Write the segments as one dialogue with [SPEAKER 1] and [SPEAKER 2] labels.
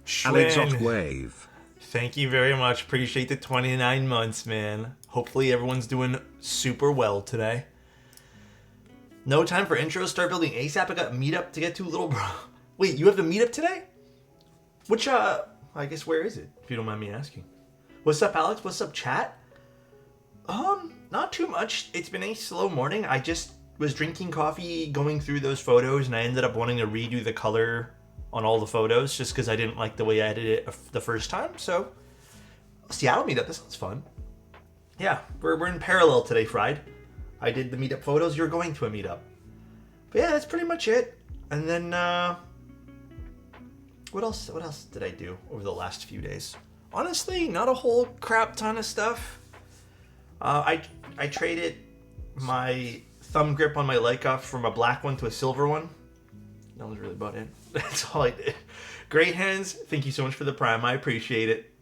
[SPEAKER 1] Alexotos wave.
[SPEAKER 2] Thank you very much. Appreciate the 29 months, man. Hopefully everyone's doing super well today. No time for intros. Start building ASAP. I got meetup to get to, little bro. Wait, you have the meetup today? Which, I guess where is it? If you don't mind me asking. What's up, Alex? What's up, chat? Not too much. It's been a slow morning. I just was drinking coffee, going through those photos, and I ended up wanting to redo the color on all the photos just because I didn't like the way I edited it the first time. So, Seattle meetup. This sounds fun. Yeah, we're in parallel today, Fried. I did the meetup photos. You're going to a meetup. But yeah, that's pretty much it. And then, what else did I do over the last few days? Honestly, not a whole crap ton of stuff. I traded my thumb grip on my Leica from a black one to a silver one. That was really about it. That's all I did. Great hands. Thank you so much for the prime. I appreciate it.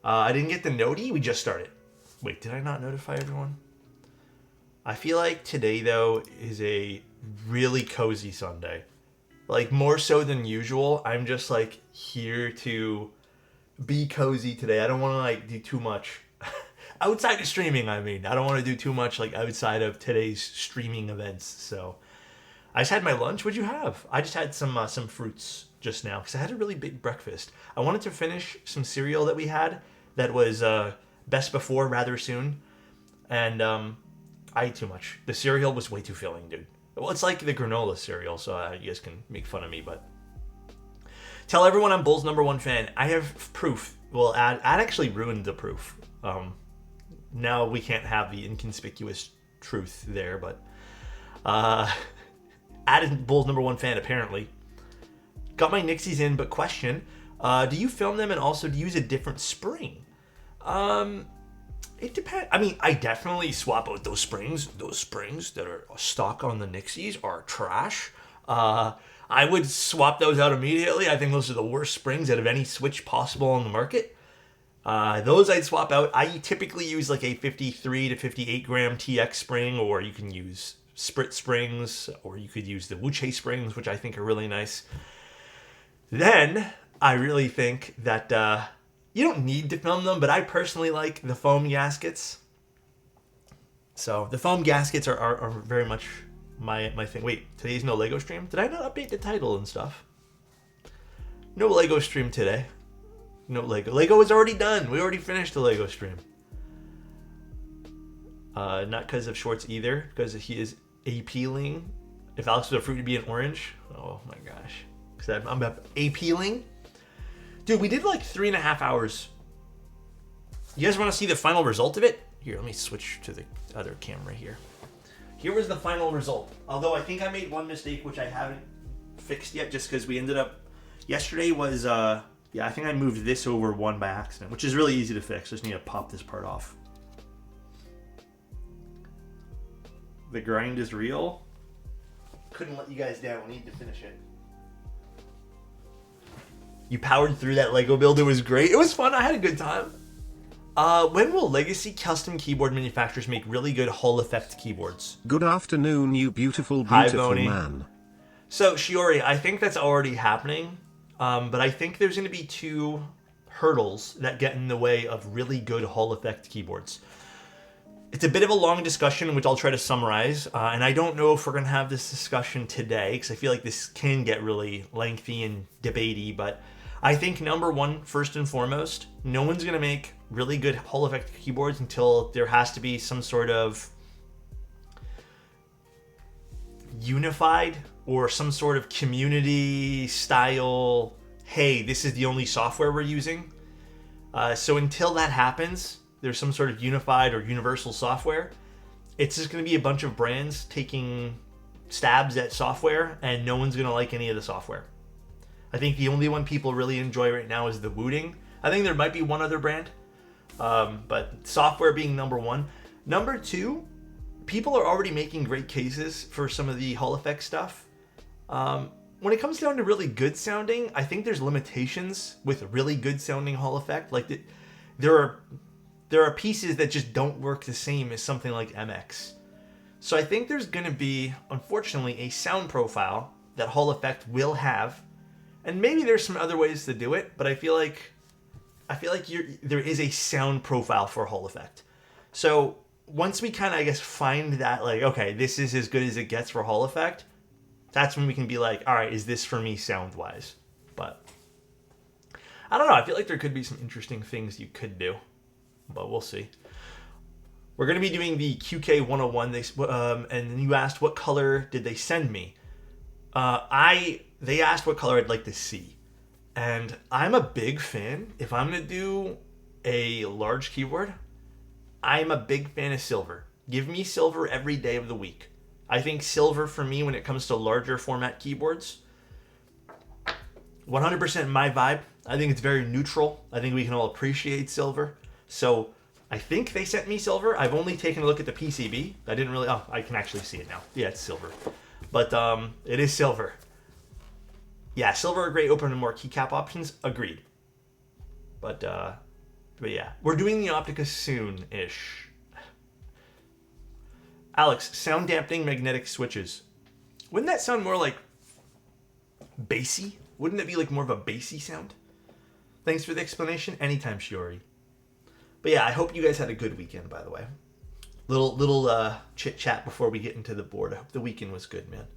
[SPEAKER 2] I didn't get the noti. We just started. Wait, did I not notify everyone? I feel like today, though, is a really cozy Sunday. Like, more so than usual. I'm just, like, here to be cozy today. I don't want to, like, do too much. Outside of streaming, I mean. I don't want to do too much, like, outside of today's streaming events. So, I just had my lunch. What'd you have? I just had some fruits just now because I had a really big breakfast. I wanted to finish some cereal that we had that was best before rather soon. And I ate too much. The cereal was way too filling, dude. Well, it's like the granola cereal, so you guys can make fun of me, but... Tell everyone I'm Bull's #1 fan. I have proof. Well, Ad actually ruined the proof. Now we can't have the inconspicuous truth there, but... Ad is Bull's #1 fan, apparently. Got my Nixies in, but question. Do you film them and also do you use a different spring? It depends. I mean, I definitely swap out those springs. Those springs that are stock on the Nixies are trash. I would swap those out immediately. I think those are the worst springs out of any Switch possible on the market. Those I'd swap out. I typically use like a 53 to 58 gram TX spring, or you can use Sprit springs, or you could use the Wuche springs, which I think are really nice. Then, I really think that you don't need to film them, but I personally like the foam gaskets. So, the foam gaskets are very much my thing. Wait, today's no Lego stream? Did I not update the title and stuff? No Lego stream today. No Lego. Lego is already done. We already finished the Lego stream. Not because of shorts either, because he is appealing. If Alex was a fruit, to be an orange. Oh my gosh. Because I'm appealing. Dude, we did like 3.5 hours. You guys want to see the final result of it? Here, let me switch to the other camera here. Here was the final result. Although I think I made one mistake, which I haven't fixed yet, just because we ended up... Yesterday was... Yeah, I think I moved this over one by accident, which is really easy to fix. Just need to pop this part off. The grind is real. Couldn't let you guys down. We need to finish it. You powered through that Lego build. It was great. It was fun. I had a good time. When will legacy custom keyboard manufacturers make really good Hall effect keyboards?
[SPEAKER 1] Good afternoon, you beautiful man.
[SPEAKER 2] So, Shiori, I think that's already happening. But I think there's going to be two hurdles that get in the way of really good Hall effect keyboards. It's a bit of a long discussion, which I'll try to summarize. And I don't know if we're going to have this discussion today, because I feel like this can get really lengthy and debatey. But I think number one, first and foremost, no one's going to make really good Hall effect keyboards until there has to be some sort of unified or some sort of community style, hey, this is the only software we're using. So until that happens, there's some sort of unified or universal software, it's just going to be a bunch of brands taking stabs at software, and no one's going to like any of the software. I think the only one people really enjoy right now is the Wooting. I think there might be one other brand, but software being number one. Number two, people are already making great cases for some of the Hall effect stuff. When it comes down to really good sounding, I think there's limitations with really good sounding Hall effect. Like there are pieces that just don't work the same as something like MX. So I think there's going to be, unfortunately, a sound profile that Hall effect will have, And maybe there's some other ways to do it, but I feel like there is a sound profile for Hall effect. So once we kind of, I guess, find that, like, okay, this is as good as it gets for Hall effect, that's when we can be like, all right, is this for me sound wise? But I don't know. I feel like there could be some interesting things you could do, but we'll see. We're going to be doing the QK101. And you asked what color did they send me? They asked what color I'd like to see. And I'm a big fan. If I'm going to do a large keyboard, I'm a big fan of silver. Give me silver every day of the week. I think silver for me when it comes to larger format keyboards, 100% my vibe. I think it's very neutral. I think we can all appreciate silver. So I think they sent me silver. I've only taken a look at the PCB. I didn't really... Oh, I can actually see it now. Yeah, it's silver. But it is silver. Yeah, silver are great, open to more keycap options. Agreed. But yeah, we're doing the Optica soon-ish. Alex, sound dampening magnetic switches. Wouldn't that sound more like bassy? Wouldn't it be like more of a bassy sound? Thanks for the explanation. Anytime, Shiori. But yeah, I hope you guys had a good weekend, by the way. Little chit-chat before we get into the board. I hope the weekend was good, man.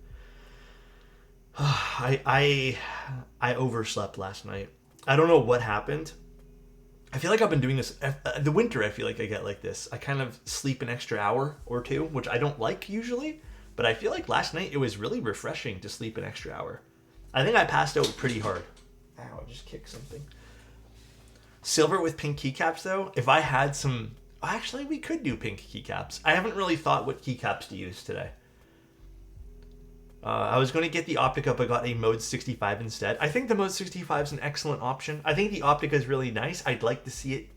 [SPEAKER 2] I overslept last night. I don't know what happened. I feel like I've been doing this the winter. I feel like I get like this. I kind of sleep an extra hour or two, which I don't like usually, but I feel like last night it was really refreshing to sleep an extra hour. I think I passed out pretty hard. Ow, I just kicked something. Silver with pink keycaps though. If I had some, actually we could do pink keycaps. I haven't really thought what keycaps to use today. I was going to get the Optica, but got a Mode 65 instead. I think the Mode 65 is an excellent option. I think the Optica is really nice. I'd like to see it,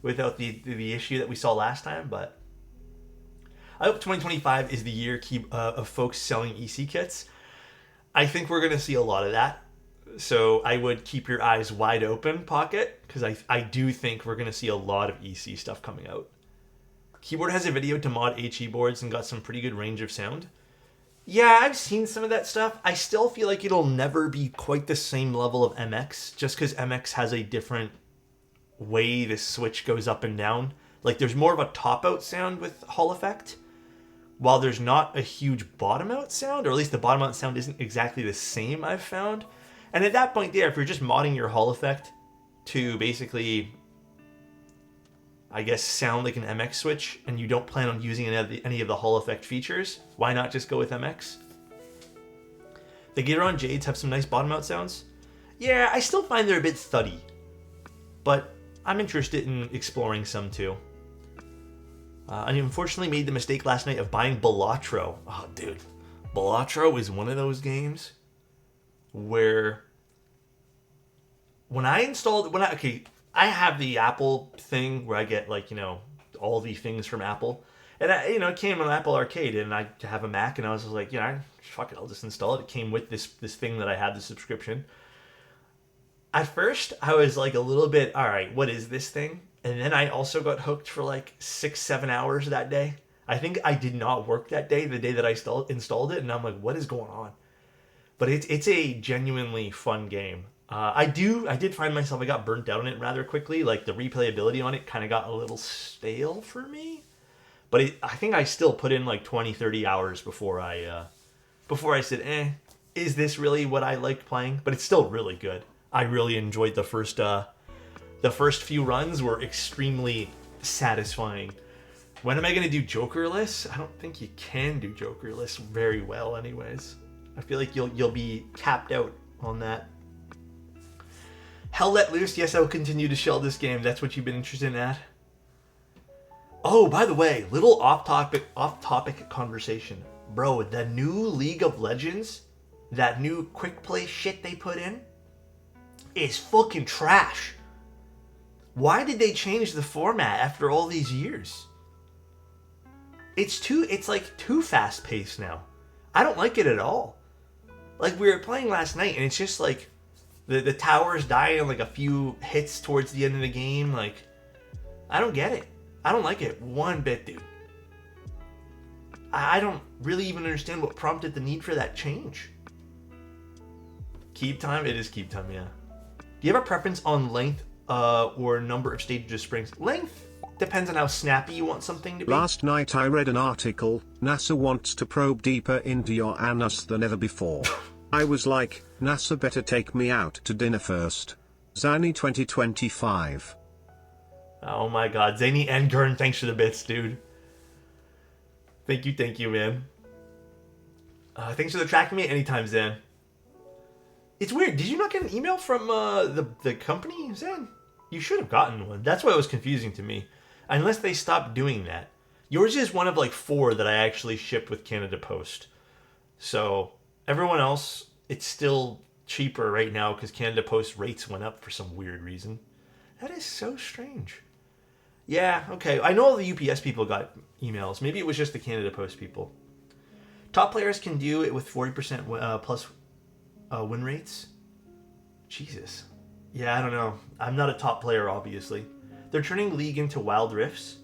[SPEAKER 2] without the issue that we saw last time, but I hope 2025 is the year of folks selling EC kits. I think we're going to see a lot of that. So I would keep your eyes wide open, Pocket, because I do think we're going to see a lot of EC stuff coming out. Keyboard has a video to mod HE boards and got some pretty good range of sound. Yeah, I've seen some of that stuff. I still feel like it'll never be quite the same level of MX, just because MX has a different way the switch goes up and down. Like, there's more of a top-out sound with Hall effect, while there's not a huge bottom-out sound, or at least the bottom-out sound isn't exactly the same, I've found. And at that point there, if you're just modding your Hall effect to basically, I guess, sound like an MX switch, and you don't plan on using any of the Hall effect features, why not just go with MX? The Gateron Jades have some nice bottom-out sounds. Yeah, I still find they're a bit thuddy, but I'm interested in exploring some too. I unfortunately made the mistake last night of buying Balatro. Oh, dude. Balatro is one of those games where I have the Apple thing where I get, like, all the things from Apple. And, it came on Apple Arcade, and I have a Mac, and I was just like, fuck it, I'll just install it. It came with this thing that I had, the subscription. At first, I was like a little bit, all right, what is this thing? And then I also got hooked for like 6-7 hours that day. I think I did not work that day, the day that I installed it, and I'm like, what is going on? But it's a genuinely fun game. I did find myself, I got burnt out on it rather quickly. Like, the replayability on it kind of got a little stale for me. But I think I still put in like 20-30 hours before I said, is this really what I liked playing? But it's still really good. I really enjoyed the first few runs were extremely satisfying. When am I going to do Jokerless? I don't think you can do Jokerless very well anyways. I feel like you'll be capped out on that. Hell Let Loose, yes, I will continue to shell this game. That's what you've been interested in at. Oh, by the way, little off-topic conversation. Bro, the new League of Legends, that new quick play shit they put in, is fucking trash. Why did they change the format after all these years? It's like too fast-paced now. I don't like it at all. Like, we were playing last night, and it's just like the towers die in like a few hits towards the end of the game. Like, I don't get it. I don't like it one bit, dude. I don't really even understand what prompted the need for that change. keep time? It is keep time, yeah. Do you have a preference on length or number of stages of springs? Length depends on how snappy you want something to be.
[SPEAKER 1] Last night I read an article, NASA wants to probe deeper into your anus than ever before. I was like, NASA better take me out to dinner first. Zany 2025.
[SPEAKER 2] Oh my god, Zany and Gurn, thanks for the bits, dude. Thank you, man. Thanks for the tracking me anytime, Zan. It's weird, did you not get an email from the company, Zan? You should have gotten one. That's why it was confusing to me. Unless they stopped doing that. Yours is one of like 4 that I actually shipped with Canada Post. So, everyone else, it's still cheaper right now because Canada Post rates went up for some weird reason. That is so strange. Yeah, okay. I know all the UPS people got emails. Maybe it was just the Canada Post people. Top players can do it with 40% plus win rates. Jesus. Yeah, I don't know. I'm not a top player, obviously. They're turning League into Wild Rifts.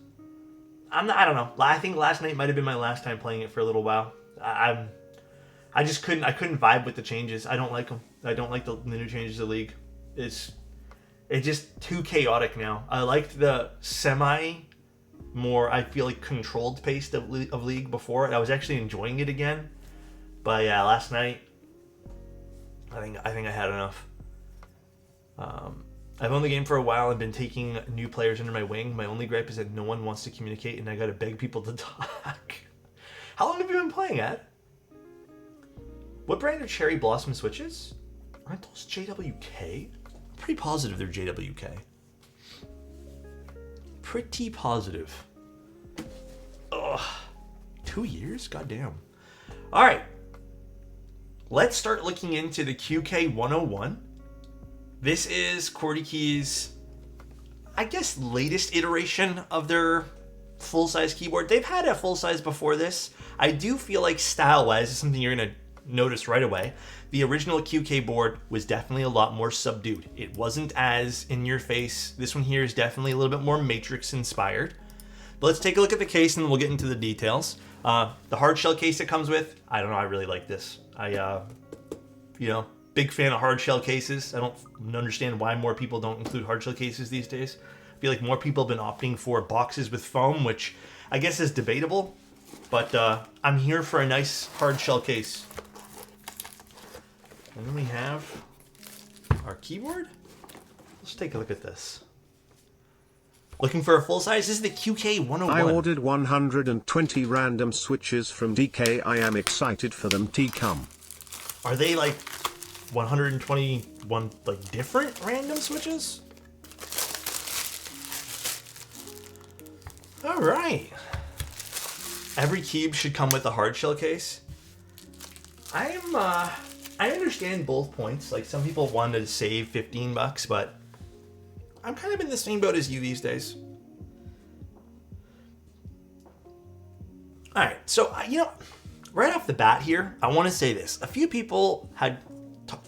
[SPEAKER 2] I don't know. I think last night might have been my last time playing it for a little while. I couldn't vibe with the changes. I don't like them. I don't like the new changes to League. It's just too chaotic now. I liked the more, I feel like, controlled pace of League before. I was actually enjoying it again. But yeah, last night, I think I had enough. I've owned the game for a while and been taking new players under my wing. My only gripe is that no one wants to communicate and I gotta beg people to talk. How long have you been playing at? What brand are Cherry Blossom switches? Aren't those JWK? I'm pretty positive they're JWK. Pretty positive. Ugh. 2 years? Goddamn. Alright. Let's start looking into the QK101. This is QWERTYKEY's, I guess, latest iteration of their full-size keyboard. They've had a full-size before this. I do feel like style-wise, is something you're going to notice right away. The original QK board was definitely a lot more subdued. It wasn't as in-your-face. This one here is definitely a little bit more Matrix-inspired. But let's take a look at the case and then we'll get into the details. The hard shell case it comes with, I don't know, I really like this. Big fan of hard shell cases. I don't understand why more people don't include hard shell cases these days. I feel like more people have been opting for boxes with foam, which I guess is debatable. But I'm here for a nice hard shell case. And then we have our keyboard. Let's take a look at this. Looking for a full size? This is the QK101.
[SPEAKER 1] I ordered 120 random switches from DK. I am excited for them to come.
[SPEAKER 2] Are they like 121 like different random switches? All right. Every cube should come with a hard shell case. I understand both points. Like, some people wanted to save $15, but I'm kind of in the same boat as you these days. All right, so right off the bat here, I want to say this. A few people had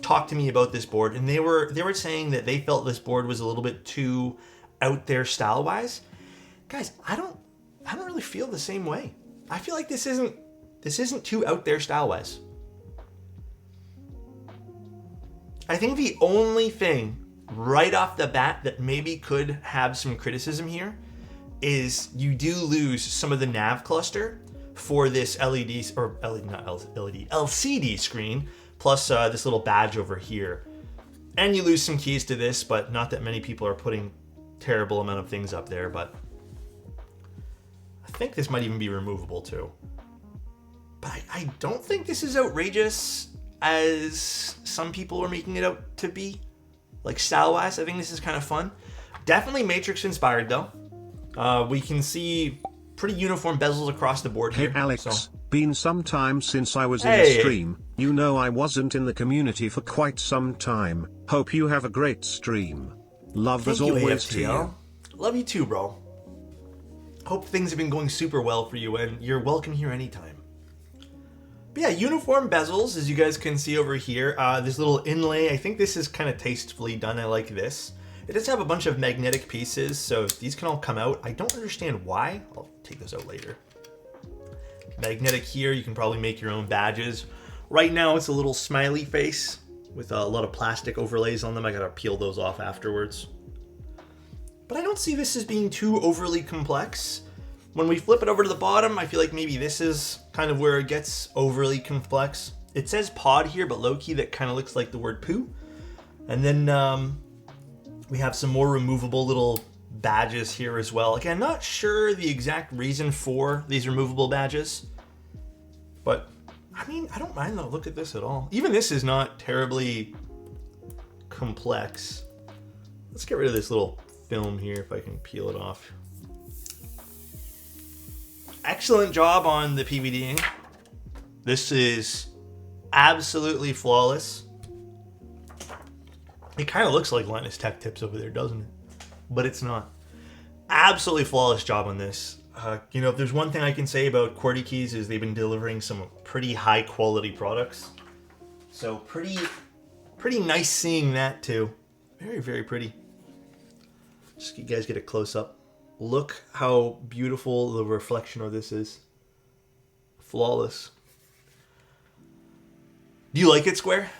[SPEAKER 2] talked to me about this board, and they were saying that they felt this board was a little bit too out there style-wise. Guys, I don't really feel the same way. I feel like this isn't too out there style-wise. I think the only thing right off the bat that maybe could have some criticism here is you do lose some of the nav cluster for this LCD screen, plus this little badge over here. And you lose some keys to this, but not that many people are putting terrible amount of things up there, but I think this might even be removable too. But I don't think this is outrageous as some people are making it out to be. Like, style-wise, I think this is kind of fun. Definitely Matrix-inspired, though. We can see pretty uniform bezels across the board here.
[SPEAKER 1] Hey, Alex,
[SPEAKER 2] so.
[SPEAKER 1] Been some time since I was in a stream. You know I wasn't in the community for quite some time. Hope you have a great stream. Love as always to you.
[SPEAKER 2] Love you too, bro. Hope things have been going super well for you, and you're welcome here anytime. But yeah, uniform bezels, as you guys can see over here. This little inlay, I think this is kind of tastefully done. I like this. It does have a bunch of magnetic pieces, so these can all come out. I don't understand why. I'll take those out later. Magnetic here, you can probably make your own badges. Right now, it's a little smiley face. with a lot of plastic overlays on them. I gotta peel those off afterwards. But I don't see this as being too overly complex. When we flip it over to the bottom, I feel like maybe this is kind of where it gets overly complex. It says pod here, but low-key that kind of looks like the word poo. And then we have some more removable little badges here as well. Again, not sure the exact reason for these removable badges, but I mean, I don't mind the look at this at all. Even this is not terribly complex. Let's get rid of this little film here if I can peel it off. Excellent job on the PVDing. This is absolutely flawless. It kind of looks like Linus Tech Tips over there, doesn't it? But it's not. Absolutely flawless job on this. You know, if there's one thing I can say about QWERTY keys is they've been delivering some pretty high quality products. So pretty nice seeing that too. Very, very pretty. Just you guys get a close up. Look how beautiful the reflection of this is. Flawless. Do you like it, Square?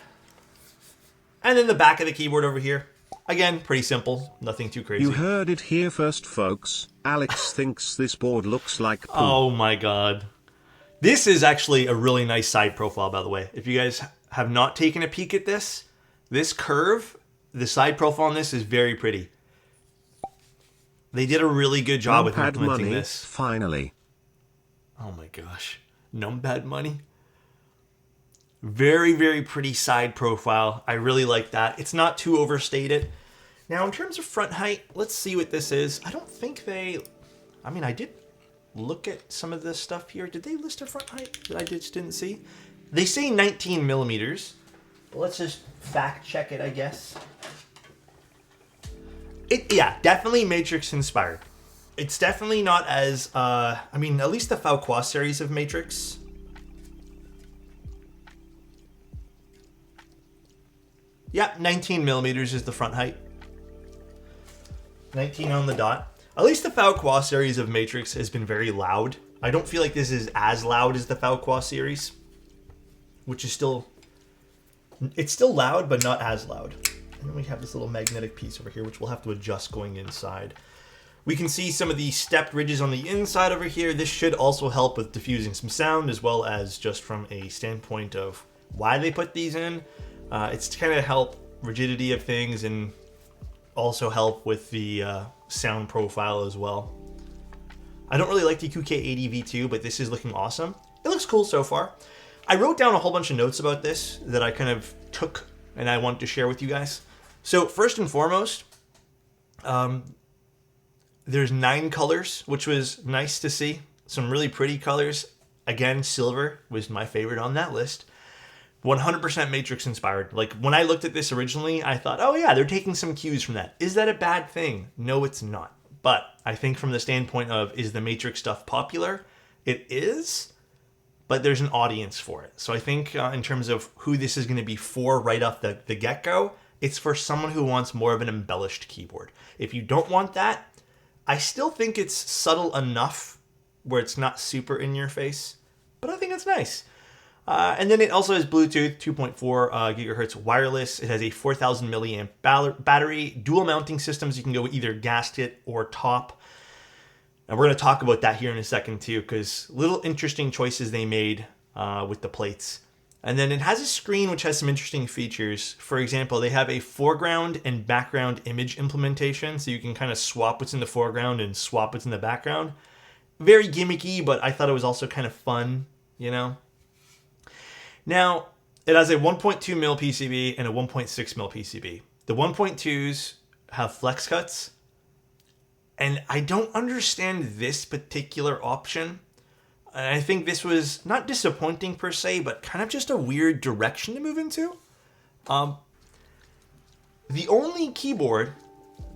[SPEAKER 2] And then the back of the keyboard over here. Again, pretty simple. Nothing too crazy.
[SPEAKER 1] You heard it here first, folks. Alex thinks this board looks like poo.
[SPEAKER 2] Oh my god. This is actually a really nice side profile, by the way. If you guys have not taken a peek at this, this curve, the side profile on this is very pretty. They did a really good job with implementing
[SPEAKER 1] money,
[SPEAKER 2] this.
[SPEAKER 1] Finally.
[SPEAKER 2] Oh my gosh. Numpad money. Very, very pretty side profile. I really like that. It's not too overstated. Now, in terms of front height, let's see what this is. I don't think they... I mean, I did look at some of this stuff here. Did they list a front height that I just didn't see? They say 19 millimeters. Let's just fact check it, I guess. Yeah, definitely Matrix inspired. It's definitely not as, I mean, at least the Falcois series of Matrix. Yeah, 19 millimeters is the front height. 19 on the dot. At least the Falcois series of Matrix has been very loud. I don't feel like this is as loud as the Falcois series, which is still, it's still loud, but not as loud. And then we have this little magnetic piece over here, which we'll have to adjust going inside. We can see some of the stepped ridges on the inside over here. This should also help with diffusing some sound, as well as just from a standpoint of why they put these in. It's to kind of help rigidity of things and also help with the sound profile as well. I don't really like the QK101 V2, but this is looking awesome. It looks cool so far. I wrote down a whole bunch of notes about this that I kind of took and I want to share with you guys. So first and foremost, there's 9 colors, which was nice to see. Some really pretty colors. Again, silver was my favorite on that list. 100% Matrix inspired. Like when I looked at this originally, I thought, oh yeah, they're taking some cues from that. Is that a bad thing? No, it's not. But I think from the standpoint of, is the Matrix stuff popular? It is, but there's an audience for it. So I think in terms of who this is going to be for right off the get-go, it's for someone who wants more of an embellished keyboard. If you don't want that, I still think it's subtle enough where it's not super in your face, but I think it's nice. And then it also has Bluetooth 2.4 gigahertz wireless. It has a 4,000 milliamp battery, dual mounting systems. You can go either gasket or top. And we're going to talk about that here in a second too, because little interesting choices they made with the plates. And then it has a screen which has some interesting features. For example, they have a foreground and background image implementation, so you can kind of swap what's in the foreground and swap what's in the background. Very gimmicky, but I thought it was also kind of fun, you know? Now, it has a 1.2 mil PCB and a 1.6 mil PCB. The 1.2s have flex cuts, and I don't understand this particular option. And I think this was not disappointing per se, but kind of just a weird direction to move into. The only keyboard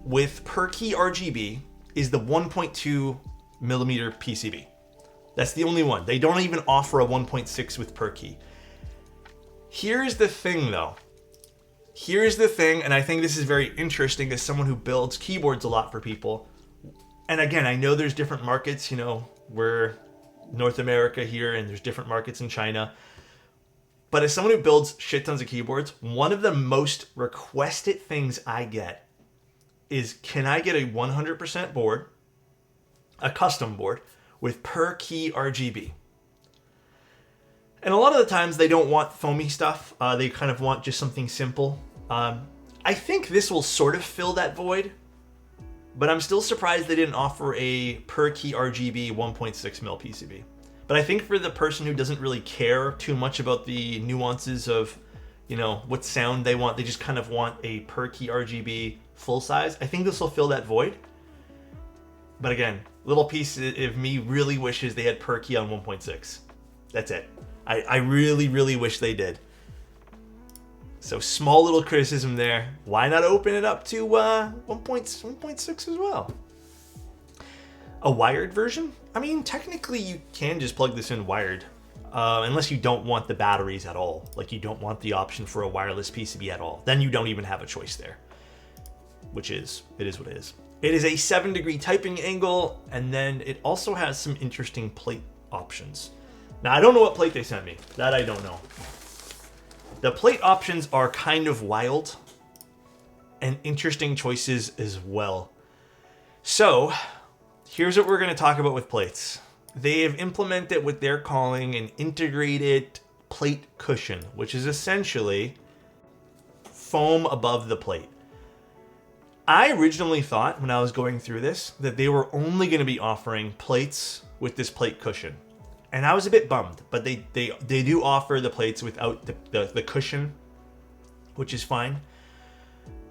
[SPEAKER 2] with per key RGB is the 1.2 millimeter PCB. That's the only one. They don't even offer a 1.6 with per key. Here's the thing though. Here's the thing, and I think this is very interesting as someone who builds keyboards a lot for people. And again, I know there's different markets, you know, we're North America here and there's different markets in China. But as someone who builds shit tons of keyboards, one of the most requested things I get is, can I get a 100% board, a custom board, with per key RGB? And a lot of the times they don't want foamy stuff. They kind of want just something simple. I think this will sort of fill that void, but I'm still surprised they didn't offer a per key RGB 1.6mm PCB. But I think for the person who doesn't really care too much about the nuances of, you know, what sound they want, they just kind of want a per key RGB full size, I think this will fill that void. But again, little piece of me really wishes they had per key on 1.6. That's it. I really, really wish they did. So small little criticism there. Why not open it up to 1.6 as well? A wired version? I mean, technically you can just plug this in wired, unless you don't want the batteries at all. Like you don't want the option for a wireless PCB at all. Then you don't even have a choice there, it is what it is. It is a 7-degree typing angle, and then it also has some interesting plate options. Now, I don't know what plate they sent me. That I don't know. The plate options are kind of wild and interesting choices as well. So, here's what we're going to talk about with plates. They have implemented what they're calling an integrated plate cushion, which is essentially foam above the plate. I originally thought when I was going through this that they were only going to be offering plates with this plate cushion. And I was a bit bummed, but they do offer the plates without the cushion, which is fine.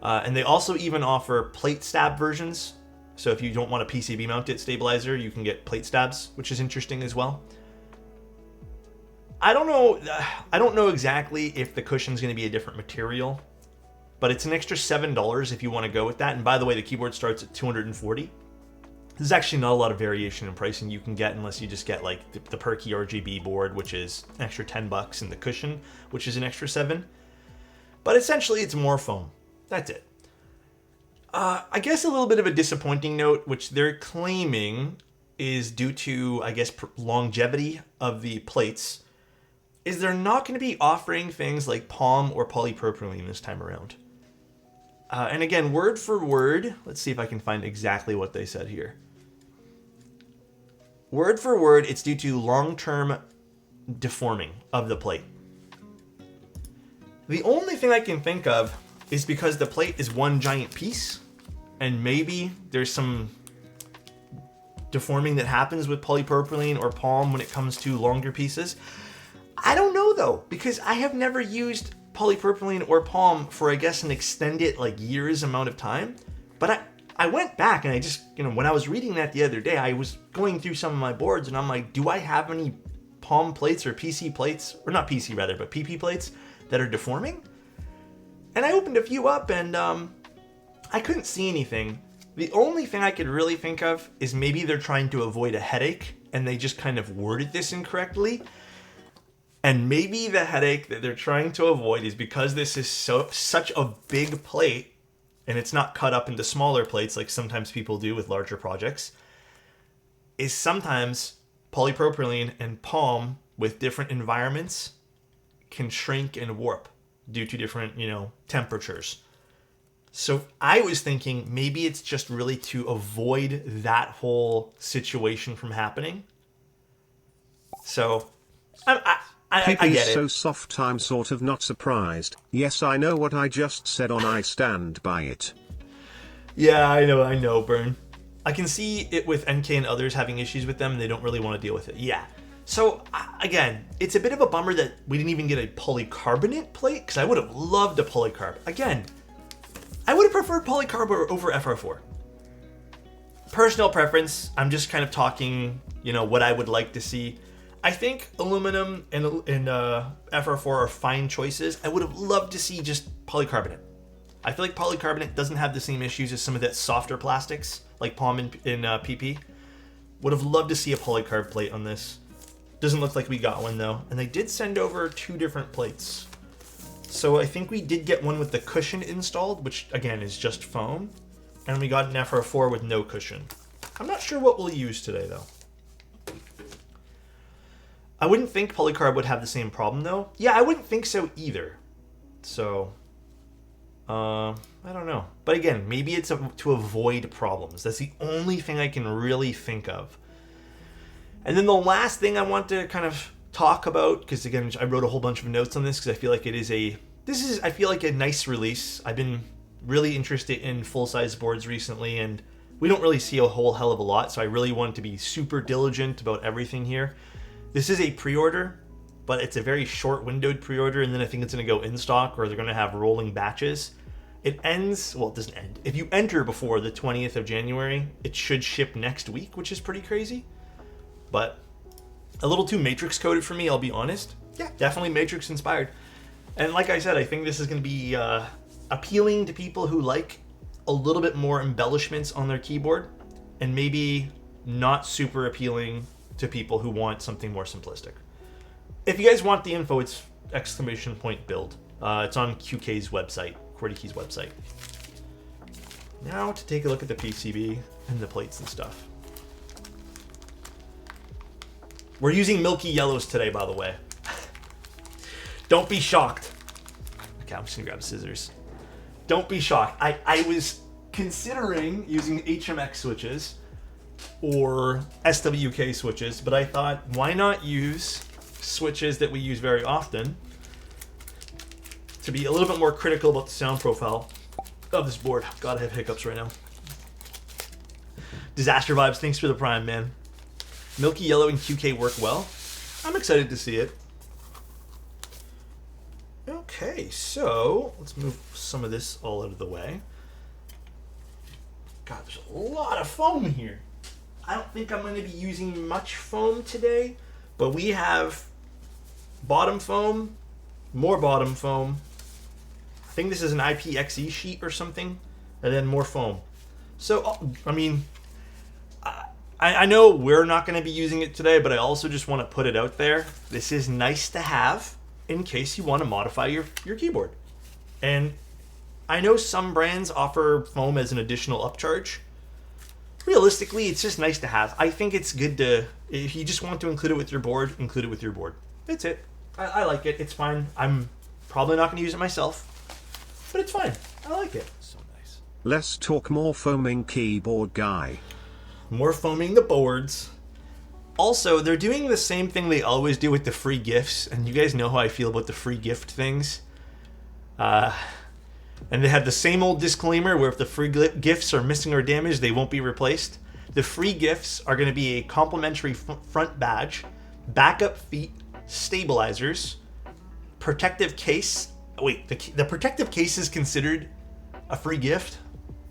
[SPEAKER 2] And they also even offer plate stab versions. So if you don't want a PCB mounted stabilizer, you can get plate stabs, which is interesting as well. I don't know exactly if the cushion is going to be a different material, but it's an extra $7 if you want to go with that. And by the way, the keyboard starts at $240. There's actually not a lot of variation in pricing you can get unless you just get like the per key RGB board, which is an extra $10, and the cushion, which is an extra $7. But essentially, it's more foam. That's it. I guess a little bit of a disappointing note, which they're claiming is due to, I guess, longevity of the plates, is they're not going to be offering things like POM or polypropylene this time around. And again, word for word, let's see if I can find exactly what they said here. Word for word, it's due to long-term deforming of the plate. The only thing I can think of is because the plate is one giant piece, and maybe there's some deforming that happens with polypropylene or POM when it comes to longer pieces. I don't know though, because I have never used polypropylene or POM for, I guess, an extended like years amount of time. But I went back and I just, when I was reading that the other day, I was going through some of my boards and I'm like, do I have any POM plates or PC plates, or not PC rather, but PP plates that are deforming? And I opened a few up and I couldn't see anything. The only thing I could really think of is maybe they're trying to avoid a headache and they just kind of worded this incorrectly. And maybe the headache that they're trying to avoid is because this is such a big plate and it's not cut up into smaller plates like sometimes people do with larger projects, is sometimes polypropylene and POM with different environments can shrink and warp due to different, temperatures. So I was thinking maybe it's just really to avoid that whole situation from happening. So I get it.
[SPEAKER 1] So soft, I'm sort of not surprised. Yes, I know what I just said on I stand by it.
[SPEAKER 2] Yeah, I know, Burn. I can see it with NK and others having issues with them, and they don't really want to deal with it. Yeah. So, again, it's a bit of a bummer that we didn't even get a polycarbonate plate, because I would have loved a polycarb. Again, I would have preferred polycarb over FR4. Personal preference, I'm just kind of talking, what I would like to see. I think aluminum and FR4 are fine choices. I would have loved to see just polycarbonate. I feel like polycarbonate doesn't have the same issues as some of that softer plastics, like POM and PP. Would have loved to see a polycarb plate on this. Doesn't look like we got one though. And they did send over 2 different plates. So I think we did get one with the cushion installed, which again is just foam. And we got an FR4 with no cushion. I'm not sure what we'll use today though. I wouldn't think polycarb would have the same problem though. Yeah, I wouldn't think so either. So, I don't know. But again, maybe it's to avoid problems. That's the only thing I can really think of. And then the last thing I want to kind of talk about, because again, I wrote a whole bunch of notes on this because I feel like I feel like a nice release. I've been really interested in full-size boards recently, and we don't really see a whole hell of a lot, so I really want to be super diligent about everything here. This is a pre-order, but it's a very short-windowed pre-order, and then I think it's going to go in stock, or they're going to have rolling batches. It ends, well, it doesn't end. If you enter before the 20th of January, it should ship next week, which is pretty crazy. But a little too Matrix coded for me, I'll be honest. Yeah, definitely Matrix inspired. And like I said, I think this is going to be appealing to people who like a little bit more embellishments on their keyboard, and maybe not super appealing to people who want something more simplistic. If you guys want the info, it's !build. It's on QK's website, QWERTYKEY's website. Now to take a look at the PCB and the plates and stuff. We're using milky yellows today, by the way. Don't be shocked. Okay, I'm just gonna grab scissors. Don't be shocked. I was considering using HMX switches or SWK switches, but I thought, why not use switches that we use very often to be a little bit more critical about the sound profile of this board. God, I have hiccups right now. Disaster Vibes, thanks for the prime, man. Milky Yellow and QK work well. I'm excited to see it. Okay, so let's move some of this all out of the way. God, there's a lot of foam here. I don't think I'm going to be using much foam today, but we have bottom foam, more bottom foam. I think this is an IPXE sheet or something, and then more foam. So, I mean, I know we're not going to be using it today, but I also just want to put it out there. This is nice to have in case you want to modify your keyboard. And I know some brands offer foam as an additional upcharge. Realistically, it's just nice to have. I think it's good to, if you just want to include it with your board, include it with your board. That's it. I like it. It's fine. I'm probably not going to use it myself, but it's fine. I like it. So nice.
[SPEAKER 1] Let's talk more foaming keyboard guy.
[SPEAKER 2] More foaming the boards. Also, they're doing the same thing they always do with the free gifts, and you guys know how I feel about the free gift things. And they have the same old disclaimer where if the free gifts are missing or damaged, they won't be replaced. The free gifts are going to be a complimentary front badge, backup feet, stabilizers, protective case. Wait, the protective case is considered a free gift?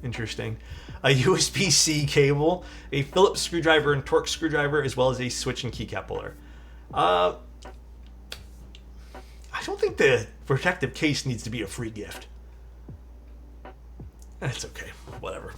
[SPEAKER 2] Interesting. A USB-C cable, a Phillips screwdriver and Torx screwdriver, as well as a switch and keycap puller. I don't think the protective case needs to be a free gift. That's okay, whatever.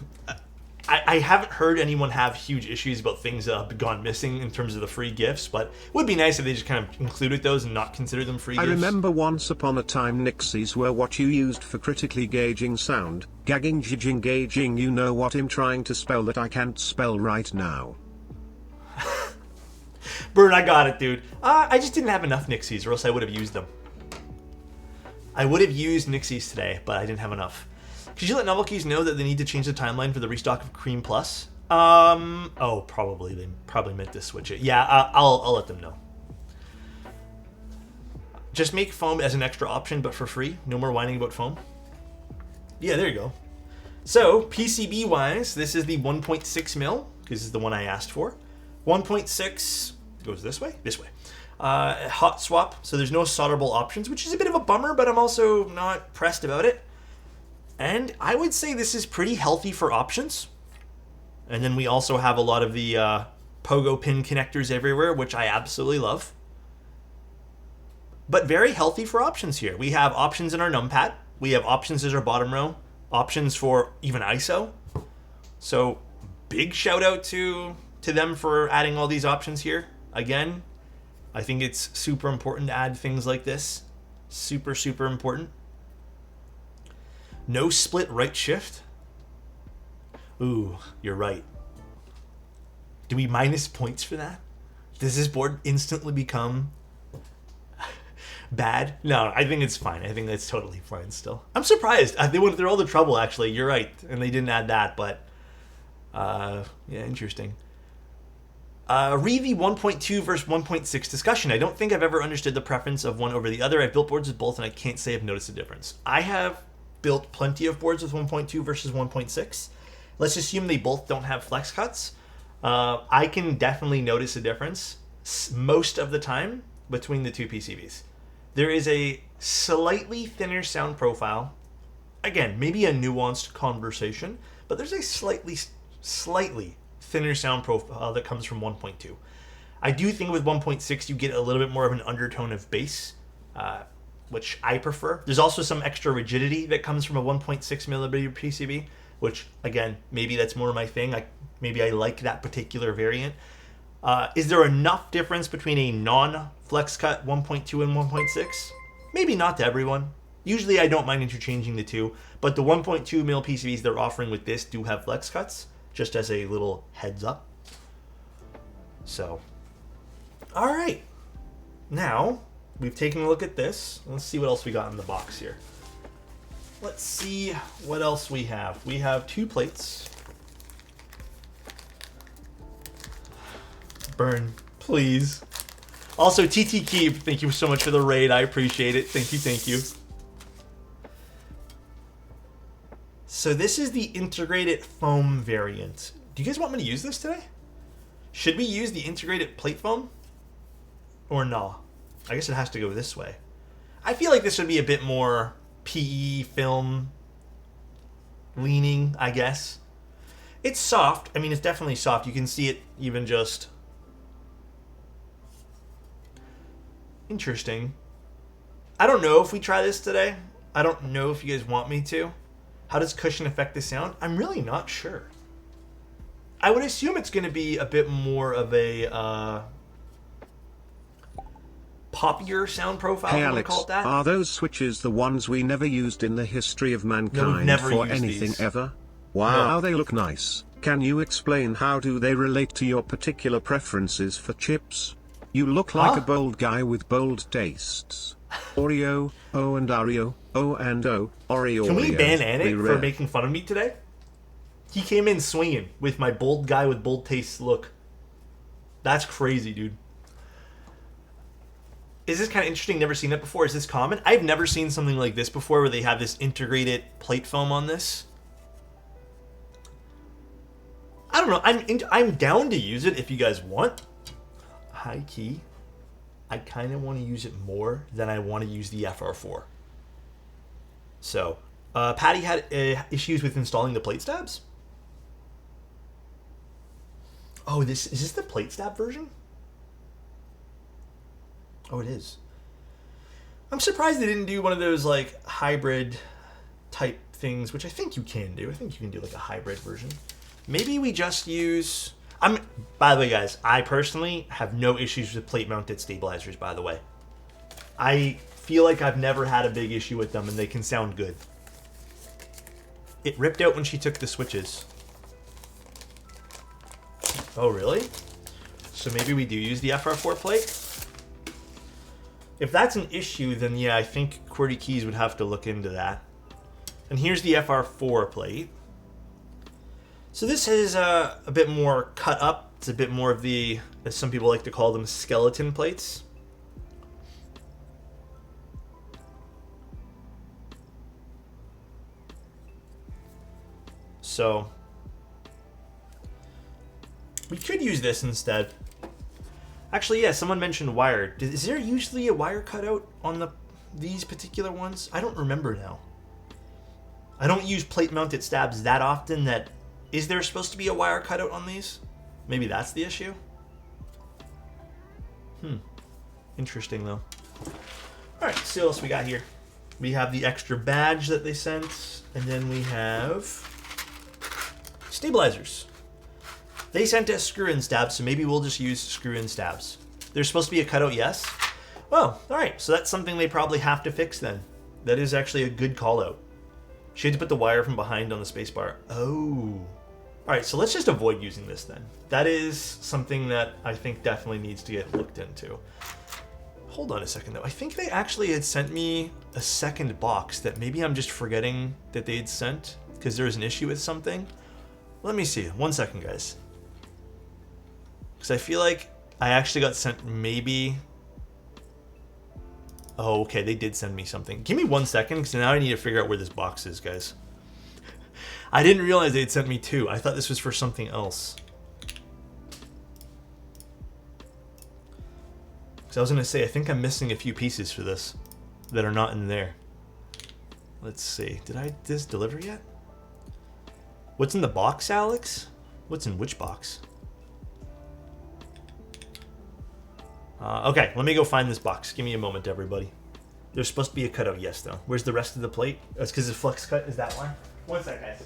[SPEAKER 2] I haven't heard anyone have huge issues about things that have gone missing in terms of the free gifts, but it would be nice if they just kind of included those and not consider them free gifts.
[SPEAKER 1] I remember once upon a time Nixies were what you used for critically gauging sound, gagging, jigging, gauging, you know what I'm trying to spell that I can't spell right now.
[SPEAKER 2] Bird, I got it, dude. I just didn't have enough Nixies or else I would have used them. I would have used Nixies today, but I didn't have enough. Could you let Novel Keys know that they need to change the timeline for the restock of Cream Plus? Oh, probably. They probably meant to switch it. Yeah, I'll let them know. Just make foam as an extra option, but for free. No more whining about foam. Yeah, there you go. So, PCB-wise, this is the 1.6 mil, because this is the one I asked for. 1.6 goes this way? This way. Hot swap, so there's no solderable options, which is a bit of a bummer, but I'm also not pressed about it. And I would say this is pretty healthy for options. And then we also have a lot of the pogo pin connectors everywhere, which I absolutely love. But very healthy for options here. We have options in our numpad. We have options as our bottom row. Options for even ISO. So big shout out to them for adding all these options here. Again, I think it's super important to add things like this. Super, super important. No split right shift. Ooh, you're right. Do we minus points for that? Does this board instantly become bad? No, I think it's fine. I think that's totally fine still. I'm surprised. They went through all the trouble, actually. You're right. And they didn't add that, but yeah, interesting. Re the 1.2 versus 1.6 discussion. I don't think I've ever understood the preference of one over the other. I've built boards with both, and I can't say I've noticed a difference. I have built plenty of boards with 1.2 versus 1.6. Let's assume they both don't have flex cuts. I can definitely notice a difference most of the time between the two PCBs. There is a slightly thinner sound profile. Again, maybe a nuanced conversation, but there's a slightly thinner sound profile that comes from 1.2. I do think with 1.6 you get a little bit more of an undertone of bass, which I prefer. There's also some extra rigidity that comes from a 1.6 millimeter PCB, which again, maybe that's more my thing. Maybe I like that particular variant. Is there enough difference between a non-flex cut 1.2 and 1.6? Maybe not to everyone. Usually I don't mind interchanging the two, but the 1.2 mil PCBs they're offering with this do have flex cuts, just as a little heads up. So, all right. Now, we've taken a look at this. Let's see what else we got in the box here. Let's see what else we have. We have 2 plates. Burn, please. Also, TT Keep, thank you so much for the raid. I appreciate it. Thank you, thank you. So this is the integrated foam variant. Do you guys want me to use this today? Should we use the integrated plate foam? Or no? I guess it has to go this way. I feel like this would be a bit more PE film leaning, I guess. It's soft. I mean, it's definitely soft. You can see it even just... Interesting. I don't know if we try this today. I don't know if you guys want me to. How does cushion affect the sound? I'm really not sure. I would assume it's going to be a bit more of a poppier sound profile.
[SPEAKER 1] Hey
[SPEAKER 2] if
[SPEAKER 1] Alex,
[SPEAKER 2] call it that.
[SPEAKER 1] are those switches the ones we never used in the history of mankind
[SPEAKER 2] never
[SPEAKER 1] for
[SPEAKER 2] used
[SPEAKER 1] anything
[SPEAKER 2] these.
[SPEAKER 1] ever? Wow,
[SPEAKER 2] No.
[SPEAKER 1] they look nice. Can you explain how do they relate to your particular preferences for chips? You look like a bold guy with bold tastes. Oreo, O and Oreo, O and O, Oreo.
[SPEAKER 2] Can we
[SPEAKER 1] Oreos,
[SPEAKER 2] ban
[SPEAKER 1] be
[SPEAKER 2] Anik for
[SPEAKER 1] rare.
[SPEAKER 2] making fun of me today? He came in swinging with my bold guy with bold tastes look. That's crazy, dude. Is this kind of interesting? Never seen it before. Is this common? I've never seen something like this before where they have this integrated plate foam on this. I don't know. I'm down to use it if you guys want. High key. I kind of want to use it more than I want to use the FR4. So, Patty had issues with installing the plate stabs. Oh, is this the plate stab version? Oh, it is. I'm surprised they didn't do one of those like hybrid type things, which I think you can do. I think you can do like a hybrid version. Maybe we just use... By the way, guys, I personally have no issues with plate-mounted stabilizers, by the way. I feel like I've never had a big issue with them, and they can sound good. It ripped out when she took the switches. Oh, really? So maybe we do use the FR4 plate? If that's an issue, then yeah, I think QWERTY Keys would have to look into that. And here's the FR4 plate. So this is a bit more cut up. It's a bit more of the, as some people like to call them, skeleton plates. So we could use this instead. Actually, yeah, someone mentioned wire. Is there usually a wire cutout on these particular ones? I don't remember now. I don't use plate-mounted stabs that often that... Is there supposed to be a wire cutout on these? Maybe that's the issue? Interesting, though. Alright, so what else we got here? We have the extra badge that they sent, and then we have stabilizers. They sent us screw-in stabs, so maybe we'll just use screw-in stabs. There's supposed to be a cutout, yes? Well, alright, so that's something they probably have to fix then. That is actually a good call-out. She had to put the wire from behind on the spacebar. Oh. All right, so let's just avoid using this then. That is something that I think definitely needs to get looked into. Hold on a second though. I think they actually had sent me a second box that maybe I'm just forgetting that they'd sent because there was an issue with something. Let me see. 1 second, guys. Because I feel like I actually got sent maybe... Oh, okay, they did send me something. Give me 1 second because now I need to figure out where this box is, guys. I didn't realize they'd sent me 2. I thought this was for something else. Because I was going to say, I think I'm missing a few pieces for this that are not in there. Let's see. Did this deliver yet? What's in the box, Alex? What's in which box? Okay, let me go find this box. Give me a moment, everybody. There's supposed to be a cutout, yes, though. Where's the rest of the plate? That's because it's flex cut. Is that why? 1 sec, guys.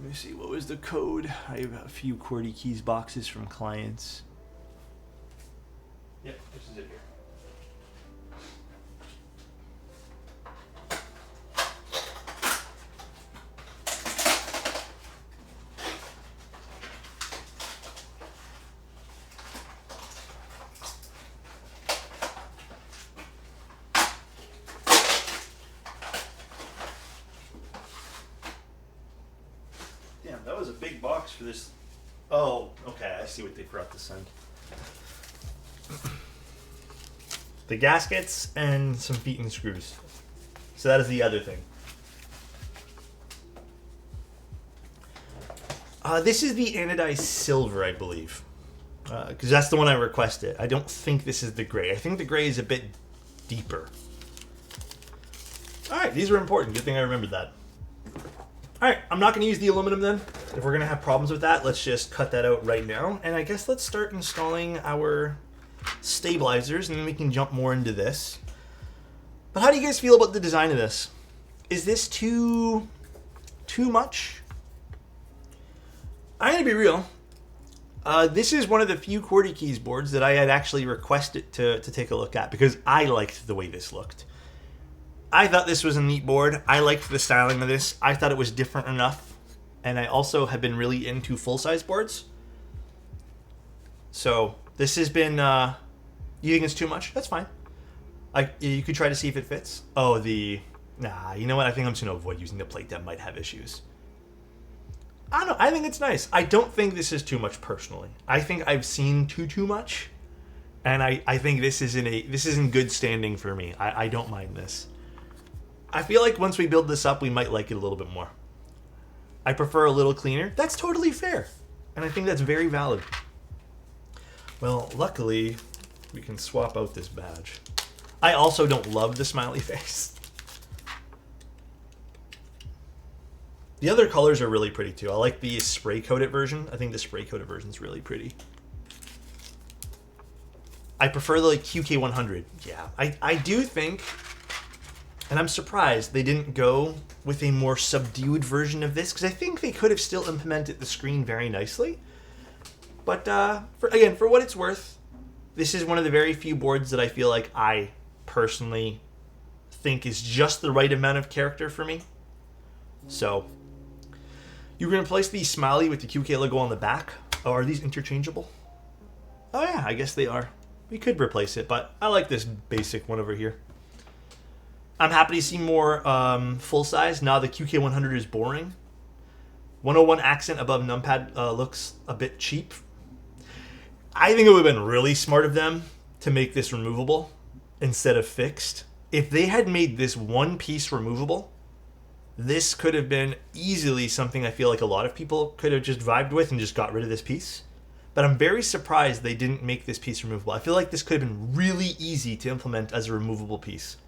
[SPEAKER 2] Let me see, what was the code? I have a few QWERTY keys boxes from clients. Yep, this is it here. Damn, that was a big box for this. Oh, okay, I see what they forgot to send. The gaskets and some feet and screws. So that is the other thing. This is the anodized silver, I believe. Because that's the one I requested. I don't think this is the gray. I think the gray is a bit deeper. Alright, these are important. Good thing I remembered that. Alright, I'm not going to use the aluminum then. If we're going to have problems with that, let's just cut that out right now. And I guess let's start installing our stabilizers, and then we can jump more into this. But how do you guys feel about the design of this? Is this too much? I'm going to be real. This is one of the few QWERTY keys boards that I had actually requested to take a look at because I liked the way this looked. I thought this was a neat board. I liked the styling of this. I thought it was different enough. And I also have been really into full-size boards. So this has been... you think it's too much? That's fine. You could try to see if it fits. Oh, nah, you know what? I think I'm just going to avoid using the plate that might have issues. I don't know. I think it's nice. I don't think this is too much personally. I think I've seen too much. And I think this is in good standing for me. I don't mind this. I feel like once we build this up, we might like it a little bit more. I prefer a little cleaner. That's totally fair. And I think that's very valid. Well, luckily, we can swap out this badge. I also don't love the smiley face. The other colors are really pretty too. I like the spray coated version. I think the spray coated version is really pretty. I prefer the QK100. Yeah, I do think, and I'm surprised they didn't go with a more subdued version of this because I think they could have still implemented the screen very nicely. But for what it's worth, this is one of the very few boards that I feel like I personally think is just the right amount of character for me. So you can replace the smiley with the QK logo on the back. Oh, are these interchangeable? Oh yeah, I guess they are. We could replace it, but I like this basic one over here. I'm happy to see more full size. Now the QK100 is boring. 101 accent above numpad looks a bit cheap. I think it would have been really smart of them to make this removable instead of fixed. If they had made this one piece removable, this could have been easily something I feel like a lot of people could have just vibed with and just got rid of this piece. But I'm very surprised they didn't make this piece removable. I feel like this could have been really easy to implement as a removable piece.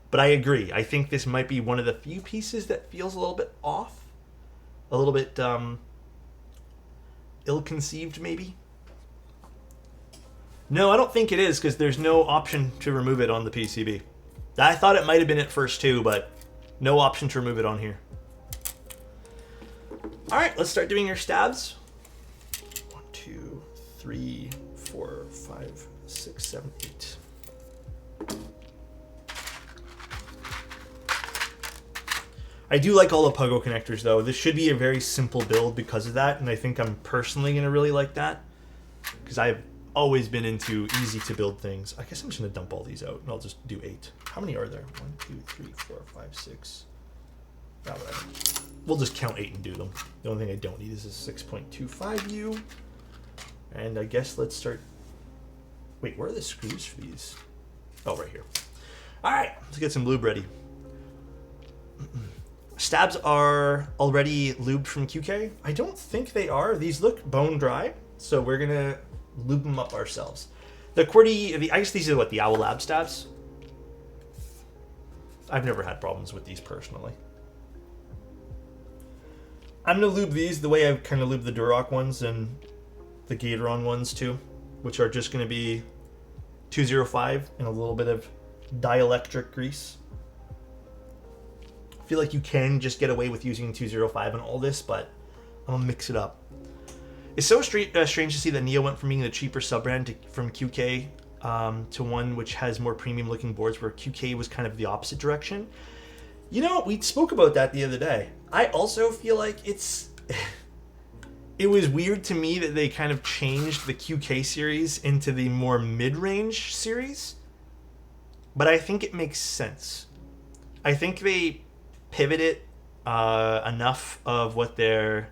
[SPEAKER 2] But I agree. I think this might be one of the few pieces that feels a little bit off. A little bit ill-conceived, maybe. No, I don't think it is, because there's no option to remove it on the PCB. I thought it might have been at first too, but no option to remove it on here. All right, let's start doing your stabs. 1, 2, 3, 4, 5, 6, 7, 8. I do like all the Pogo connectors though. This should be a very simple build because of that, and I think I'm personally gonna really like that because I've always been into easy to build things. I guess I'm just gonna dump all these out and I'll just do 8. How many are there? 1, 2, 3, 4, 5, 6. Oh, whatever. We'll just count 8 and do them. The only thing I don't need is a 6.25U. And I guess let's start. Wait, where are the screws for these? Oh, right here. All right, let's get some lube ready. Stabs are already lubed from QK. I don't think they are. These look bone dry, so we're gonna lube them up ourselves. The QWERTY, I guess these are what, the Owl Lab stabs? I've never had problems with these personally. I'm gonna lube these the way I've kind of lubed the Duroc ones and the Gatoron ones too, which are just gonna be 205 and a little bit of dielectric grease. I feel like you can just get away with using 205 on all this, but I'm gonna mix it up. It's so strange to see that Neo went from being the cheaper sub-brand from QK to one which has more premium looking boards, where QK was kind of the opposite direction. You know, we spoke about that the other day. I also feel like it was weird to me that they kind of changed the QK series into the more mid-range series, but I think it makes sense. I think they pivoted enough of what their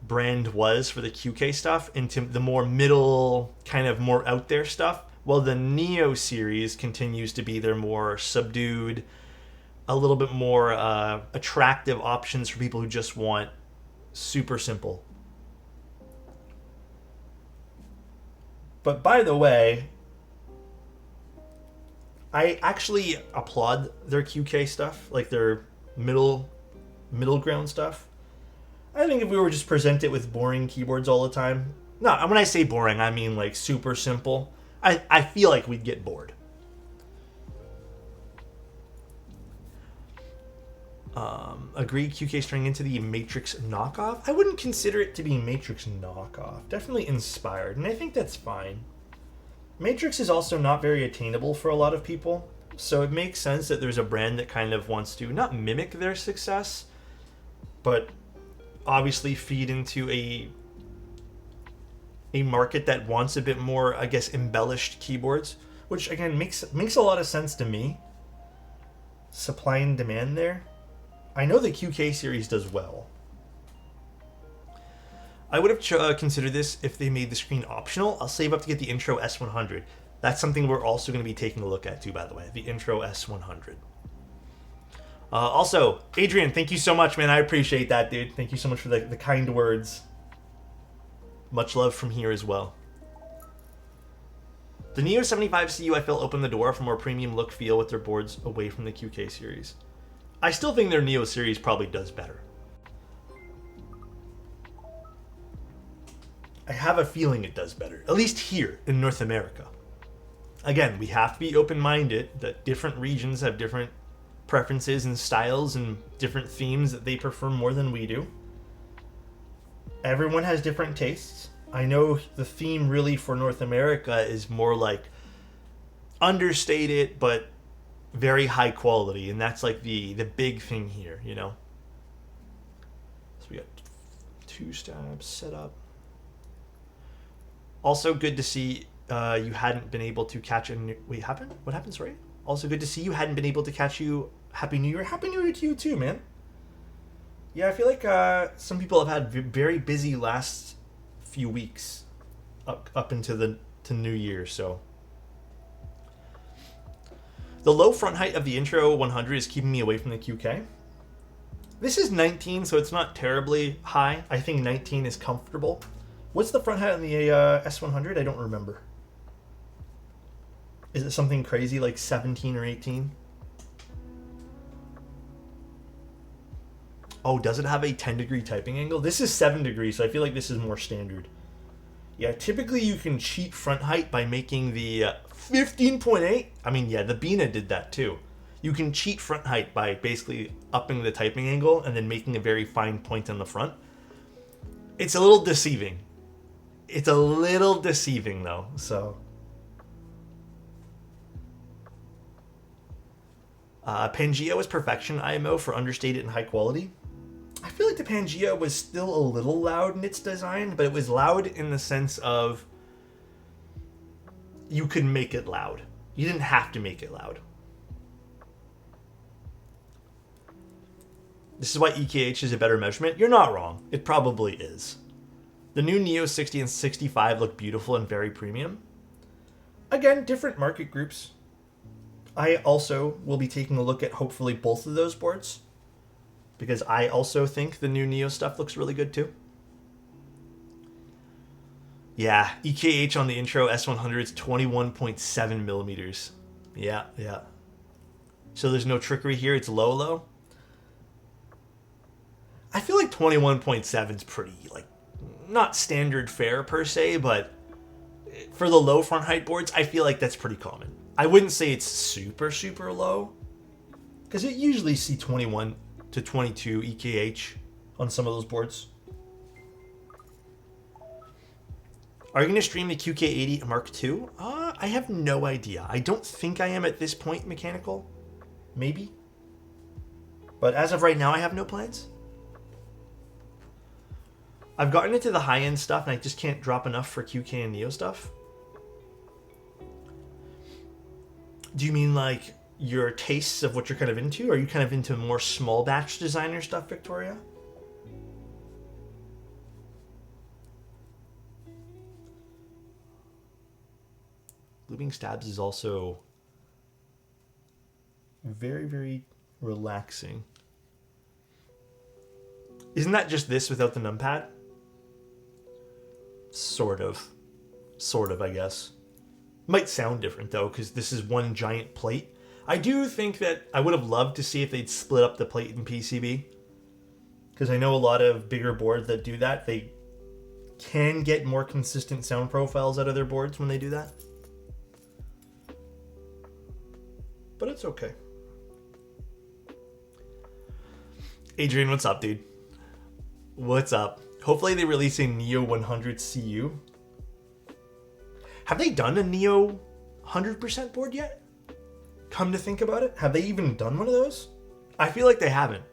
[SPEAKER 2] brand was for the QK stuff into the more middle, kind of more out there stuff, while the Neo series continues to be their more subdued, a little bit more attractive options for people who just want super simple. But by the way, I actually applaud their QK stuff, like their middle ground stuff. I think if we were just present it with boring keyboards all the time, no, when I say boring, I mean like super simple, I feel like we'd get bored. Agree, QK straying into the Matrix knockoff. I wouldn't consider it to be Matrix knockoff. Definitely inspired, and I think that's fine. Matrix is also not very attainable for a lot of people, so it makes sense that there's a brand that kind of wants to not mimic their success, but obviously feed into a market that wants a bit more, I guess, embellished keyboards, which again makes a lot of sense to me. Supply and demand there. I know the QK series does well. I would have considered this if they made the screen optional. I'll save up to get the Intro S100. That's something we're also going to be taking a look at too, by the way, the Intro S100. Also, Adrian, thank you so much, man. I appreciate that, dude. Thank you so much for the kind words. Much love from here as well. The Neo 75 CU, I feel, opened the door for more premium look feel with their boards away from the QK series. I still think their Neo series probably does better. I have a feeling it does better, at least here in North America. Again, we have to be open-minded that different regions have different preferences and styles and different themes that they prefer more than we do. Everyone has different tastes. I know the theme really for North America is more like understated but very high quality, and that's like the big thing here, you know. So we got 2 stabs set up. Also good to see you hadn't been able to catch a new... Wait, happened? What happened, sorry? Also good to see you hadn't been able to catch you. Happy New Year. Happy New Year to you too, man. Yeah, I feel like some people have had very busy last few weeks up into New Year, so... The low front height of the Intro 100 is keeping me away from the QK. This is 19, so it's not terribly high. I think 19 is comfortable. What's the front height on the S100? I don't remember. Is it something crazy like 17 or 18? Oh, does it have a 10-degree typing angle? This is 7 degrees, so I feel like this is more standard. Yeah, typically you can cheat front height by making the 15.8. I mean, yeah, the Bina did that too. You can cheat front height by basically upping the typing angle and then making a very fine point on the front. It's a little deceiving. It's a little deceiving, though, so... Pangea was perfection IMO for understated and high quality. I feel like the Pangea was still a little loud in its design, but it was loud in the sense of you could make it loud. You didn't have to make it loud. This is why EKH is a better measurement. You're not wrong. It probably is. The new Neo 60 and 65 look beautiful and very premium. Again, different market groups. I also will be taking a look at hopefully both of those boards, because I also think the new Neo stuff looks really good too. Yeah, EKH on the intro S100 is 21.7 millimeters. Yeah. So there's no trickery here. It's low. I feel like 21.7 is pretty, like, not standard fare per se, but for the low front height boards, I feel like that's pretty common. I wouldn't say it's super, super low, because you usually see 21 to 22 EKH on some of those boards. Are you going to stream the QK101 Mark II? I have no idea. I don't think I am at this point, Mechanical. Maybe. But as of right now, I have no plans. I've gotten into the high-end stuff, and I just can't drop enough for QK and Neo stuff. Do you mean, like, your tastes of what you're kind of into? Or are you kind of into more small batch designer stuff, Victoria? Looping stabs is also very, very relaxing. Isn't that just this without the numpad? Sort of, I guess. Might sound different, though, because this is one giant plate. I do think that I would have loved to see if they'd split up the plate in PCB, because I know a lot of bigger boards that do that, they can get more consistent sound profiles out of their boards when they do that. But it's okay. Adrian, what's up, dude? What's up? Hopefully they release a Neo 100 CU. Have they done a Neo 100% board yet? Come to think about it, have they even done one of those? I feel like they haven't.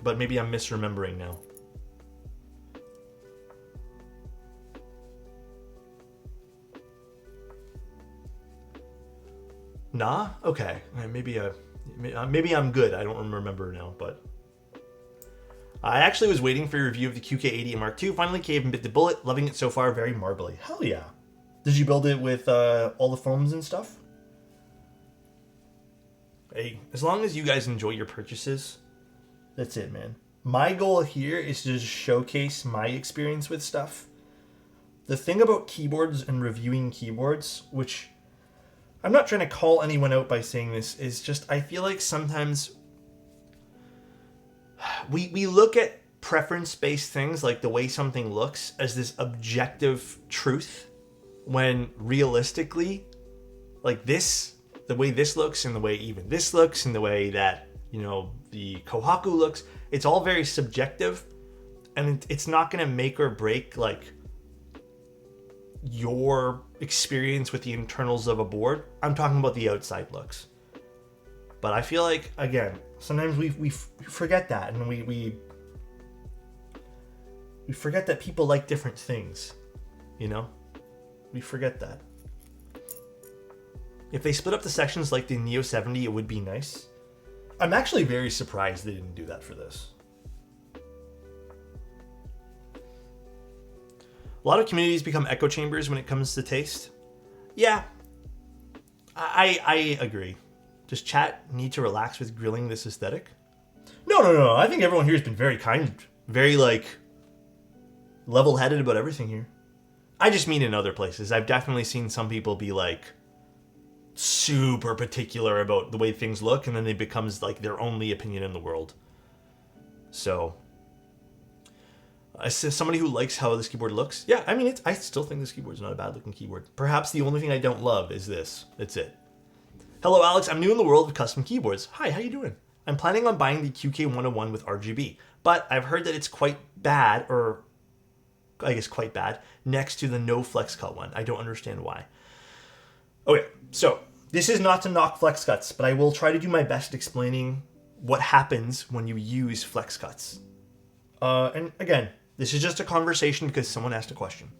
[SPEAKER 2] But maybe I'm misremembering now. Nah? Okay. Maybe I'm good. I don't remember now, but... I actually was waiting for your review of the QK101 Mark II. Finally caved and bit the bullet. Loving it so far. Very marbly. Hell yeah. Did you build it with all the foams and stuff? Hey, as long as you guys enjoy your purchases, that's it, man. My goal here is to just showcase my experience with stuff. The thing about keyboards and reviewing keyboards, which I'm not trying to call anyone out by saying this, is just I feel like sometimes we look at preference-based things like the way something looks as this objective truth, when realistically, like this, the way this looks and the way even this looks and the way that, you know, the Kohaku looks, it's all very subjective, and it's not going to make or break like your experience with the internals of a board. I'm talking about the outside looks. But I feel like, again, sometimes we forget that, and we forget that people like different things, you know? We forget that. If they split up the sections like the Neo 70, it would be nice. I'm actually very surprised they didn't do that for this. A lot of communities become echo chambers when it comes to taste. Yeah, I agree. Does chat need to relax with grilling this aesthetic? No. I think everyone here has been very kind, very, like, level-headed about everything here. I just mean in other places. I've definitely seen some people be, like, super particular about the way things look, and then it becomes, like, their only opinion in the world. So, as somebody who likes how this keyboard looks, yeah, I mean, I still think this keyboard's not a bad-looking keyboard. Perhaps the only thing I don't love is this. That's it. Hello, Alex. I'm new in the world of custom keyboards. Hi, how you doing? I'm planning on buying the QK101 with RGB, but I've heard that it's quite bad, or I guess quite bad, next to the no flex cut one. I don't understand why. Okay, so this is not to knock flex cuts, but I will try to do my best explaining what happens when you use flex cuts. And again, this is just a conversation because someone asked a question.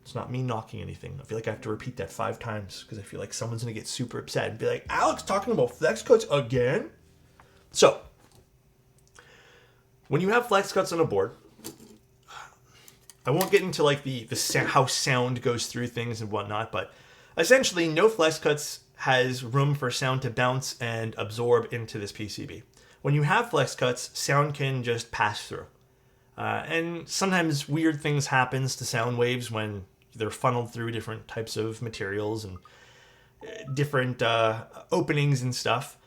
[SPEAKER 2] It's not me knocking anything. I feel like I have to repeat that 5 times because I feel like someone's going to get super upset and be like, Alex talking about flex cuts again? So, when you have flex cuts on a board, I won't get into like the how sound goes through things and whatnot, but essentially no flex cuts has room for sound to bounce and absorb into this PCB. When you have flex cuts, sound can just pass through. And sometimes weird things happens to sound waves when they're funneled through different types of materials and different openings and stuff.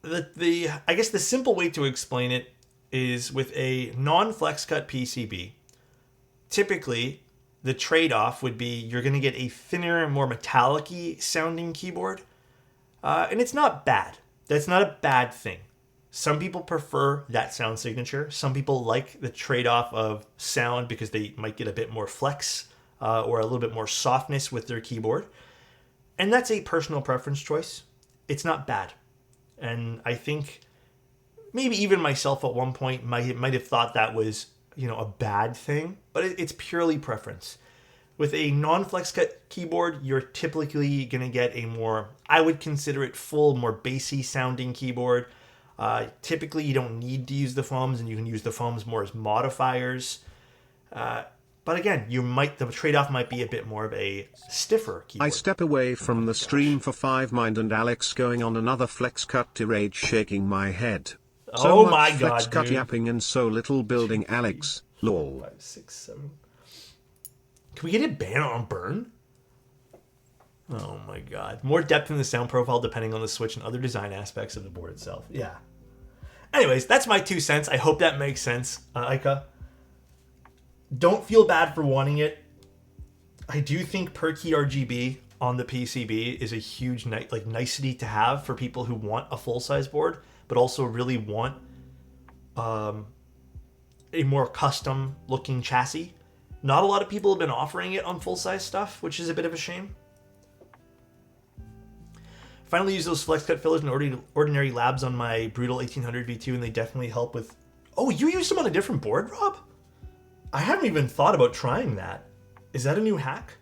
[SPEAKER 2] I guess the simple way to explain it is with a non-flex cut PCB, typically the trade-off would be you're going to get a thinner, more metallic-y sounding keyboard. And it's not bad. That's not a bad thing. Some people prefer that sound signature. Some people like the trade-off of sound because they might get a bit more flex or a little bit more softness with their keyboard. And that's a personal preference choice. It's not bad. And I think maybe even myself at one point might have thought that was, a bad thing, but it's purely preference. With a non-flex cut keyboard, you're typically going to get a more, I would consider it full, more bassy sounding keyboard. Typically, you don't need to use the foams, and you can use the foams more as modifiers. But again, the trade-off might be a bit more of a stiffer keyboard.
[SPEAKER 1] I step away from the stream for 5 mind and Alex going on another flex cut tirade, shaking my head. So
[SPEAKER 2] oh my
[SPEAKER 1] much
[SPEAKER 2] god,
[SPEAKER 1] flex cut
[SPEAKER 2] dude.
[SPEAKER 1] yapping and so little building, Alex. Lol.
[SPEAKER 2] 5, 6, 7. Can we get it banned on burn? Oh my god. More depth in the sound profile depending on the switch and other design aspects of the board itself. Yeah. Anyways, that's my 2 cents. I hope that makes sense, Aika. Don't feel bad for wanting it. I do think per key RGB on the PCB is a huge nicety to have for people who want a full-size board, but also really want a more custom-looking chassis. Not a lot of people have been offering it on full-size stuff, which is a bit of a shame. Finally use those flex cut fillers in ordinary labs on my Brutal 1800 V2, and they definitely help with... Oh, you used them on a different board, Rob? I haven't even thought about trying that. Is that a new hack?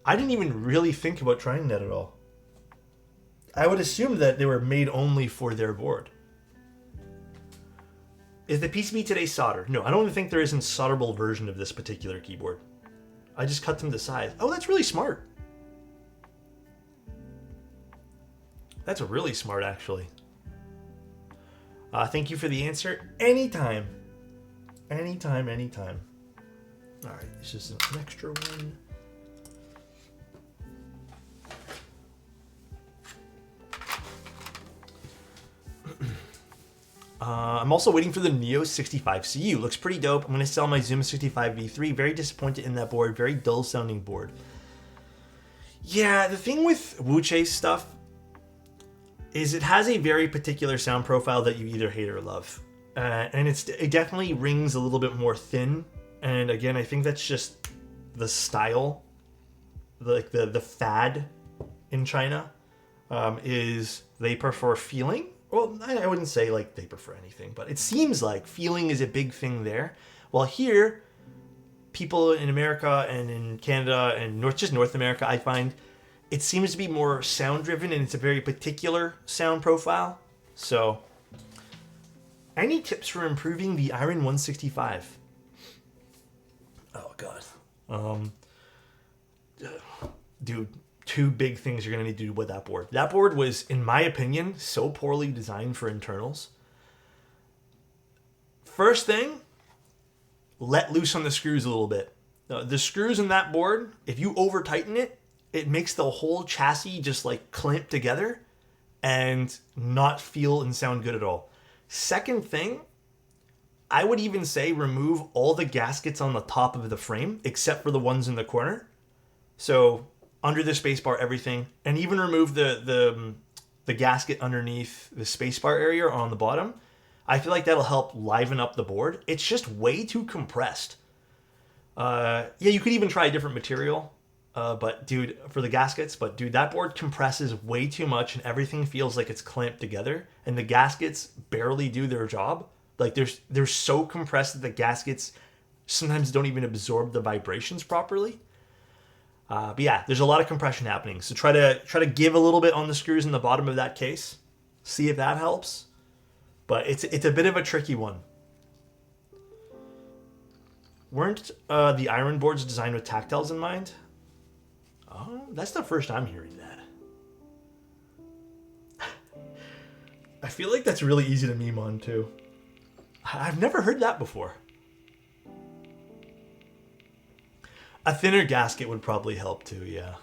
[SPEAKER 2] I didn't even really think about trying that at all. I would assume that they were made only for their board. Is the PCB today solder? No, I don't even think there is a solderable version of this particular keyboard. I just cut them to size. Oh, that's really smart. That's really smart, actually. Thank you for the answer. Anytime. Anytime, anytime. All right, this is an extra one. I'm also waiting for the Neo 65CU. Looks pretty dope. I'm going to sell my Zoom 65 V3. Very disappointed in that board. Very dull sounding board. Yeah, the thing with Wuche's stuff is it has a very particular sound profile that you either hate or love. And it definitely rings a little bit more thin. And again, I think that's just the style. Like the fad in China is they prefer feeling. Well, I wouldn't say like they prefer anything, but it seems like feeling is a big thing there. While here, people in America and in Canada and North America, I find it seems to be more sound driven, and it's a very particular sound profile. So, any tips for improving the Iron 165? Oh god, dude. 2 big things you're going to need to do with that board. That board was, in my opinion, so poorly designed for internals. First thing, let loose on the screws a little bit. Now, the screws in that board, if you over tighten it, it makes the whole chassis just like clamp together and not feel and sound good at all. Second thing, I would even say remove all the gaskets on the top of the frame except for the ones in the corner. So under the spacebar, everything, and even remove the gasket underneath the spacebar area or on the bottom. I feel like that'll help liven up the board. It's just way too compressed. Yeah, you could even try a different material. But dude, for the gaskets, but dude, that board compresses way too much and everything feels like it's clamped together and the gaskets barely do their job. Like they're so compressed that the gaskets sometimes don't even absorb the vibrations properly. But yeah, there's a lot of compression happening. So try to give a little bit on the screws in the bottom of that case. See if that helps. But it's a bit of a tricky one. Weren't the iron boards designed with tactiles in mind? Oh, that's the first I'm hearing that. I feel like that's really easy to meme on too. I've never heard that before. A thinner gasket would probably help too, yeah.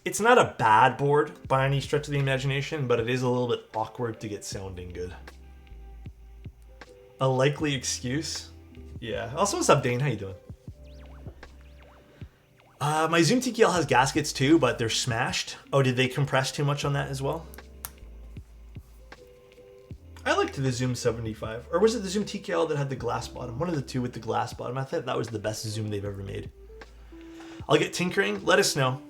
[SPEAKER 2] It's not a bad board by any stretch of the imagination, but it is a little bit awkward to get sounding good. A likely excuse? Yeah. Also, what's up, Dane? How you doing? My Zoom TKL has gaskets too, but they're smashed. Oh, did they compress too much on that as well? I liked the Zoom 75. Or was it the Zoom TKL that had the glass bottom? One of the two with the glass bottom. I thought that was the best Zoom they've ever made. I'll get tinkering. Let us know.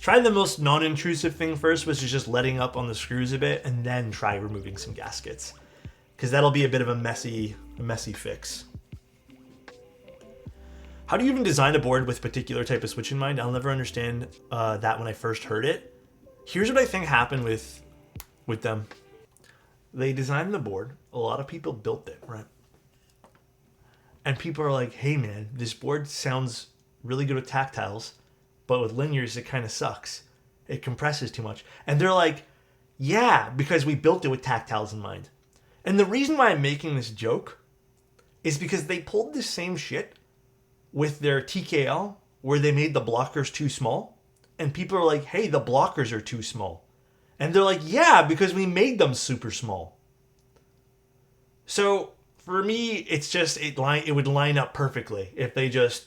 [SPEAKER 2] Try the most non-intrusive thing first, which is just letting up on the screws a bit, and then try removing some gaskets. Because that'll be a bit of a messy fix. How do you even design a board with a particular type of switch in mind? I'll never understand that when I first heard it. Here's what I think happened with them. They designed the board. A lot of people built it, right? And people are like, hey man, this board sounds really good with tactiles, but with linears it kind of sucks. It compresses too much. And they're like, yeah, because we built it with tactiles in mind. And the reason why I'm making this joke is because they pulled the same shit with their TKL where they made the blockers too small. And people are like, hey, the blockers are too small. And they're like, yeah, because we made them super small. So for me, it's just, it would line up perfectly if they just,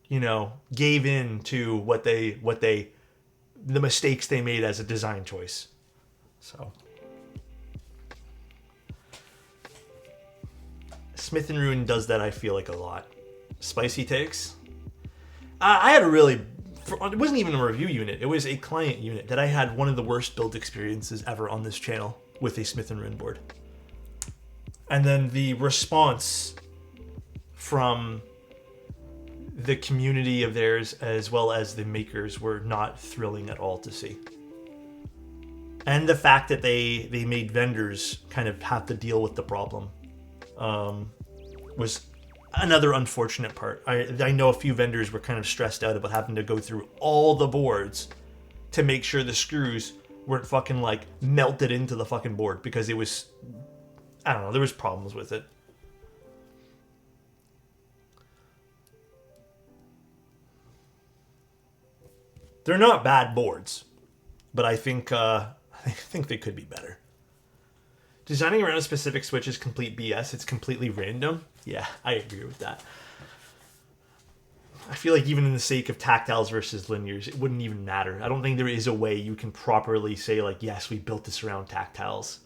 [SPEAKER 2] gave in to the mistakes they made as a design choice. So. Smith & Ruin does that, I feel like, a lot. Spicy takes. I had it wasn't even a review unit. It was a client unit that I had one of the worst build experiences ever on this channel with a Smith & Ruin board. And then the response from the community of theirs as well as the makers were not thrilling at all to see. And the fact that they made vendors kind of have to deal with the problem was another unfortunate part. I know a few vendors were kind of stressed out about having to go through all the boards to make sure the screws weren't fucking like melted into the fucking board because it was, I don't know, there was problems with it. They're not bad boards, but I think they could be better. Designing around a specific switch is complete BS. It's completely random. Yeah, I agree with that. I feel like even in the sake of tactiles versus linears, it wouldn't even matter. I don't think there is a way you can properly say, like, yes, we built this around tactiles.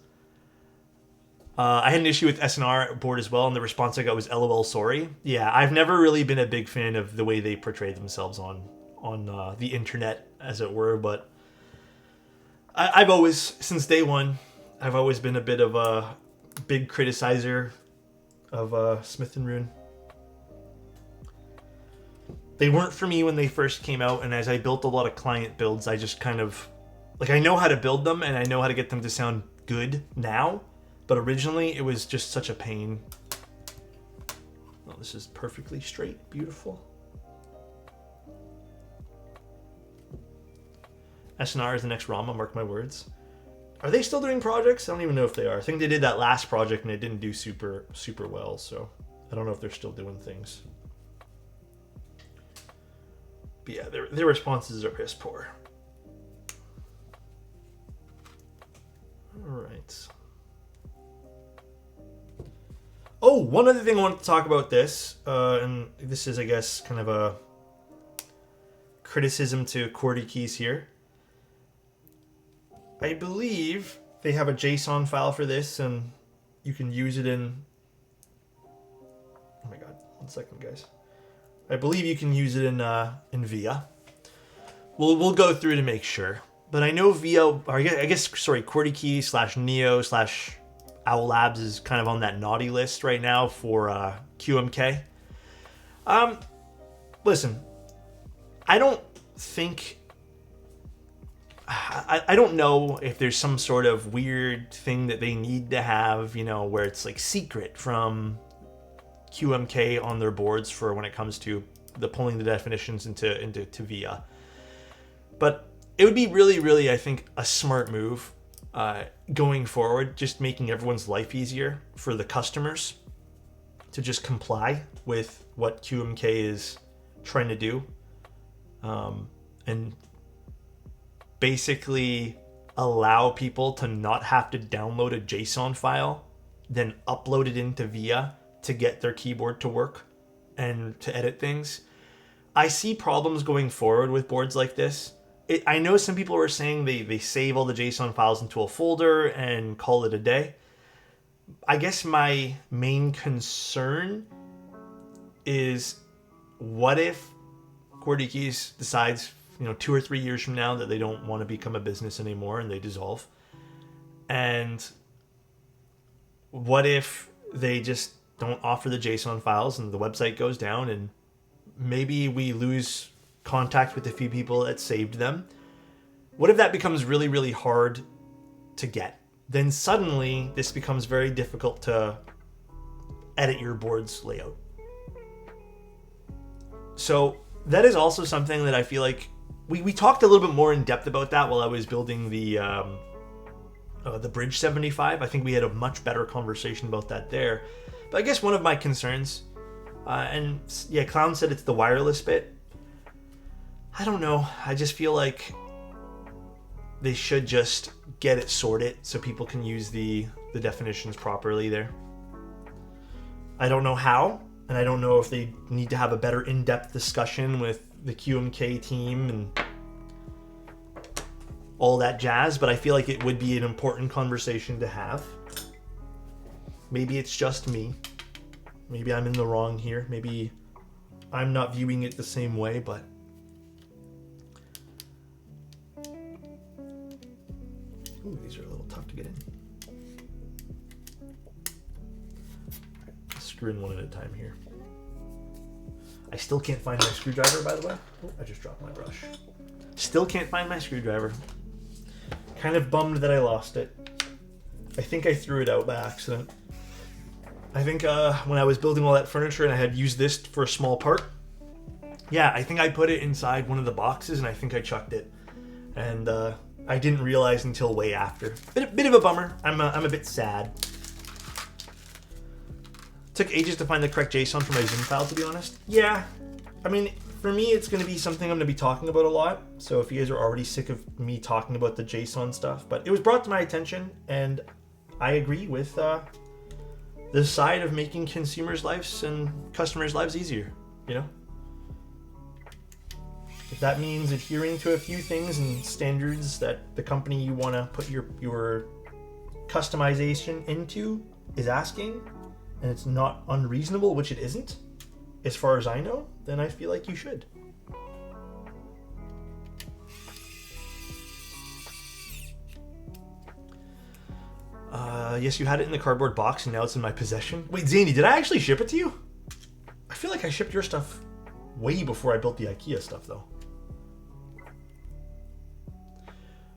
[SPEAKER 2] I had an issue with SNR board as well, and the response I got was LOL sorry. Yeah, I've never really been a big fan of the way they portray themselves on the internet, as it were, but I've always, since day one, I've always been a bit of a big criticizer of Smith & Ruin. They weren't for me when they first came out, and as I built a lot of client builds, I just kind of, like, I know how to build them, and I know how to get them to sound good now, but originally it was just such a pain. Oh, this is perfectly straight, beautiful. SNR is the next Rama, mark my words. Are they still doing projects? I don't even know if they are. I think they did that last project and it didn't do super well, so I don't know if they're still doing things. But yeah, their responses are piss poor. Alright. Oh, one other thing I wanted to talk about this, and this is, I guess, kind of a criticism to QWERTY keys here. I believe they have a JSON file for this, and you can use it in One second, guys. I believe you can use it in VIA. We'll go through to make sure. But I know VIA, or I guess, QWERTY Neo / Owl Labs is kind of on that naughty list right now for QMK. Listen, I don't think... I don't know if there's some sort of weird thing that they need to have, you know, where it's like secret from QMK on their boards for when it comes to the pulling the definitions into VIA. But it would be really, really, I think, a smart move going forward, just making everyone's life easier for the customers to just comply with what QMK is trying to do. And basically allow people to not have to download a JSON file, then upload it into VIA to get their keyboard to work and to edit things. I see problems going forward with boards like this. I know some people were saying they save all the JSON files into a folder and call it a day. I guess my main concern is, what if QWERTY decides, 2 or 3 years from now that they don't want to become a business anymore and they dissolve? And what if they just don't offer the JSON files and the website goes down, and maybe we lose contact with the few people that saved them? What if that becomes really, really hard to get? Then suddenly this becomes very difficult to edit your board's layout. So that is also something that I feel like we talked a little bit more in depth about that while I was building the Bridge 75. I think we had a much better conversation about that there. But I guess one of my concerns, and yeah, Clown said it's the wireless bit. I don't know. I just feel like they should just get it sorted so people can use the definitions properly there. I don't know how, and I don't know if they need to have a better in-depth discussion with the QMK team and all that jazz, but I feel like it would be an important conversation to have. Maybe it's just me. Maybe I'm in the wrong here. Maybe I'm not viewing it the same way, but ooh, these are a little tough to get in. Let's screw in one at a time here. I still can't find my screwdriver, by the way. Oh, I just dropped my brush. Still can't find my screwdriver. Kind of bummed that I lost it. I think I threw it out by accident. I think when I was building all that furniture and I had used this for a small part, yeah, I think I put it inside one of the boxes and I think I chucked it. And I didn't realize until way after. Bit of a bummer. I'm a bit sad. Took ages to find the correct JSON for my Zoom file, to be honest. Yeah, I mean, for me, it's going to be something I'm going to be talking about a lot. So if you guys are already sick of me talking about the JSON stuff, but it was brought to my attention, and I agree with the side of making consumers' lives and customers' lives easier, If that means adhering to a few things and standards that the company you want to put your customization into is asking, and it's not unreasonable, which it isn't, as far as I know, then I feel like you should. Yes, you had it in the cardboard box and now it's in my possession. Wait, Zany, did I actually ship it to you? I feel like I shipped your stuff way before I built the IKEA stuff, though.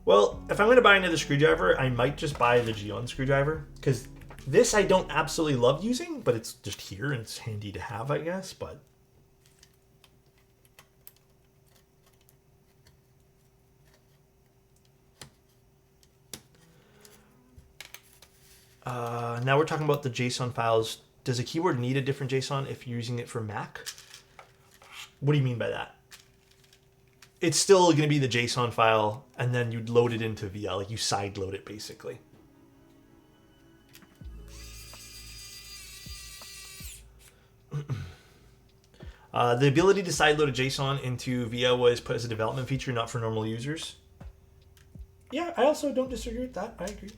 [SPEAKER 2] Well, if I'm going to buy another screwdriver, I might just buy the Geon screwdriver, because this I don't absolutely love using, but it's just here and it's handy to have, I guess, but... now we're talking about the JSON files. Does a keyboard need a different JSON if you're using it for Mac? What do you mean by that? It's still going to be the JSON file, and then you'd load it into VIA, like you side load it basically. The ability to sideload a JSON into VIA was put as a development feature, not for normal users. Yeah, I also don't disagree with that. I agree.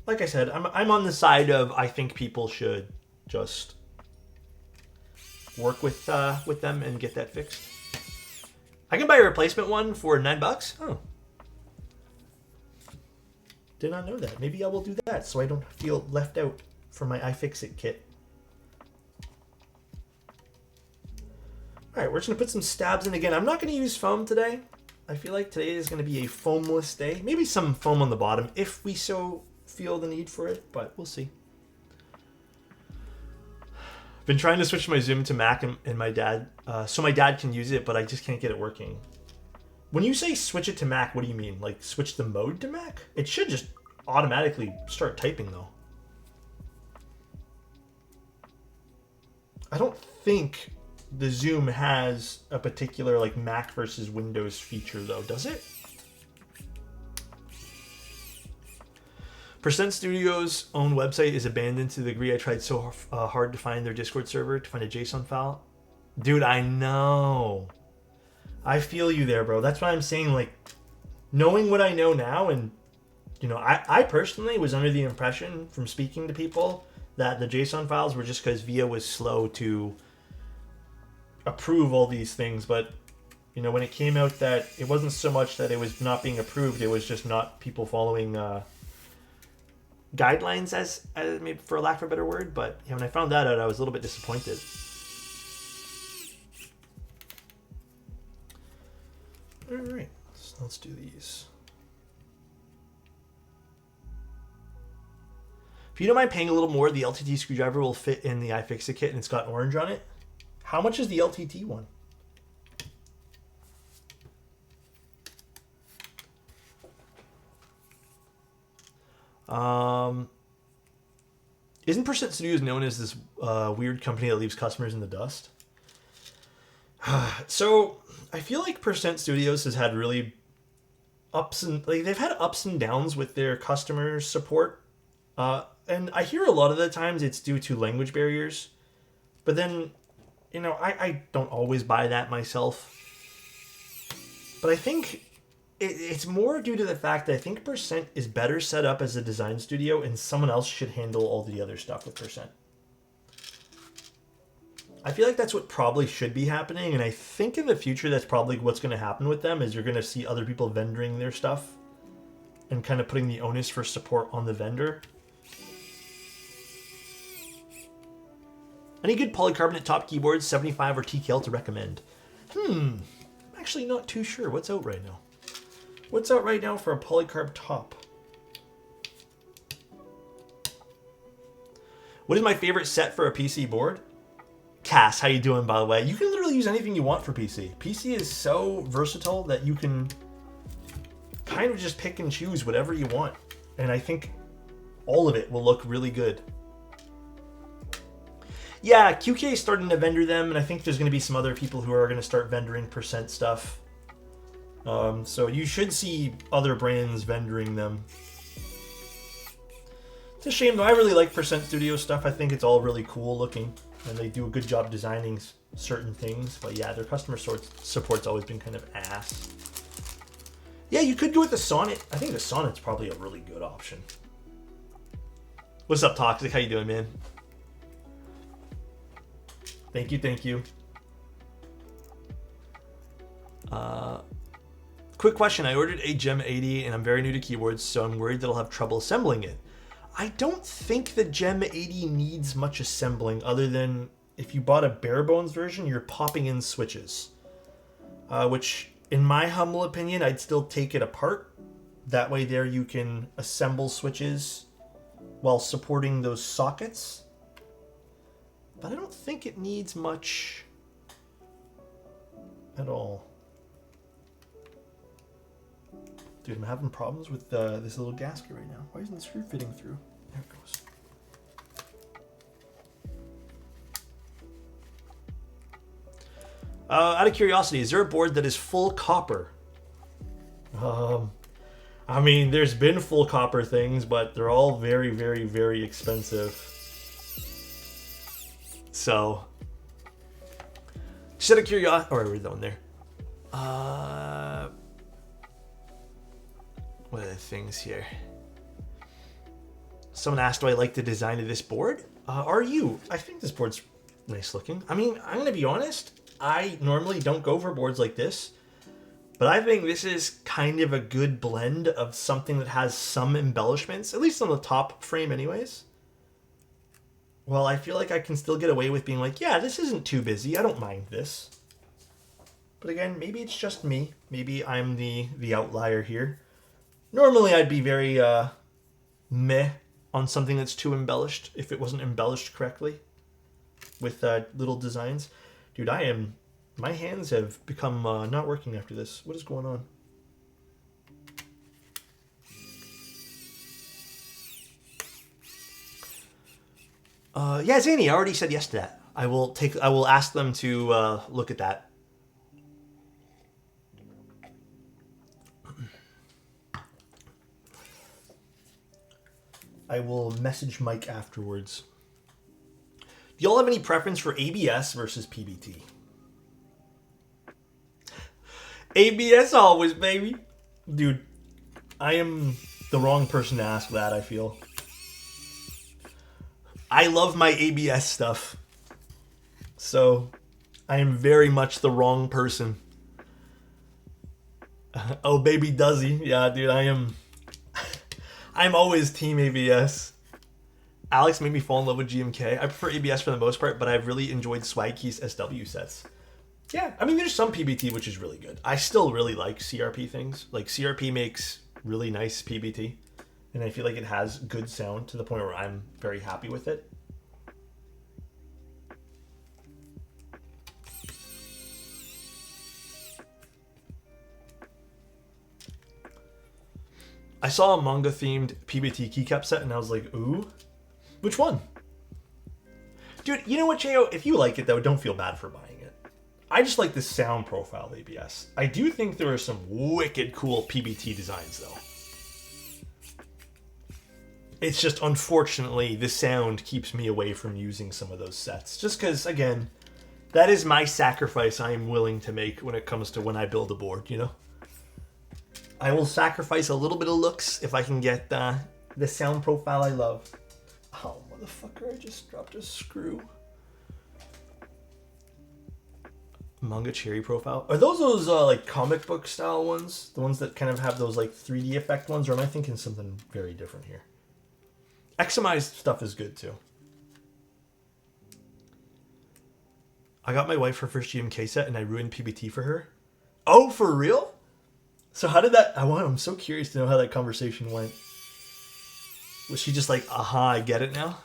[SPEAKER 2] Like I said, I'm on the side of I think people should just work with them and get that fixed. I can buy a replacement one for $9. Oh, did not know that. Maybe I will do that so I don't feel left out for my iFixit kit. All right, we're just gonna put some stabs in again. I'm not gonna use foam today. I feel like today is gonna be a foamless day. Maybe some foam on the bottom if we so feel the need for it, but we'll see. I've been trying to switch my Zoom to Mac and my dad, so my dad can use it, but I just can't get it working. When you say switch it to Mac, what do you mean? Like switch the mode to Mac? It should just automatically start typing though. I don't think the Zoom has a particular like Mac versus Windows feature though, does it? Percent Studio's own website is abandoned to the degree I tried so hard to find their Discord server to find a JSON file. Dude, I know. I feel you there, bro. That's why I'm saying, like, knowing what I know now, and, you know, I personally was under the impression from speaking to people that the JSON files were just because VIA was slow to approve all these things. But, you know, when it came out that it wasn't so much that it was not being approved, it was just not people following guidelines, as maybe for lack of a better word. But yeah, when I found that out, I was a little bit disappointed. All right, so let's do these. If you don't mind paying a little more, the LTT screwdriver will fit in the iFixit kit, and it's got orange on it. How much is the LTT one? Isn't Percent Studios known as this weird company that leaves customers in the dust? So I feel like Percent Studios has had really they've had ups and downs with their customer support. And I hear a lot of the times it's due to language barriers. But then, you know, I don't always buy that myself. But I think it's more due to the fact that I think Percent is better set up as a design studio and someone else should handle all the other stuff with Percent. I feel like that's what probably should be happening, and I think in the future that's probably what's going to happen with them, is you're going to see other people vendoring their stuff and kind of putting the onus for support on the vendor. Any good polycarbonate top keyboards, 75 or TKL to recommend? I'm actually not too sure. What's out right now? What's out right now for a polycarb top? What is my favorite set for a PC board? Cass, how you doing, by the way? You can literally use anything you want for PC. PC is so versatile that you can kind of just pick and choose whatever you want. And I think all of it will look really good. Yeah, QK is starting to vendor them, and I think there's going to be some other people who are going to start vendoring Percent stuff. So you should see other brands vendoring them. It's a shame, though. I really like Percent Studio stuff. I think it's all really cool looking, and they do a good job designing certain things. But yeah, their customer support's always been kind of ass. Yeah, you could go with the Sonnet. I think the Sonnet's probably a really good option. What's up, Toxic? How you doing, man? Thank you, thank you. Quick question. I ordered a Gem 80 and I'm very new to keyboards, so I'm worried that I'll have trouble assembling it. I don't think the Gem 80 needs much assembling other than if you bought a bare bones version, you're popping in switches. Which, in my humble opinion, I'd still take it apart. That way there you can assemble switches while supporting those sockets. But I don't think it needs much at all. Dude, I'm having problems with this little gasket right now. Why isn't the screw fitting through? There it goes. Out of curiosity, is there a board that is full copper? I mean, there's been full copper things, but they're all very, very, very expensive. So, just out of curiosity, or we're down there. What are the things here? Someone asked, do I like the design of this board? Are you? I think this board's Nice looking. I mean, I'm going to be honest. I normally don't go for boards like this. But I think this is kind of a good blend of something that has some embellishments, at least on the top frame anyways. Well, I feel like I can still get away with being like, yeah, this isn't too busy. I don't mind this. But again, maybe it's just me. Maybe I'm the outlier here. Normally, I'd be very meh on something that's too embellished if it wasn't embellished correctly with little designs. Dude, my hands have become not working after this. What is going on? Yeah, Zany, I already said yes to that. I will ask them to look at that. I will message Mike afterwards. Do y'all have any preference for ABS versus PBT? ABS always, baby. Dude, I am the wrong person to ask that, I feel. I love my ABS stuff. So, I am very much the wrong person. Oh, baby, does he? Yeah, dude, I'm always team ABS. Alex made me fall in love with GMK. I prefer ABS for the most part, but I've really enjoyed Swag Keys SW sets. Yeah, I mean, there's some PBT, which is really good. I still really like CRP things. Like, CRP makes really nice PBT. And I feel like it has good sound to the point where I'm very happy with it. I saw a manga-themed PBT keycap set, and I was like, ooh. Which one? Dude, you know what, Cheo? If you like it, though, don't feel bad for buying it. I just like the sound profile of ABS. I do think there are some wicked cool PBT designs, though. It's just, unfortunately, the sound keeps me away from using some of those sets. Just because, again, that is my sacrifice I am willing to make when it comes to when I build a board, you know? I will sacrifice a little bit of looks if I can get the sound profile I love. Oh, motherfucker, I just dropped a screw. Manga cherry profile. Are those like comic book style ones? The ones that kind of have those like 3D effect ones? Or am I thinking something very different here? Exomized stuff is good too. I got my wife her first GMK set and I ruined PBT for her. Oh, for real? So how did that... I'm so curious to know how that conversation went. Was she just like, aha, I get it now?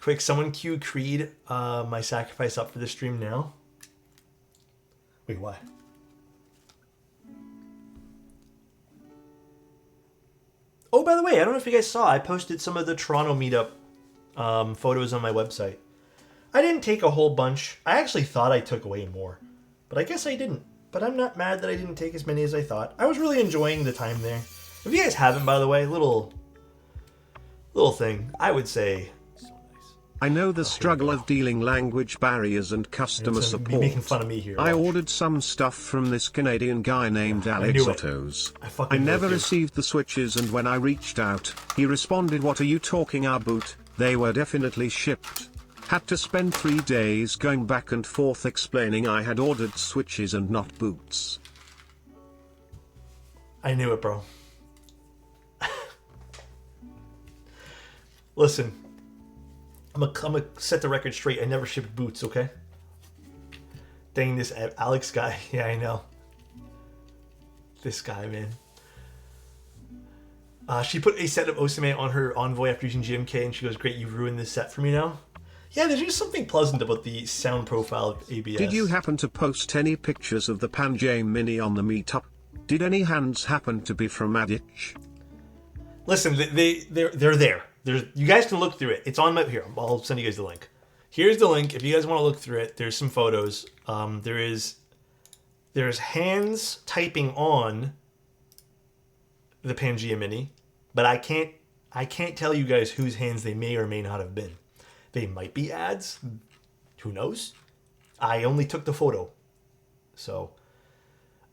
[SPEAKER 2] Quick, someone cue Creed my sacrifice up for the stream now. Wait, why? Oh, by the way, I don't know if you guys saw, I posted some of the Toronto meetup photos on my website. I didn't take a whole bunch. I actually thought I took way more, but I guess I didn't. But I'm not mad that I didn't take as many as I thought. I was really enjoying the time there. If you guys haven't, by the way, little thing, I would say...
[SPEAKER 1] I know the struggle of dealing language barriers and customer support.
[SPEAKER 2] Making fun of me here.
[SPEAKER 1] I ordered some stuff from this Canadian guy named Alexotos. I never received the switches, and when I reached out, he responded, "What are you talking about? They were definitely shipped." Had to spend 3 days going back and forth explaining I had ordered switches and not boots.
[SPEAKER 2] I knew it, bro. Listen, I'm gonna set the record straight. I never shipped boots, okay? Dang, this Alex guy. Yeah, I know. This guy, man. She put a set of Osame on her Envoy after using GMK, and she goes, "Great, you've ruined this set for me now." Yeah, there's just something pleasant about the sound profile of ABS.
[SPEAKER 1] Did you happen to post any pictures of the Panjay Mini on the meetup? Did any hands happen to be from Adich?
[SPEAKER 2] Listen, they're there. You guys can look through it. It's on my... Here, I'll send you guys the link. Here's the link. If you guys want to look through it, there's some photos. There's hands typing on the Pangea Mini, but I can't tell you guys whose hands they may or may not have been. They might be ads. Who knows? I only took the photo. So,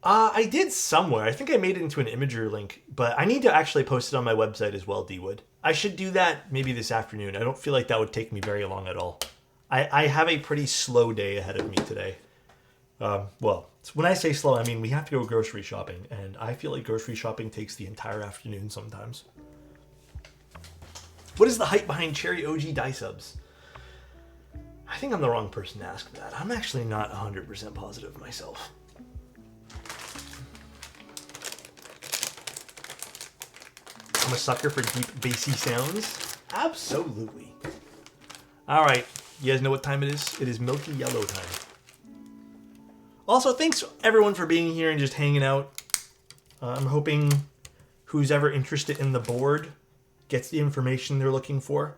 [SPEAKER 2] I did somewhere. I think I made it into an Imager link, but I need to actually post it on my website as well, D-Wood. I should do that maybe this afternoon. I don't feel like that would take me very long at all. I have a pretty slow day ahead of me today. Well, when I say slow, I mean we have to go grocery shopping, and I feel like grocery shopping takes the entire afternoon sometimes. What is the hype behind Cherry OG dye subs? I think I'm the wrong person to ask that. I'm actually not 100% positive myself. I'm a sucker for deep, bassy sounds. Absolutely. All right. You guys know what time it is? It is milky yellow time. Also, thanks everyone for being here and just hanging out. I'm hoping who's ever interested in the board gets the information they're looking for.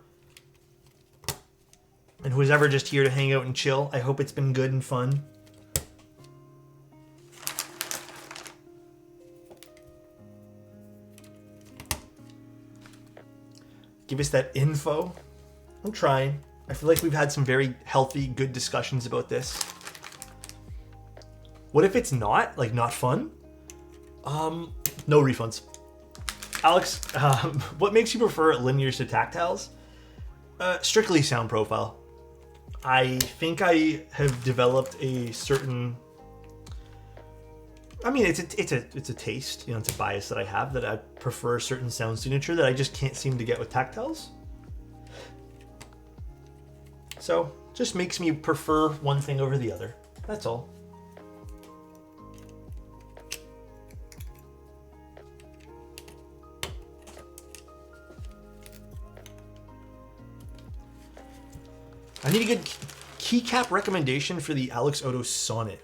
[SPEAKER 2] And who's ever just here to hang out and chill, I hope it's been good and fun. Give us that info. I'm trying. I feel like we've had some very healthy, good discussions about this. What if it's not? Like, not fun? No refunds. Alex, what makes you prefer linears to tactiles? Strictly sound profile. I think I have developed a certain... I mean, it's a taste, you know, it's a bias that I have, that I prefer a certain sound signature that I just can't seem to get with tactiles. So, just makes me prefer one thing over the other. That's all. I need a good keycap recommendation for the Alexotos Sonnet.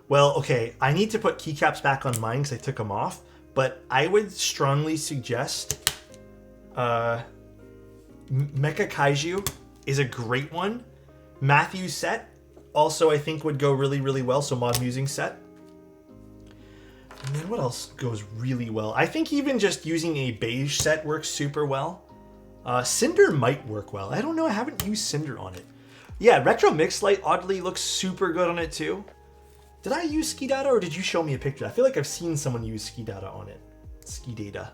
[SPEAKER 2] Well, okay, I need to put keycaps back on mine because I took them off, but I would strongly suggest Mecha Kaiju is a great one. Matthew's set also I think would go really, really well, so Mod Musing set. And then what else goes really well? I think even just using a beige set works super well. Cinder might work well. I don't know, I haven't used Cinder on it. Yeah, Retro Mix Light oddly looks super good on it too. Did I use Ski Data or did you show me a picture? I feel like I've seen someone use Ski Data on it. Ski Data.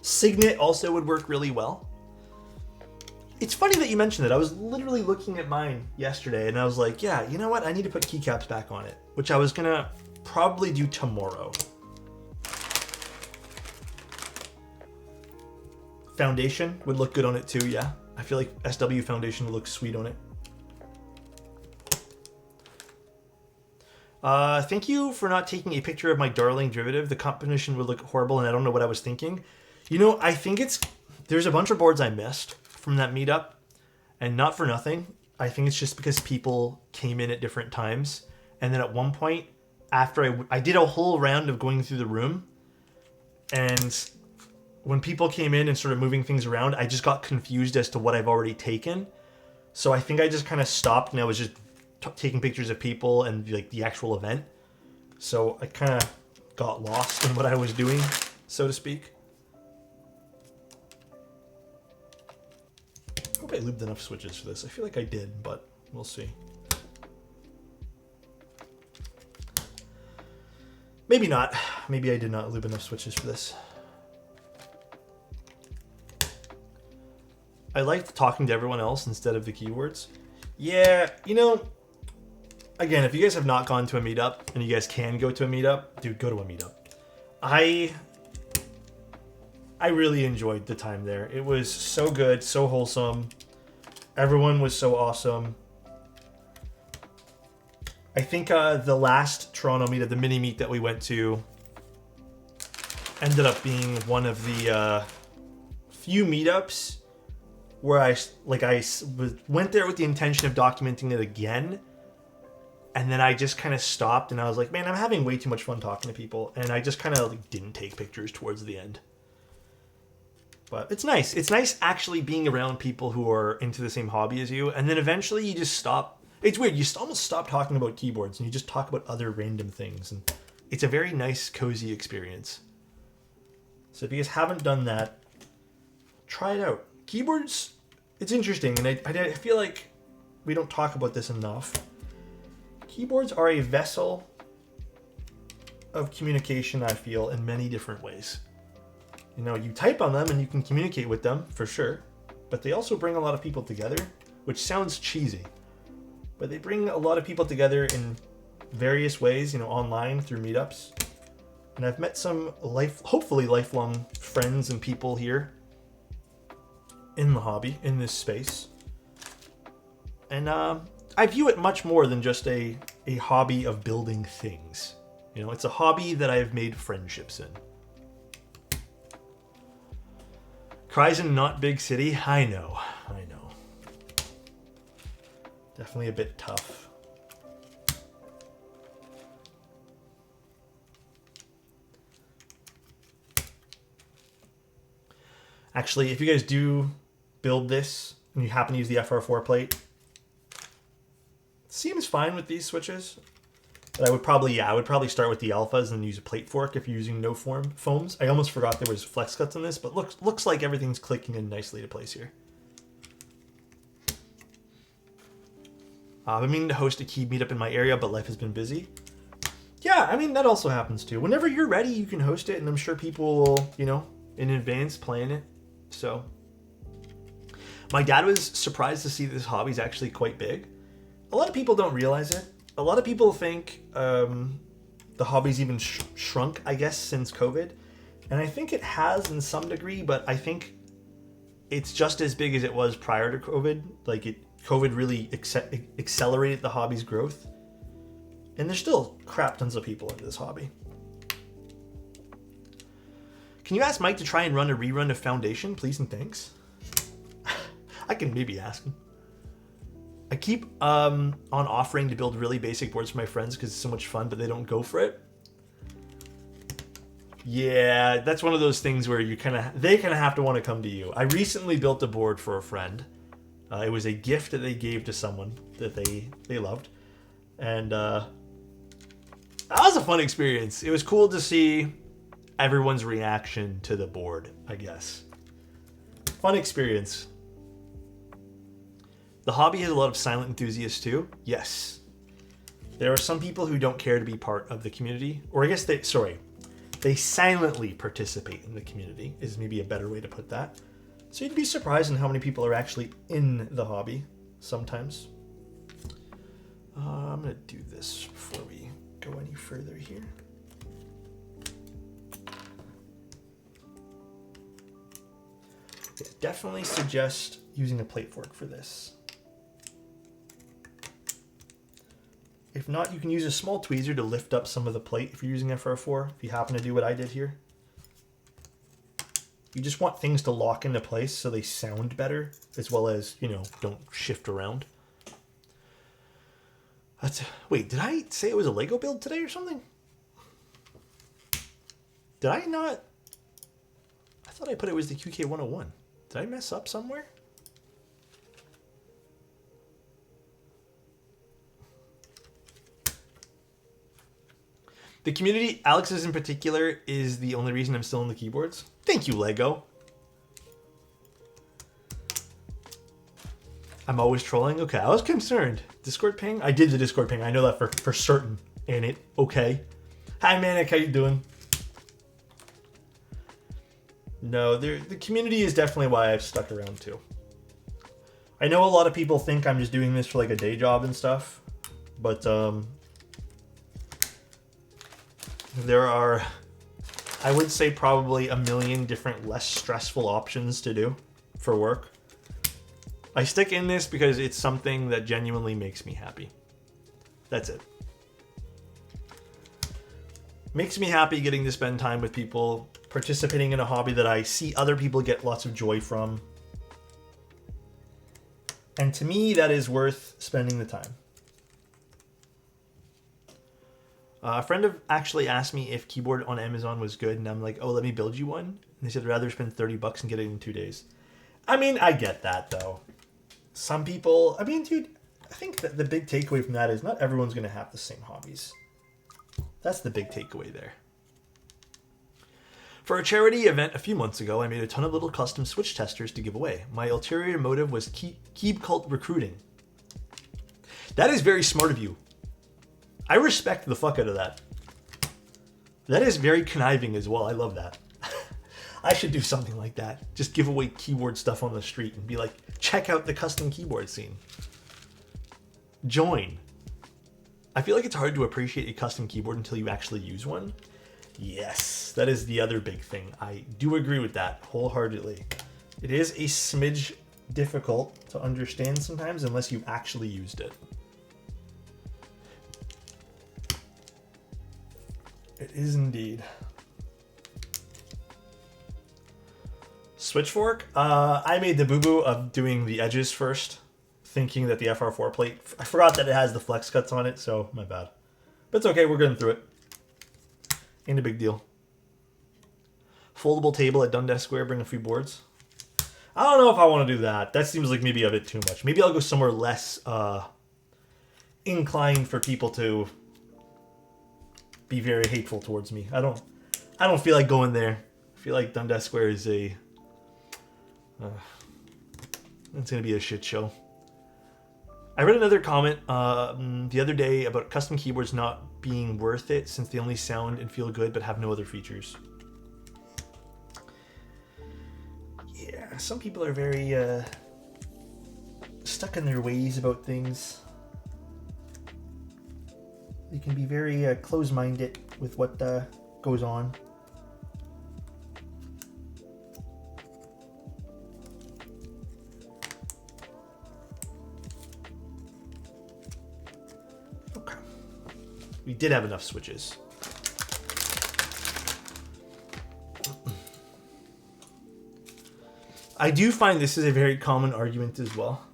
[SPEAKER 2] Signet also would work really well. It's funny that you mentioned it. I was literally looking at mine yesterday and I was like, yeah, you know what? I need to put keycaps back on it, which I was gonna probably do tomorrow. Foundation would look good on it too, yeah. I feel like SW Foundation would look sweet on it. Thank you for not taking a picture of my darling derivative. The composition would look horrible and I don't know what I was thinking. You know, I think there's a bunch of boards I missed from that meetup, and not for nothing. I think it's just because people came in at different times. And then at one point, after I did a whole round of going through the room, and when people came in and started moving things around, I just got confused as to what I've already taken. So I think I just kind of stopped and I was just taking pictures of people and like the actual event. So I kind of got lost in what I was doing, so to speak. I hope I lubed enough switches for this. I feel like I did, but we'll see. Maybe not. Maybe I did not lube enough switches for this. I liked talking to everyone else instead of the keywords. Yeah, you know, again, if you guys have not gone to a meetup, and you guys can go to a meetup, dude, go to a meetup. I really enjoyed the time there. It was so good, so wholesome. Everyone was so awesome. I think the last Toronto meetup, the mini meet that we went to, ended up being one of the few meetups where I went there with the intention of documenting it again, and then I just kind of stopped and I was like, man, I'm having way too much fun talking to people, and I just kind of like didn't take pictures towards the end. But it's nice. It's nice actually being around people who are into the same hobby as you, and then eventually you just stop. It's weird. You almost stop talking about keyboards and you just talk about other random things, and it's a very nice, cozy experience. So if you guys haven't done that, try it out. Keyboards, it's interesting, and I feel like we don't talk about this enough. Keyboards are a vessel of communication, I feel, in many different ways. You know, you type on them and you can communicate with them, for sure. But they also bring a lot of people together, which sounds cheesy. But they bring a lot of people together in various ways, you know, online through meetups. And I've met some hopefully lifelong friends and people here in the hobby, in this space. And I view it much more than just a hobby of building things. You know, it's a hobby that I've made friendships in. Kryzen, not big city. I know. Definitely a bit tough. Actually, if you guys do build this and you happen to use the FR4 plate, it seems fine with these switches. But I would probably start with the alphas and use a plate fork if you're using no foams. I almost forgot there was flex cuts on this, but looks like everything's clicking in nicely to place here. I've been meaning to host a key meetup in my area, but life has been busy. Yeah, I mean, that also happens too. Whenever you're ready, you can host it, and I'm sure people will, you know, in advance plan it. So, my dad was surprised to see this hobby's actually quite big. A lot of people don't realize it. A lot of people think the hobby's even shrunk, I guess, since COVID. And I think it has in some degree, but I think it's just as big as it was prior to COVID. COVID really accelerated the hobby's growth. And there's still crap tons of people into this hobby. Can you ask Mike to try and run a rerun of Foundation, please and thanks? I can maybe ask him. I keep on offering to build really basic boards for my friends because it's so much fun, but they don't go for it. Yeah, that's one of those things where they kind of have to want to come to you. I recently built a board for a friend. It was a gift that they gave to someone that they loved, and that was a fun experience. It was cool to see everyone's reaction to the board, I guess. Fun experience. The hobby has a lot of silent enthusiasts too. Yes. There are some people who don't care to be part of the community, or I guess they silently participate in the community is maybe a better way to put that. So you'd be surprised in how many people are actually in the hobby sometimes. I'm going to do this before we go any further here. Yeah, definitely suggest using a plate fork for this. If not, you can use a small tweezer to lift up some of the plate if you're using FR4, if you happen to do what I did here. You just want things to lock into place so they sound better, as well as, you know, don't shift around. Wait, did I say it was a Lego build today or something? Did I not? I thought I put it was the QK101. Did I mess up somewhere? The community, Alex's in particular, is the only reason I'm still in the keyboards. Thank you, Lego. I'm always trolling? Okay, I was concerned. Discord ping? I did the Discord ping. I know that for certain. And it, okay. Hi, Manic. How you doing? No, the community is definitely why I've stuck around too. I know a lot of people think I'm just doing this for like a day job and stuff. But, there are, I would say, probably a million different less stressful options to do for work. I stick in this because it's something that genuinely makes me happy. That's it. Makes me happy getting to spend time with people, participating in a hobby that I see other people get lots of joy from. And to me, that is worth spending the time. A friend have actually asked me if keyboard on Amazon was good, and I'm like, oh, let me build you one. And they said, rather spend $30 and get it in 2 days. I mean, I get that, though. Some people, I mean, dude, I think that the big takeaway from that is not everyone's going to have the same hobbies. That's the big takeaway there. For a charity event a few months ago, I made a ton of little custom Switch testers to give away. My ulterior motive was Keep Cult recruiting. That is very smart of you. I respect the fuck out of that. That is very conniving as well. I love that. I should do something like that. Just give away keyboard stuff on the street and be like, check out the custom keyboard scene. Join. I feel like it's hard to appreciate a custom keyboard until you actually use one. Yes, that is the other big thing. I do agree with that wholeheartedly. It is a smidge difficult to understand sometimes unless you actually used it. It is indeed. Switchfork? I made the boo-boo of doing the edges first, thinking that the FR4 plate... I forgot that it has the flex cuts on it, so my bad. But it's okay, we're getting through it. Ain't a big deal. Foldable table at Dundas Square, bring a few boards. I don't know if I want to do that. That seems like maybe a bit too much. Maybe I'll go somewhere less inclined for people to be very hateful towards me. I don't feel like going there. I feel like Dundas Square is a... it's going to be a shit show. I read another comment the other day about custom keyboards not being worth it since they only sound and feel good but have no other features. Yeah, some people are very stuck in their ways about things. They can be very close-minded with what goes on. Okay. We did have enough switches. I do find this is a very common argument as well,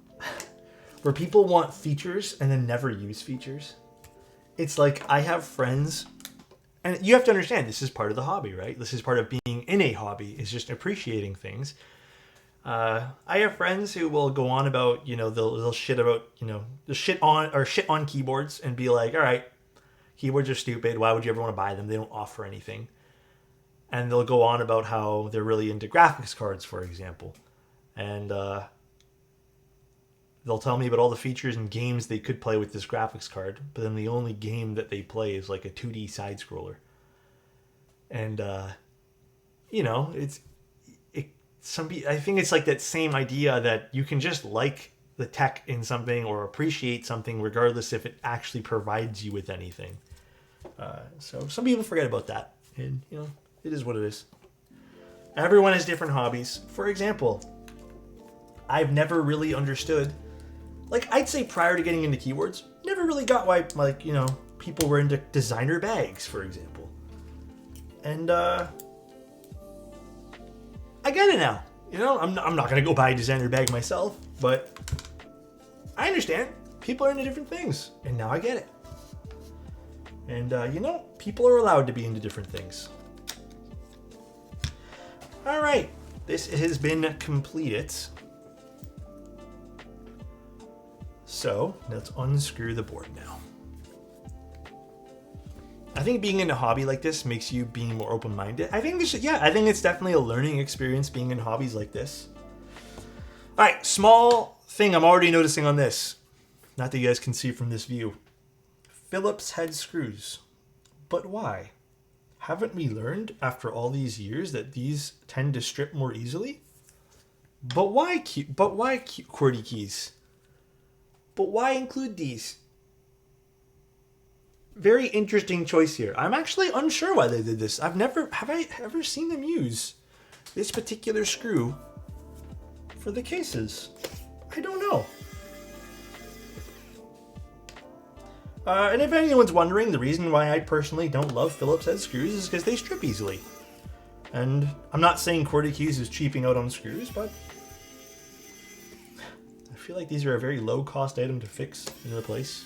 [SPEAKER 2] where people want features and then never use features. It's like I have friends, and you have to understand this is part of the hobby, right? This is part of being in a hobby, is just appreciating things. I have friends who will go on about, they'll shit about, they'll shit on keyboards and be like, all right, keyboards are stupid. Why would you ever want to buy them? They don't offer anything. And they'll go on about how they're really into graphics cards, for example. And they'll tell me about all the features and games they could play with this graphics card, but then the only game that they play is like a 2D side-scroller. And, I think it's like that same idea that you can just like the tech in something or appreciate something regardless if it actually provides you with anything. So some people forget about that. And, it is what it is. Everyone has different hobbies. For example, I've never really understood... Like, I'd say prior to getting into keyboards, never really got why, people were into designer bags, for example. And, I get it now. I'm not going to go buy a designer bag myself, but I understand. People are into different things, and now I get it. And, people are allowed to be into different things. All right. This has been completed. So let's unscrew the board now. I think being in a hobby like this makes you being more open-minded. I think it's definitely a learning experience being in hobbies like this. All right, small thing I'm already noticing on this. Not that you guys can see from this view. Phillips head screws. But why? Haven't we learned after all these years that these tend to strip more easily? But why QWERTY keys? But why include these? Very interesting choice here. I'm actually unsure why they did this. Have I ever seen them use this particular screw for the cases? I don't know. And if anyone's wondering, the reason why I personally don't love Phillips head screws is because they strip easily. And I'm not saying QWERTY keys is cheaping out on screws, but I feel like these are a very low-cost item to fix and replace.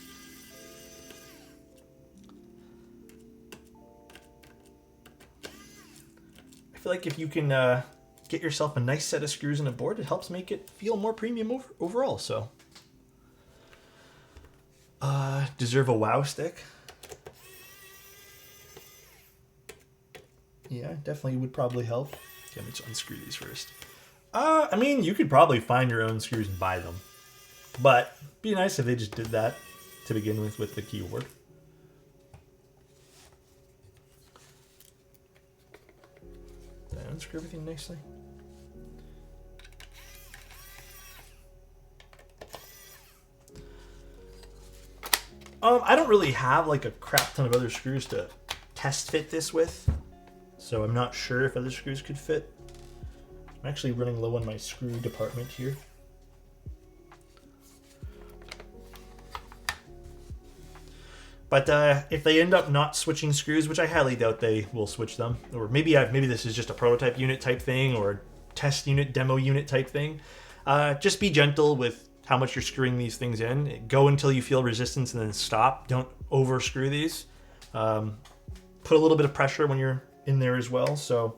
[SPEAKER 2] I feel like if you can get yourself a nice set of screws and a board, it helps make it feel more premium overall, so. Deserve a wow stick. Yeah, definitely would probably help. Okay, let me just unscrew these first. I mean, you could probably find your own screws and buy them. But it'd be nice if they just did that to begin with the keyboard. unscrew everything nicely. I don't really have like a crap ton of other screws to test fit this with, so I'm not sure if other screws could fit. I'm actually running low on my screw department here. But if they end up not switching screws, which I highly doubt they will switch them, or maybe this is just a prototype unit type thing or a test unit, demo unit type thing, just be gentle with how much you're screwing these things in. Go until you feel resistance and then stop. Don't over screw these. Put a little bit of pressure when you're in there as well. So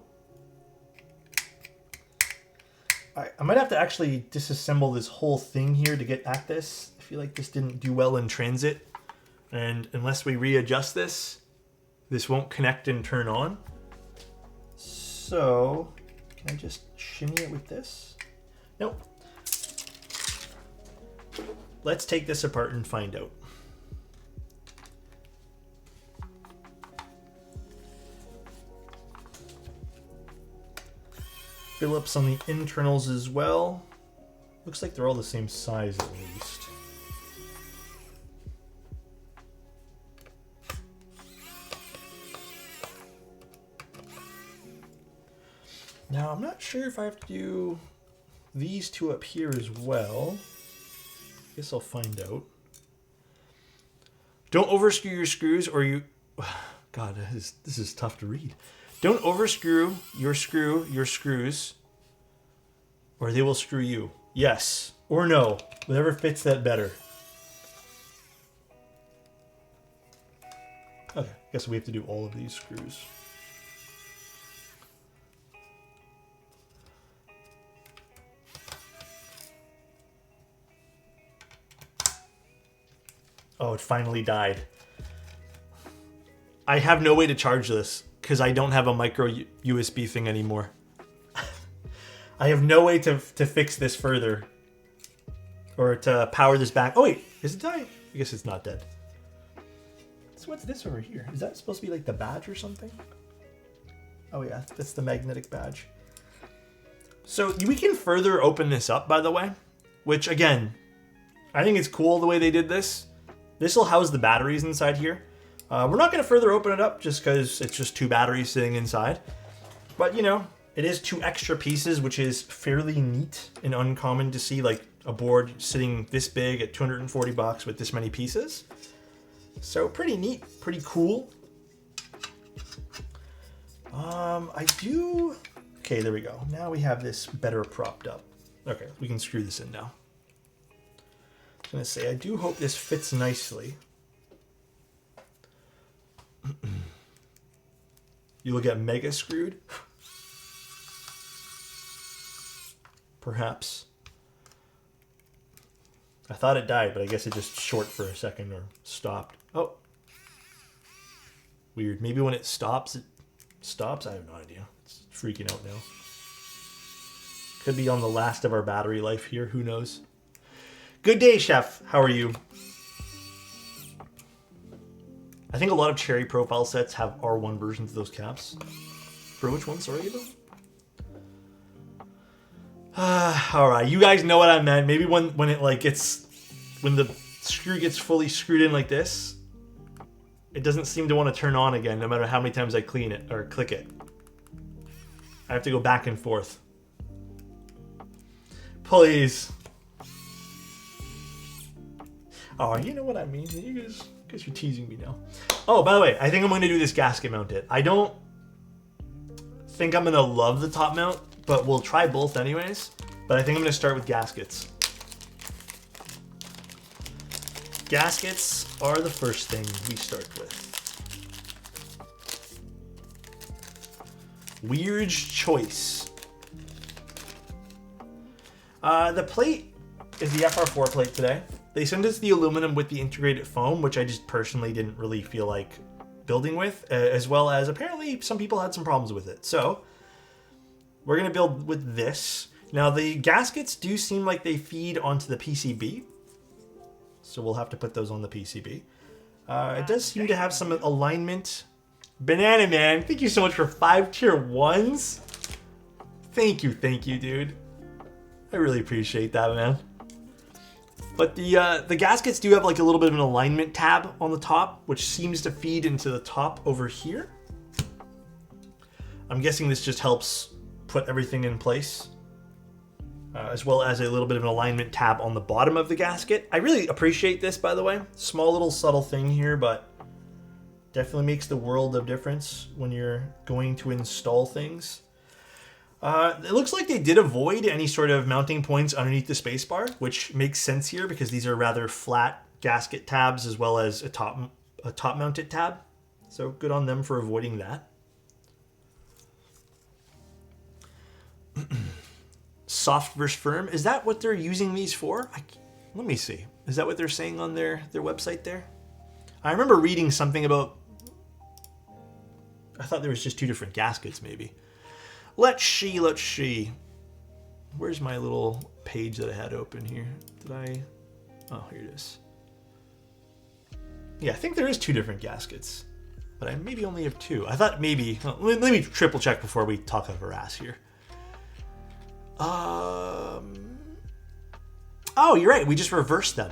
[SPEAKER 2] I might have to actually disassemble this whole thing here to get at this. I feel like this didn't do well in transit. And unless we readjust this, this won't connect and turn on. So can I just shimmy it with this? Nope. Let's take this apart and find out. Phillips on the internals as well. Looks like they're all the same size at least. Now I'm not sure if I have to do these two up here as well. Guess I'll find out. Don't overscrew your screws or you... God, this is tough to read. Don't overscrew your screws or they will screw you. Yes or no. Whatever fits that better. Okay, guess we have to do all of these screws. Oh, it finally died. I have no way to charge this because I don't have a micro USB thing anymore. I have no way to fix this further or to power this back. Oh wait, is it dying? I guess it's not dead. So what's this over here? Is that supposed to be like the badge or something? Oh yeah, that's the magnetic badge. So we can further open this up, by the way, which again, I think it's cool the way they did this. This will house the batteries inside here. We're not going to further open it up just because it's just two batteries sitting inside. But, you know, it is two extra pieces, which is fairly neat and uncommon to see, like a board sitting this big at 240 bucks with this many pieces. So pretty neat, pretty cool. Okay, there we go. Now we have this better propped up. Okay, we can screw this in now. I was gonna say, I do hope this fits nicely. You will get mega screwed. Perhaps. I thought it died, but I guess it just short for a second or stopped. Oh. Weird. Maybe when it stops, it stops? I have no idea. It's freaking out now. Could be on the last of our battery life here. Who knows? Good day, Chef. How are you? I think a lot of Cherry profile sets have R1 versions of those caps. For which one? Sorry, though. All right, you guys know what I meant. Maybe when it like gets, when the screw gets fully screwed in like this, it doesn't seem to want to turn on again, no matter how many times I clean it or click it. I have to go back and forth. Please. Oh, you know what I mean. You guys, you're teasing me now. Oh, by the way, I think I'm going to do this gasket mounted. I don't think I'm going to love the top mount, but we'll try both anyways. But I think I'm going to start with gaskets. Gaskets are the first thing we start with. Weird choice. The plate is the FR4 plate today. They sent us the aluminum with the integrated foam, which I just personally didn't really feel like building with, as well as apparently some people had some problems with it. So we're going to build with this. Now the gaskets do seem like they feed onto the PCB. So we'll have to put those on the PCB. It does seem to have some alignment. Banana Man, thank you so much for 5 tier 1s. Thank you, dude. I really appreciate that, man. But the gaskets do have like a little bit of an alignment tab on the top, which seems to feed into the top over here. I'm guessing this just helps put everything in place, as well as a little bit of an alignment tab on the bottom of the gasket. I really appreciate this, by the way. Small little subtle thing here, but definitely makes the world of difference when you're going to install things. It looks like they did avoid any sort of mounting points underneath the spacebar, which makes sense here because these are rather flat gasket tabs as well as a top mounted tab. So good on them for avoiding that. Soft versus firm. Is that what they're using these for? Let me see. Is that what they're saying on their website there? I remember reading something about... I thought there was just two different gaskets maybe. Let's see. Where's my little page that I had open here? Oh, here it is. Yeah, I think there is two different gaskets. But I maybe only have two. I thought maybe... let me triple check before we talk of our ass here. Oh, you're right. We just reversed them.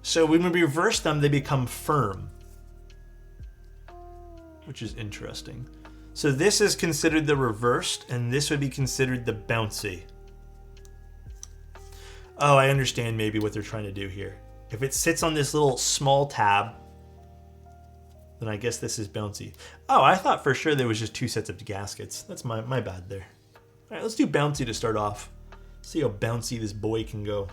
[SPEAKER 2] So when we reverse them, they become firm. Which is interesting. So this is considered the reversed, and this would be considered the bouncy. Oh, I understand maybe what they're trying to do here. If it sits on this little small tab, then I guess this is bouncy. Oh, I thought for sure there was just two sets of gaskets. That's my bad there. All right, let's do bouncy to start off. See how bouncy this boy can go.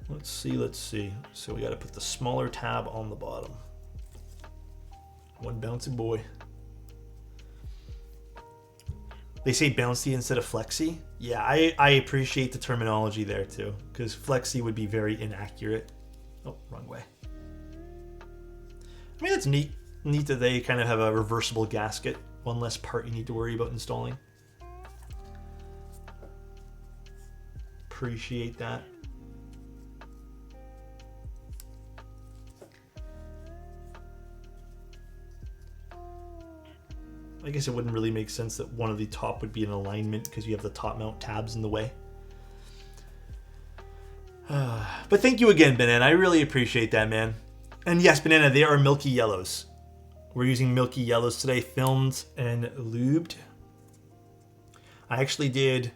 [SPEAKER 2] Let's see. So we got to put the smaller tab on the bottom. One bouncy boy. They say bouncy instead of flexy. Yeah, I appreciate the terminology there too, because flexy would be very inaccurate. Oh, wrong way. I mean, that's neat. Neat that they kind of have a reversible gasket. One less part you need to worry about installing. Appreciate that. I guess it wouldn't really make sense that one of the top would be in alignment because you have the top mount tabs in the way. But thank you again, Banana. I really appreciate that, man. And yes, Banana, they are milky yellows. We're using milky yellows today, filmed and lubed. I actually did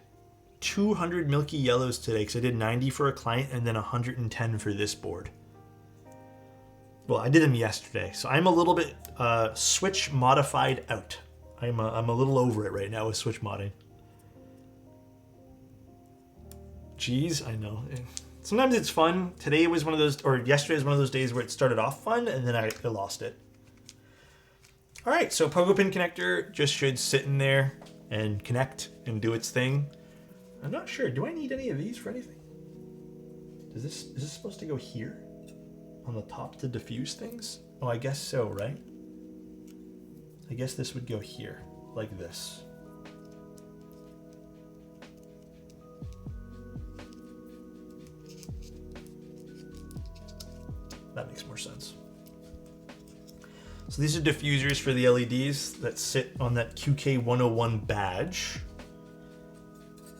[SPEAKER 2] 200 milky yellows today because I did 90 for a client and then 110 for this board. Well, I did them yesterday, so I'm a little bit switch modified out. I'm a little over it right now with switch modding. Jeez, I know. Sometimes it's fun. Today was one of those, or yesterday was one of those days where it started off fun and then I lost it. All right, so pogo pin connector just should sit in there and connect and do its thing. I'm not sure. Do I need any of these for anything? Is this supposed to go here on the top to diffuse things? Oh, I guess so, right? I guess this would go here, like this. That makes more sense. So these are diffusers for the LEDs that sit on that QK101 badge.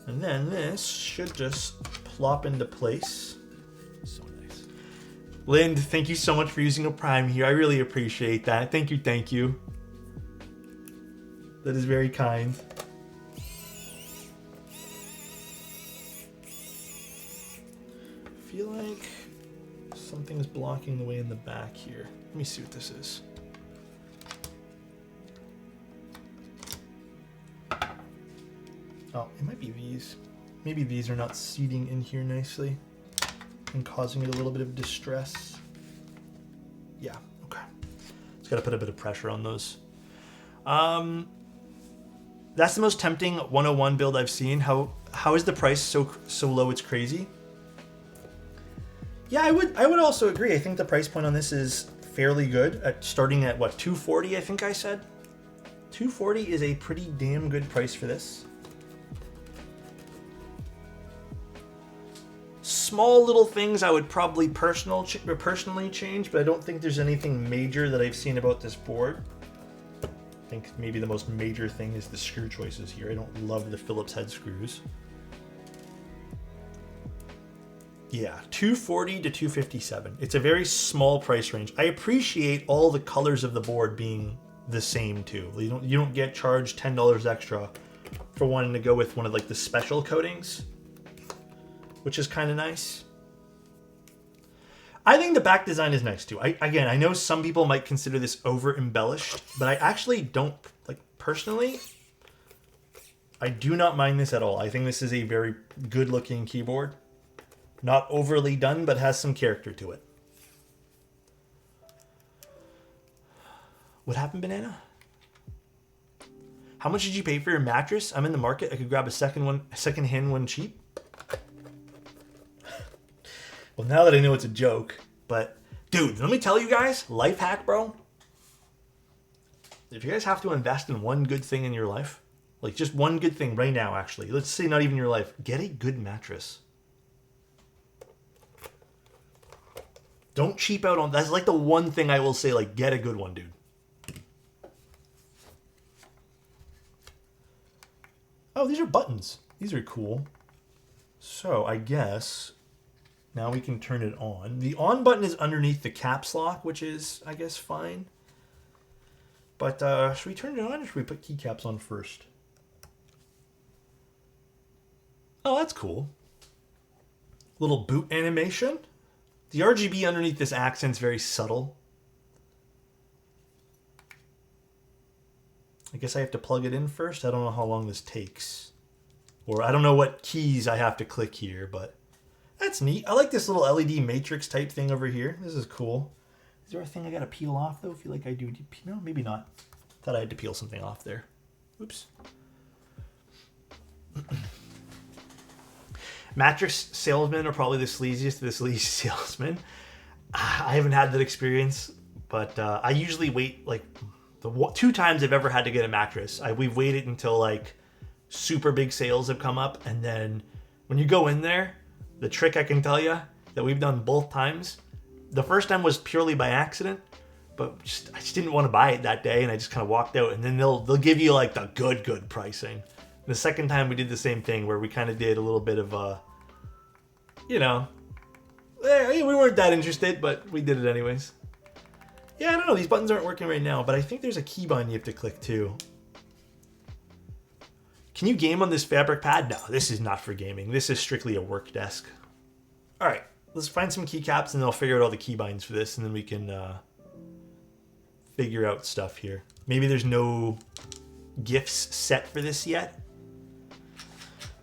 [SPEAKER 2] And then this should just plop into place. So nice. Lind, thank you so much for using a Prime here. I really appreciate that. Thank you. That is very kind. I feel like something's blocking the way in the back here. Let me see what this is. Oh, it might be these. Maybe these are not seating in here nicely and causing it a little bit of distress. Yeah, okay. Just gotta put a bit of pressure on those. That's the most tempting 101 build I've seen. How is the price so low it's crazy? Yeah, I would also agree. I think the price point on this is fairly good. Starting at what, 240 I think I said? 240 is a pretty damn good price for this. Small little things I would probably personally change, but I don't think there's anything major that I've seen about this board. I think maybe the most major thing is the screw choices here. I don't love the Phillips head screws. Yeah, 240 to 257. It's a very small price range. I appreciate all the colors of the board being the same too. You don't get charged $10 extra for wanting to go with one of like the special coatings, which is kind of nice. I think the back design is nice too. Again, I know some people might consider this over embellished, but I actually don't, like, personally, I do not mind this at all. I think this is a very good looking keyboard. Not overly done, but has some character to it. What happened, Banana? How much did you pay for your mattress? I'm in the market. I could grab a second-hand one cheap. Well, now that I know it's a joke, but dude, let me tell you guys, life hack, bro. If you guys have to invest in one good thing in your life, like just one good thing right now, actually, let's say not even your life, get a good mattress. Don't cheap out on, that's like the one thing I will say, like, get a good one, dude. Oh, these are buttons. These are cool. So I guess now we can turn it on. The on button is underneath the caps lock, which is, I guess, fine. But should we turn it on or should we put keycaps on first? Oh, that's cool. Little boot animation. The RGB underneath this accent's very subtle. I guess I have to plug it in first. I don't know how long this takes. Or I don't know what keys I have to click here, but that's neat. I like this little LED matrix type thing over here. This is cool. Is there a thing I gotta peel off though? I feel like I do. No, maybe not. Thought I had to peel something off there. Oops. Mattress salesmen are probably the sleaziest of the sleazy salesmen. I haven't had that experience, but I usually wait like the 2 times I've ever had to get a mattress. We've waited until like super big sales have come up, and then when you go in there, the trick I can tell you that we've done both times. The first time was purely by accident, but I just didn't want to buy it that day, and I just kind of walked out. And then they'll give you like the good pricing. The second time we did the same thing where we kind of did a little bit of you know, we weren't that interested, but we did it anyways. Yeah, I don't know. These buttons aren't working right now, but I think there's a keybind you have to click too. Can you game on this fabric pad? No, this is not for gaming. This is strictly a work desk. All right, let's find some keycaps and then I'll figure out all the keybinds for this, and then we can figure out stuff here. Maybe there's no GIFs set for this yet.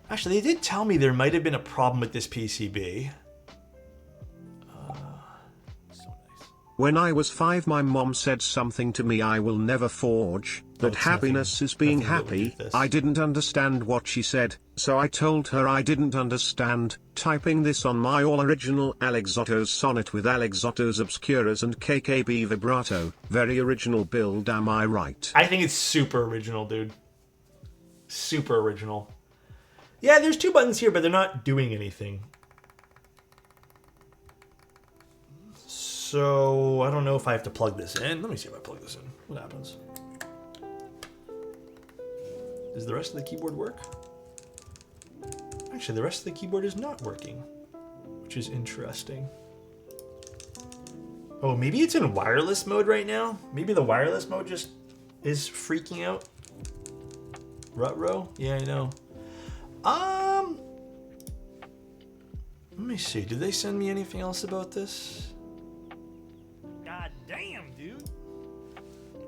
[SPEAKER 2] Actually, they did tell me there might have been a problem with this PCB. So nice.
[SPEAKER 1] When I was 5, my mom said something to me I will never forge, that happiness is being happy. I didn't understand what she said, so I told her I didn't understand, typing this on my all-original Alexotos sonnet with Alexotos obscuras and KKB vibrato. Very original build, am I right?
[SPEAKER 2] I think it's super original, dude. Super original. Yeah, there's 2 buttons here, but they're not doing anything. So, I don't know if I have to plug this in. Let me see if I plug this in. What happens? Does the rest of the keyboard work? Actually, the rest of the keyboard is not working, which is interesting. Oh, maybe it's in wireless mode right now? Maybe the wireless mode just is freaking out. Rut-row? Yeah, I know. Let me see. Did they send me anything else about this? God damn, dude.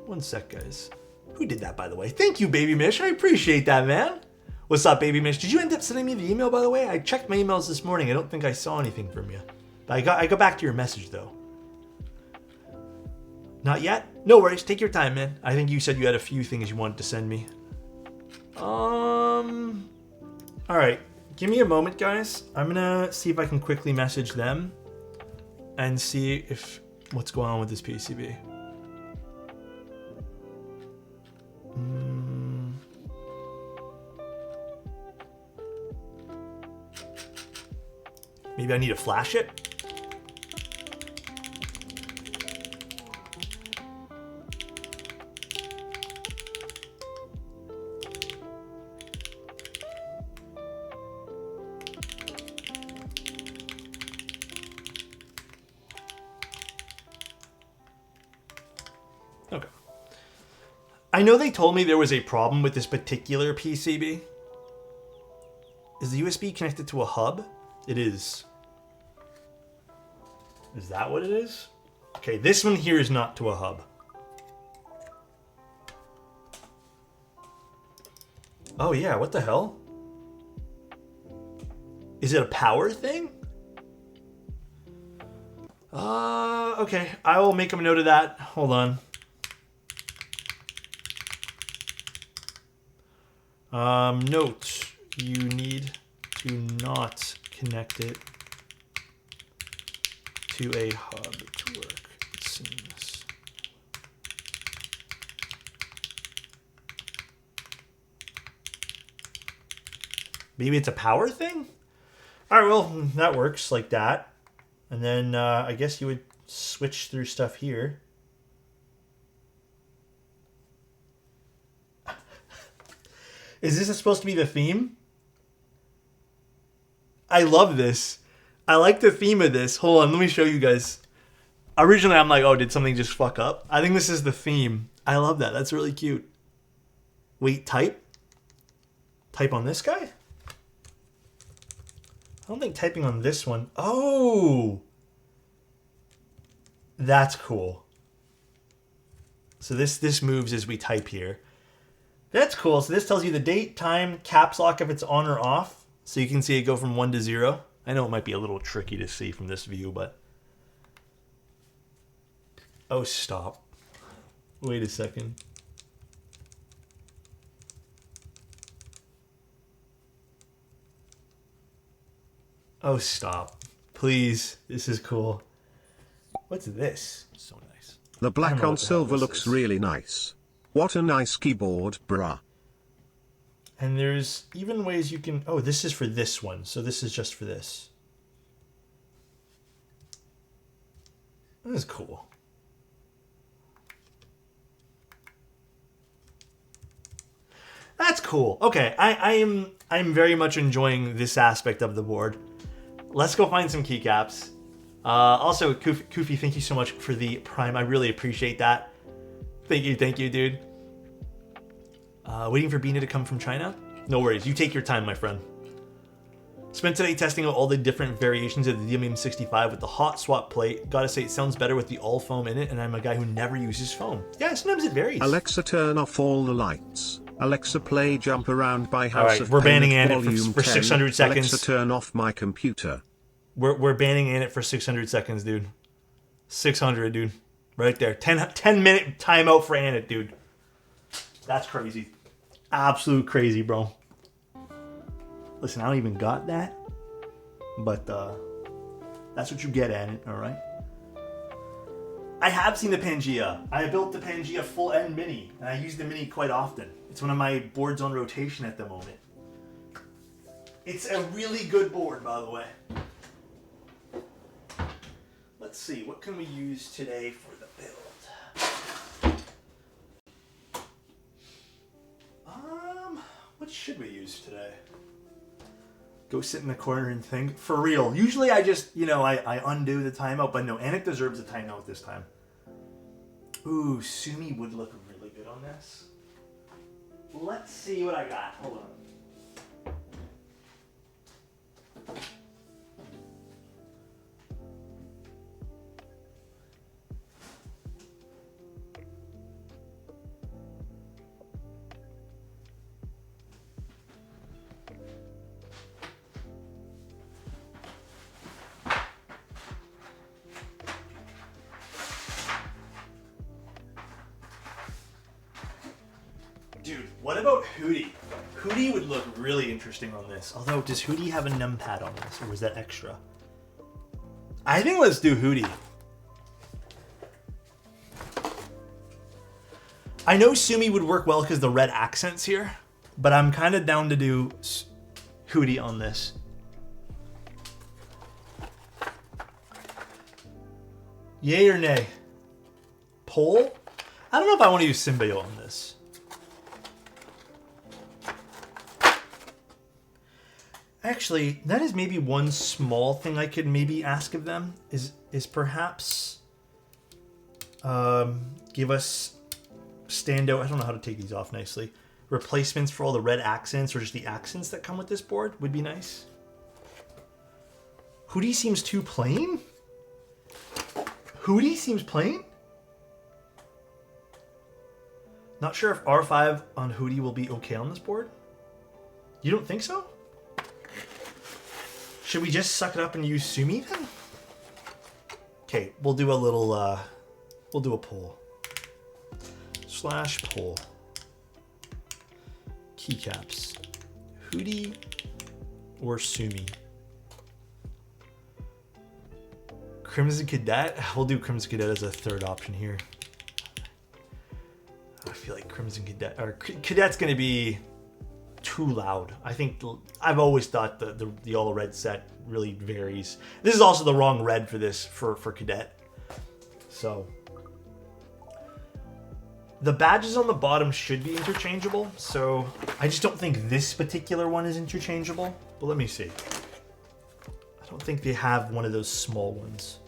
[SPEAKER 2] One sec, guys. Who did that, by the way? Thank you, Baby Mish. I appreciate that, man. What's up, Baby Mish? Did you end up sending me the email, by the way? I checked my emails this morning. I don't think I saw anything from you. But I got back to your message, though. Not yet? No worries. Take your time, man. I think you said you had a few things you wanted to send me. All right. Give me a moment, guys. I'm gonna see if I can quickly message them and see if what's going on with this PCB. Maybe I need to flash it. Okay. I know they told me there was a problem with this particular PCB. Is the USB connected to a hub? It is. Is that what it is? Okay, this one here is not to a hub. Oh yeah, what the hell? Is it a power thing? Okay. I will make a note of that. Hold on. Note. You need to not connect it to a hub to work. It seems. Maybe it's a power thing? All right, well, that works like that. And then I guess you would switch through stuff here. Is this supposed to be the theme? I love this. I like the theme of this. Hold on, let me show you guys. Originally, I'm like, oh, did something just fuck up? I think this is the theme. I love that. That's really cute. Wait, type? Type on this guy? I don't think typing on this one. Oh! That's cool. So this moves as we type here. That's cool. So this tells you the date, time, caps lock if it's on or off. So you can see it go from 1 to 0. I know it might be a little tricky to see from this view, but... Oh, stop. Wait a second. Oh, stop. Please. This is cool. What's this? So nice.
[SPEAKER 1] The black on silver looks really nice. What a nice keyboard, bruh.
[SPEAKER 2] And there's even ways you can... Oh, this is for this one. So this is just for this. That is cool. That's cool. Okay, I'm very much enjoying this aspect of the board. Let's go find some keycaps. Also, Koofy, thank you so much for the Prime. I really appreciate that. Thank you, dude. Waiting for Bina to come from China? No worries. You take your time, my friend. Spent today testing out all the different variations of the DMM65 with the hot swap plate. Gotta say, it sounds better with the all foam in it, and I'm a guy who never uses foam. Yeah, sometimes it varies.
[SPEAKER 1] Alexa, turn off all the lights. Alexa, play Jump Around by House of
[SPEAKER 2] we're
[SPEAKER 1] Pain
[SPEAKER 2] banning
[SPEAKER 1] at
[SPEAKER 2] Anit
[SPEAKER 1] volume
[SPEAKER 2] for 600 seconds.
[SPEAKER 1] Alexa, turn off my computer.
[SPEAKER 2] We're banning Anit for 600 seconds, dude. 600, dude. Right there. 10-minute timeout for Anit, dude. That's crazy. Absolute crazy, bro. Listen, I don't even got that. But that's what you get, Anit, alright? I have seen the Pangea. I built the Pangea full and mini, and I use the mini quite often. It's one of my boards on rotation at the moment. It's a really good board, by the way. Let's see, what can we use today for the build? What should we use today? Go sit in the corner and think. For real. Usually I just, I undo the timeout, but no, Anik deserves a timeout this time. Ooh, Sumi would look really good on this. Let's see what I got. Hold on. Dude, what about Hootie? Hootie would look really interesting on this. Although, does Hootie have a numpad on this, or was that extra? I think let's do Hootie. I know Sumi would work well because the red accents here, but I'm kind of down to do Hootie on this. Yay or nay? Poll? I don't know if I want to use Symbio on this. Actually, that is maybe one small thing I could maybe ask of them is perhaps give us standout. I don't know how to take these off nicely. Replacements for all the red accents or just the accents that come with this board would be nice. Hootie seems too plain. Hootie seems plain. Not sure if R5 on Hootie will be okay on this board. You don't think so? Should we just suck it up and use Sumi then? Okay, we'll do a little, we'll do a poll. / poll. Keycaps. Hootie or Sumi? Crimson Cadet? We'll do Crimson Cadet as a third option here. I feel like Crimson Cadet, or Cadet's gonna be too loud. I think, I've always thought the all red set really varies. This is also the wrong red for this, for Cadet. So, the badges on the bottom should be interchangeable, so I just don't think this particular one is interchangeable. But let me see. I don't think they have one of those small ones.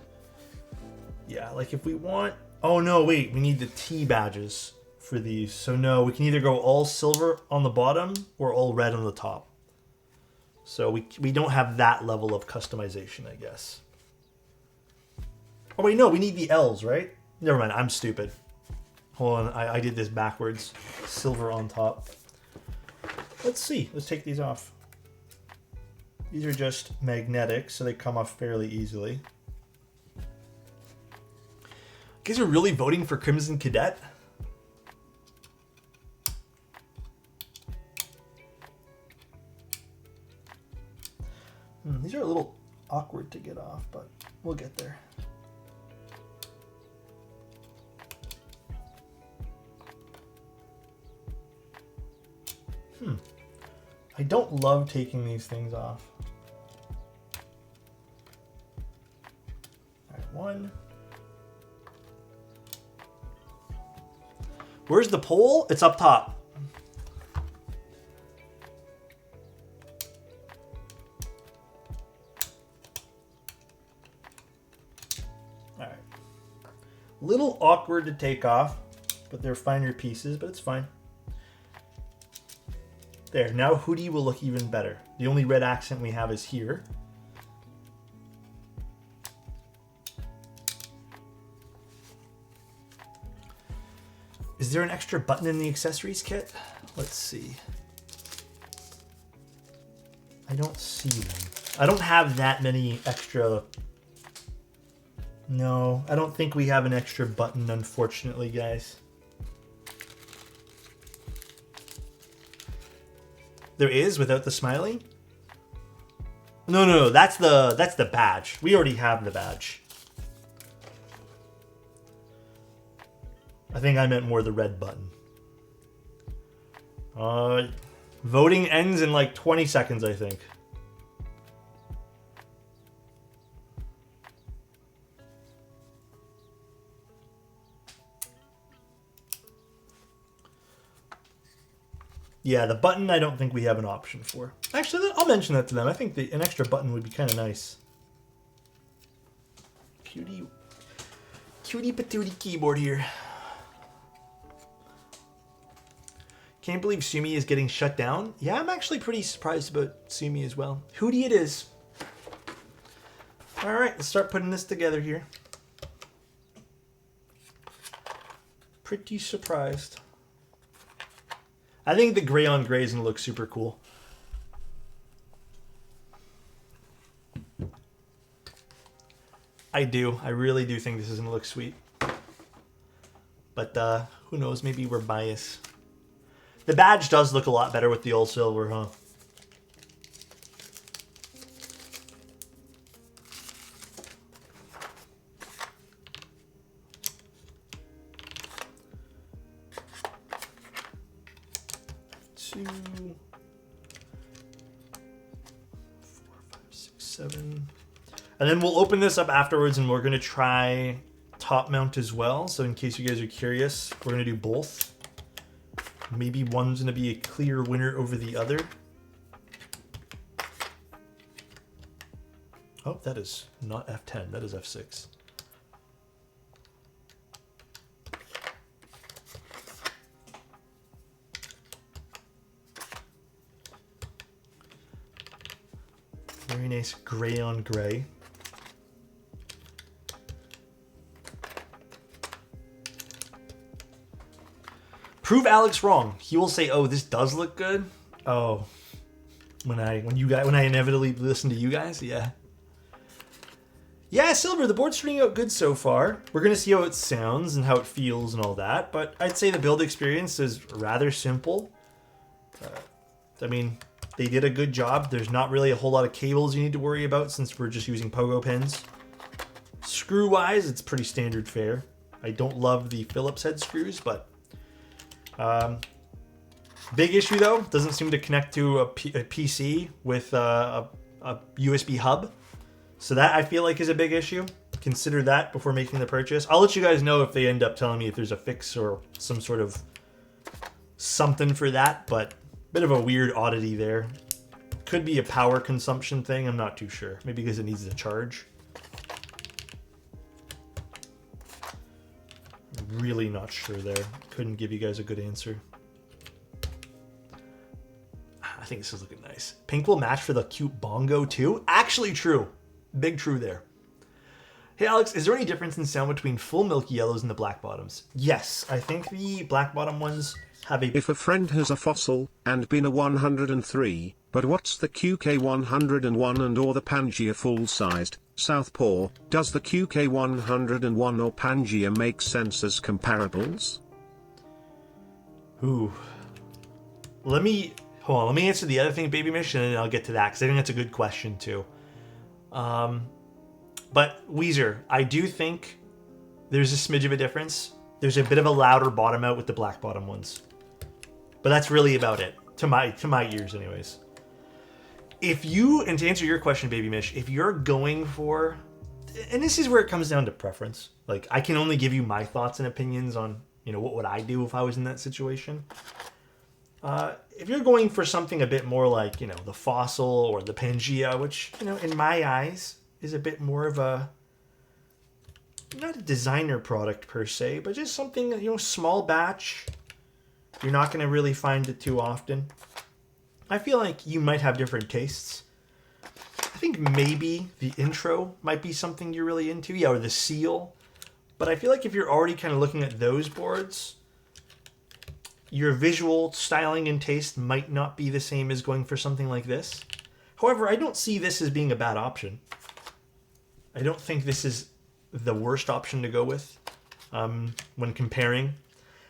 [SPEAKER 2] Yeah, like if we want... Oh no, wait, we need the T badges for these. So no, we can either go all silver on the bottom or all red on the top. So we don't have that level of customization, I guess. Oh wait, no, we need the L's, right? Never mind, I'm stupid. Hold on, I did this backwards. Silver on top. Let's see, let's take these off. These are just magnetic, so they come off fairly easily. You guys are really voting for Crimson Cadet? These are a little awkward to get off, but we'll get there. I don't love taking these things off. All right, one. Where's the pole? It's up top. All right. Little awkward to take off, but they're finer pieces, but it's fine. There, now Hootie will look even better. The only red accent we have is here. Is there an extra button in the accessories kit? Let's see. I don't see them. I don't have that many extra... No, I don't think we have an extra button, unfortunately, guys. There is without the smiley? No, that's the badge. We already have the badge. I think I meant more the red button. Voting ends in like 20 seconds, I think. Yeah, the button I don't think we have an option for. Actually, I'll mention that to them. I think an extra button would be kind of nice. Cutie patootie keyboard here. Can't believe Sumi is getting shut down. Yeah, I'm actually pretty surprised about Sumi as well. Hootie it is. All right, let's start putting this together here. Pretty surprised. I think the gray on gray is going to look super cool. I do. I really do think this is going to look sweet. But who knows? Maybe we're biased. The badge does look a lot better with the all silver, huh? Two, 4, 5, 6, 7. And then we'll open this up afterwards and we're going to try top mount as well. So in case you guys are curious, we're going to do both. Maybe one's going to be a clear winner over the other. Oh, that is not F10. That is F6. Very nice gray on gray. Prove Alex wrong. He will say, "Oh, this does look good." Oh, when I inevitably listen to you guys, yeah. Yeah, Silver, the board's turning out good so far. We're going to see how it sounds and how it feels and all that, but I'd say the build experience is rather simple. I mean, they did a good job. There's not really a whole lot of cables you need to worry about since we're just using pogo pins. Screw-wise, it's pretty standard fare. I don't love the Phillips head screws, but... big issue, though, doesn't seem to connect to a PC with a USB hub. So that, I feel like, is a big issue. Consider that before making the purchase. I'll let you guys know if they end up telling me if there's a fix or some sort of something for that, but bit of a weird oddity there. Could be a power consumption thing, I'm not too sure. Maybe because it needs to charge. Really not sure there. Couldn't give you guys a good answer. I think this is looking nice. Pink will match for the cute bongo too. Actually true. Big true there. Hey Alex, is there any difference in sound between full milky yellows and the black bottoms? Yes, I think the black bottom ones have a...
[SPEAKER 1] If a friend has a fossil, and been a 103, but what's the QK101 and or the Pangea full-sized, Southpaw, does the QK101 or Pangea make sense as comparables?
[SPEAKER 2] Ooh. Hold on, let me answer the other thing, Baby Mish, and then I'll get to that, because I think that's a good question, too. But, Weezer, I do think there's a smidge of a difference. There's a bit of a louder bottom out with the black bottom ones. But that's really about it, to my ears, anyways. And to answer your question, Baby Mish, if you're going for... And this is where it comes down to preference. Like, I can only give you my thoughts and opinions on, what would I do if I was in that situation. If you're going for something a bit more like, the Fossil or the Pangea, which, in my eyes is a bit more of a, not a designer product per se, but just something, small batch. You're not going to really find it too often. I feel like you might have different tastes. I think maybe the intro might be something you're really into, yeah, or the seal. But I feel like if you're already kind of looking at those boards, your visual styling and taste might not be the same as going for something like this. However, I don't see this as being a bad option. I don't think this is the worst option to go with when comparing.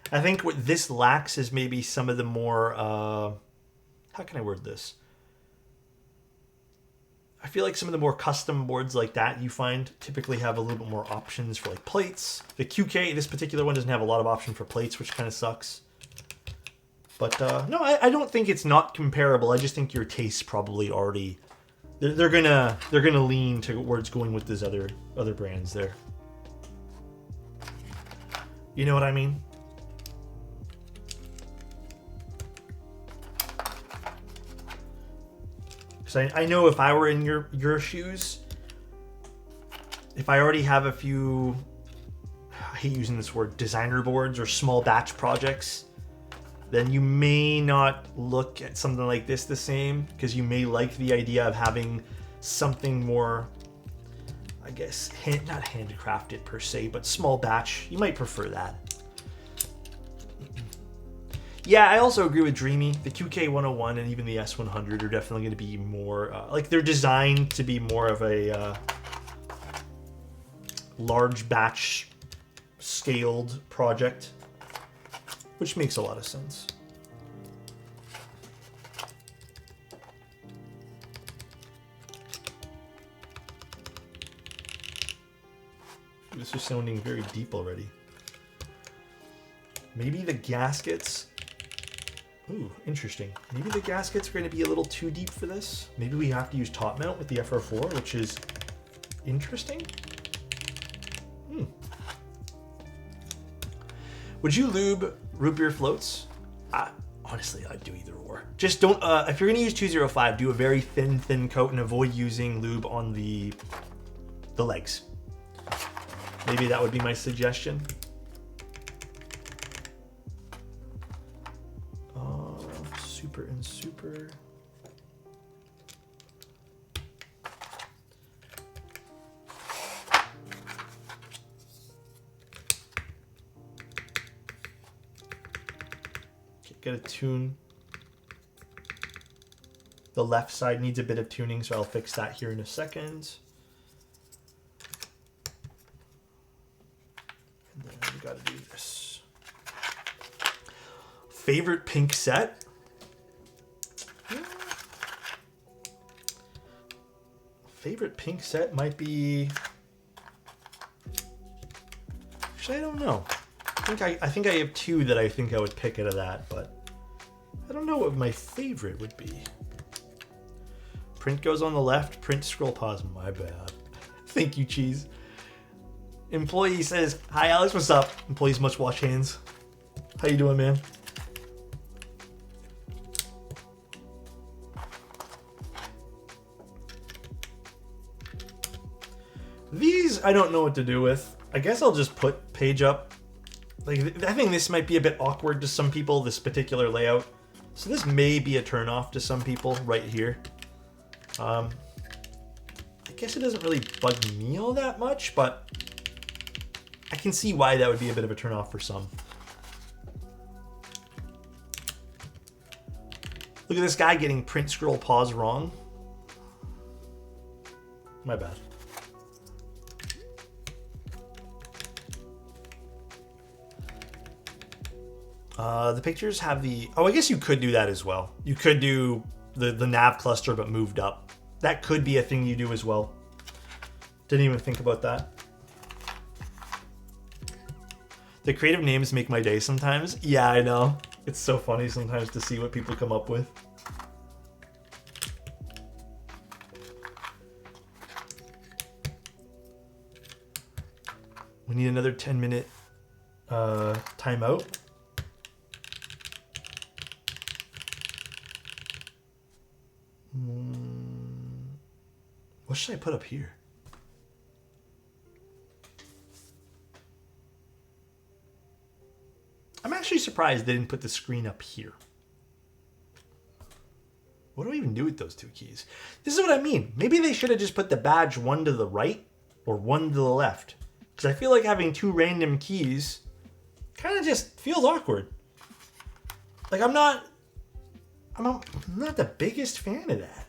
[SPEAKER 2] I think what this lacks is maybe some of the more... how can I word this? I feel like some of the more custom boards like that you find typically have a little bit more options for like plates. The QK, this particular one, doesn't have a lot of option for plates, which kind of sucks. But no, I don't think it's not comparable. I just think your tastes probably already they're gonna lean towards going with these other brands there. You know what I mean? Because I know if I were in your shoes, if I already have a few, I hate using this word, designer boards or small batch projects, then you may not look at something like this the same, because you may like the idea of having something more, I guess, not handcrafted per se, but small batch. You might prefer that. Yeah, I also agree with Dreamy. The QK101 and even the S100 are definitely going to be more, like they're designed to be more of a large batch scaled project, which makes a lot of sense. This is sounding very deep already. Maybe the gaskets... Ooh, interesting. Maybe the gaskets are going to be a little too deep for this. Maybe we have to use top mount with the FR4, which is interesting. Would you lube root beer floats? Honestly, I'd do either or. Just don't, if you're going to use 205, do a very thin coat and avoid using lube on the legs. Maybe that would be my suggestion. Super and super. Gotta tune. The left side needs a bit of tuning, so I'll fix that here in a second. And then we gotta do this. Favorite pink set? Favorite pink set might be... Actually, I don't know. I think I have two that I think I would pick out of that, but I don't know what my favorite would be. Print goes on the left, print scroll pause, my bad. Thank you, Cheese. Employee says, hi Alex, what's up? Employees must wash hands. How you doing, man? These, I don't know what to do with. I guess I'll just put page up. Like, I think this might be a bit awkward to some people, this particular layout. So this may be a turnoff to some people right here. I guess it doesn't really bug me all that much, but I can see why that would be a bit of a turnoff for some. Look at this guy getting print scroll pause wrong. My bad. The pictures have the... Oh, I guess you could do that as well. You could do the nav cluster but moved up. That could be a thing you do as well. Didn't even think about that. The creative names make my day sometimes. Yeah, I know. It's so funny sometimes to see what people come up with. We need another 10-minute timeout. What should I put up here? I'm actually surprised they didn't put the screen up here. What do I even do with those two keys? This is what I mean. Maybe they should have just put the badge one to the right or one to the left. Because I feel like having two random keys kind of just feels awkward. Like I'm not the biggest fan of that.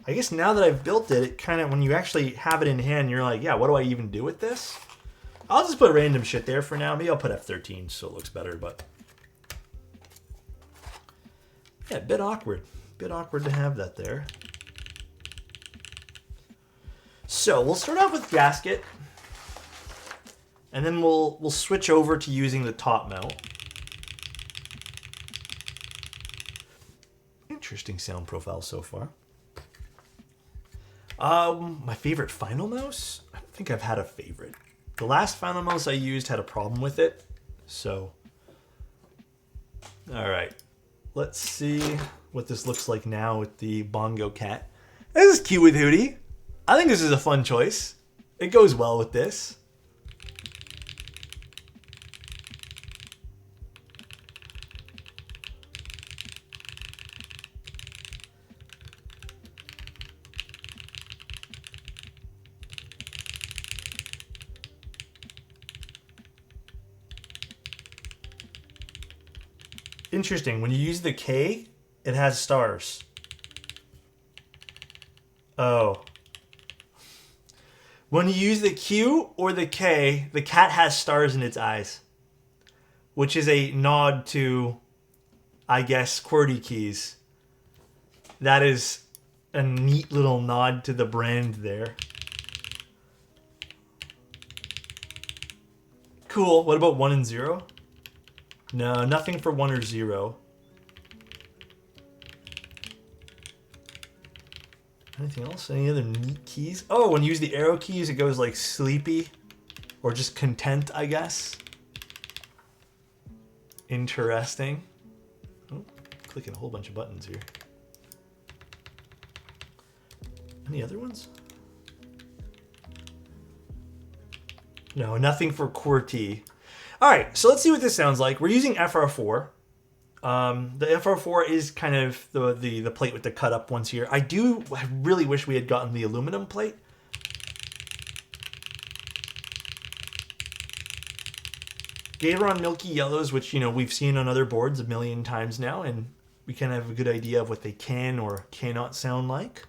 [SPEAKER 2] I guess now that I've built it, it kind of, when you actually have it in hand, you're like, yeah, what do I even do with this? I'll just put random shit there for now. Maybe I'll put F13 so it looks better, but... Yeah, a bit awkward. Bit awkward to have that there. So, we'll start off with gasket. And then we'll switch over to using the top mount. Interesting sound profile so far. My favorite final mouse? I don't think I've had a favorite. The last final mouse I used had a problem with it, so... Alright, let's see what this looks like now with the Bongo Cat. This is cute with Hootie. I think this is a fun choice. It goes well with this. Interesting. When you use the K, it has stars. Oh. When you use the Q or the K, the cat has stars in its eyes. Which is a nod to, I guess, QWERTY keys. That is a neat little nod to the brand there. Cool. What about 1 and 0? No, nothing for 1 or 0. Anything else? Any other neat keys? Oh, when you use the arrow keys, it goes like sleepy. Or just content, I guess. Interesting. Oh, clicking a whole bunch of buttons here. Any other ones? No, nothing for QWERTY. All right, so let's see what this sounds like. We're using FR4. The FR4 is kind of the plate with the cut up ones here. I really wish we had gotten the aluminum plate. Gateron Milky Yellows, which, you know, we've seen on other boards a million times now, and we kind of have a good idea of what they can or cannot sound like.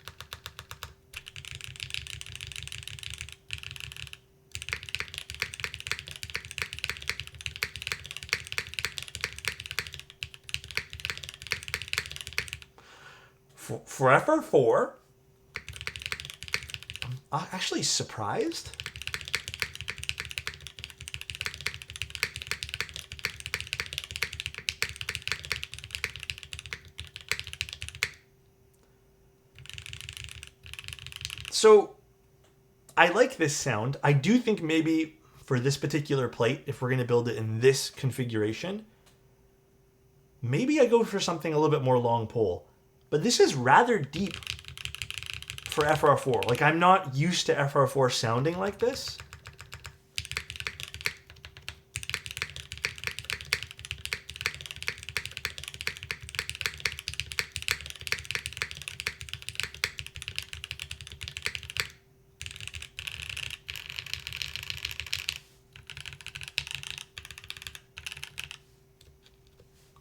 [SPEAKER 2] For FR4, I'm actually surprised. So I like this sound. I do think maybe for this particular plate, if we're going to build it in this configuration, maybe I go for something a little bit more long pole. But this is rather deep for FR4. Like, I'm not used to FR4 sounding like this.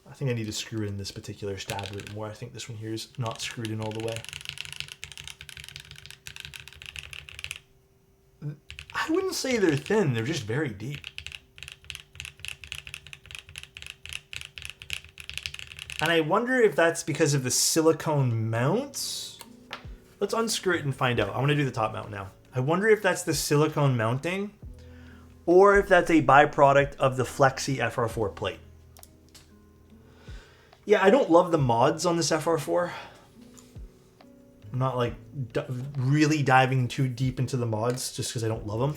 [SPEAKER 2] I think I need to screw in this particular stab a bit more. I think this one here is not screwed in all the way. I wouldn't say they're thin, they're just very deep. And I wonder if that's because of the silicone mounts. Let's unscrew it and find out. I want to do the top mount now. I wonder if that's the silicone mounting or if that's a byproduct of the Flexi FR4 plate. Yeah, I don't love the mods on this FR4. I'm not like really diving too deep into the mods just because I don't love them.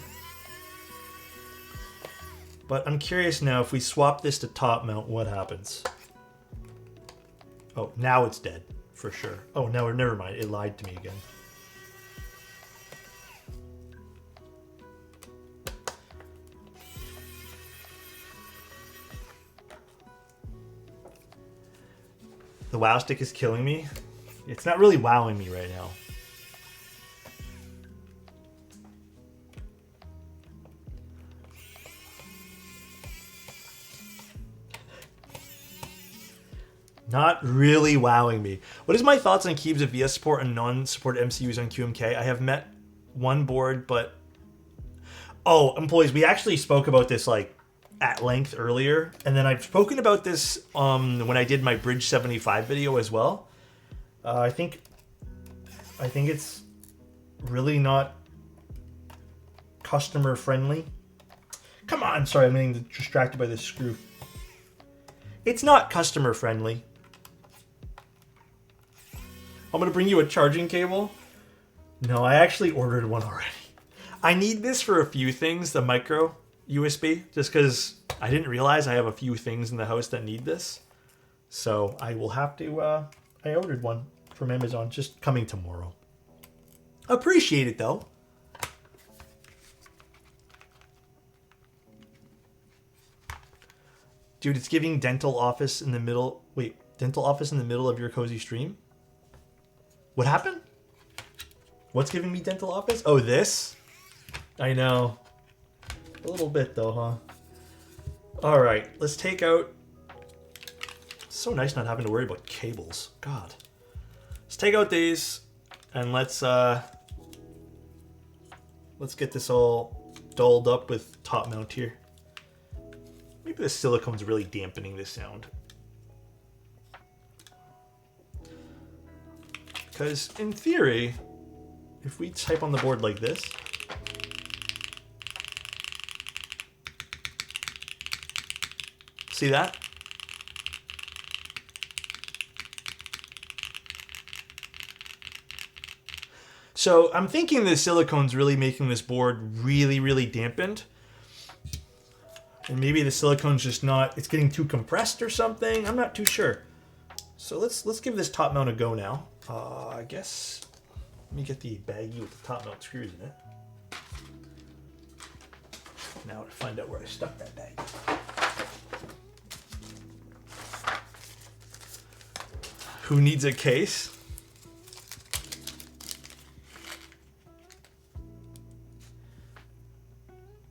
[SPEAKER 2] But I'm curious now, if we swap this to top mount, what happens? Oh, now it's dead, for sure. Oh, no, never mind. It lied to me again. The wow stick is killing me. It's not really wowing me right now. Not really wowing me. What is my thoughts on keybs of VS support and non-supported MCUs on QMK? I have met one board, but... Oh, employees, we actually spoke about this like at length earlier, and then I've spoken about this when I did my Bridge 75 video as well. I think it's really not customer friendly. Come on, sorry, I'm getting distracted by this screw. It's not customer friendly. I'm gonna bring you a charging cable. No, I actually ordered one already. I need this for a few things, the micro USB, just because I didn't realize I have a few things in the house that need this. So I will have to, I ordered one from Amazon, just coming tomorrow. Appreciate it though. Dude, it's giving dental office in the middle. Wait, dental office in the middle of your cozy stream? What happened? What's giving me dental office? Oh, this? I know. A little bit though, huh? All right, let's take out... It's so nice not having to worry about cables. God. Let's take out these and let's get this all dolled up with top mount here. Maybe the silicone's really dampening this sound. Because in theory, if we type on the board like this, see that? So I'm thinking the silicone's really making this board really, really dampened. And maybe the silicone's just not, it's getting too compressed or something. I'm not too sure. So let's give this top mount a go now. I guess, let me get the baggie with the top mount screws in it. Now to find out where I stuck that bag. Who needs a case?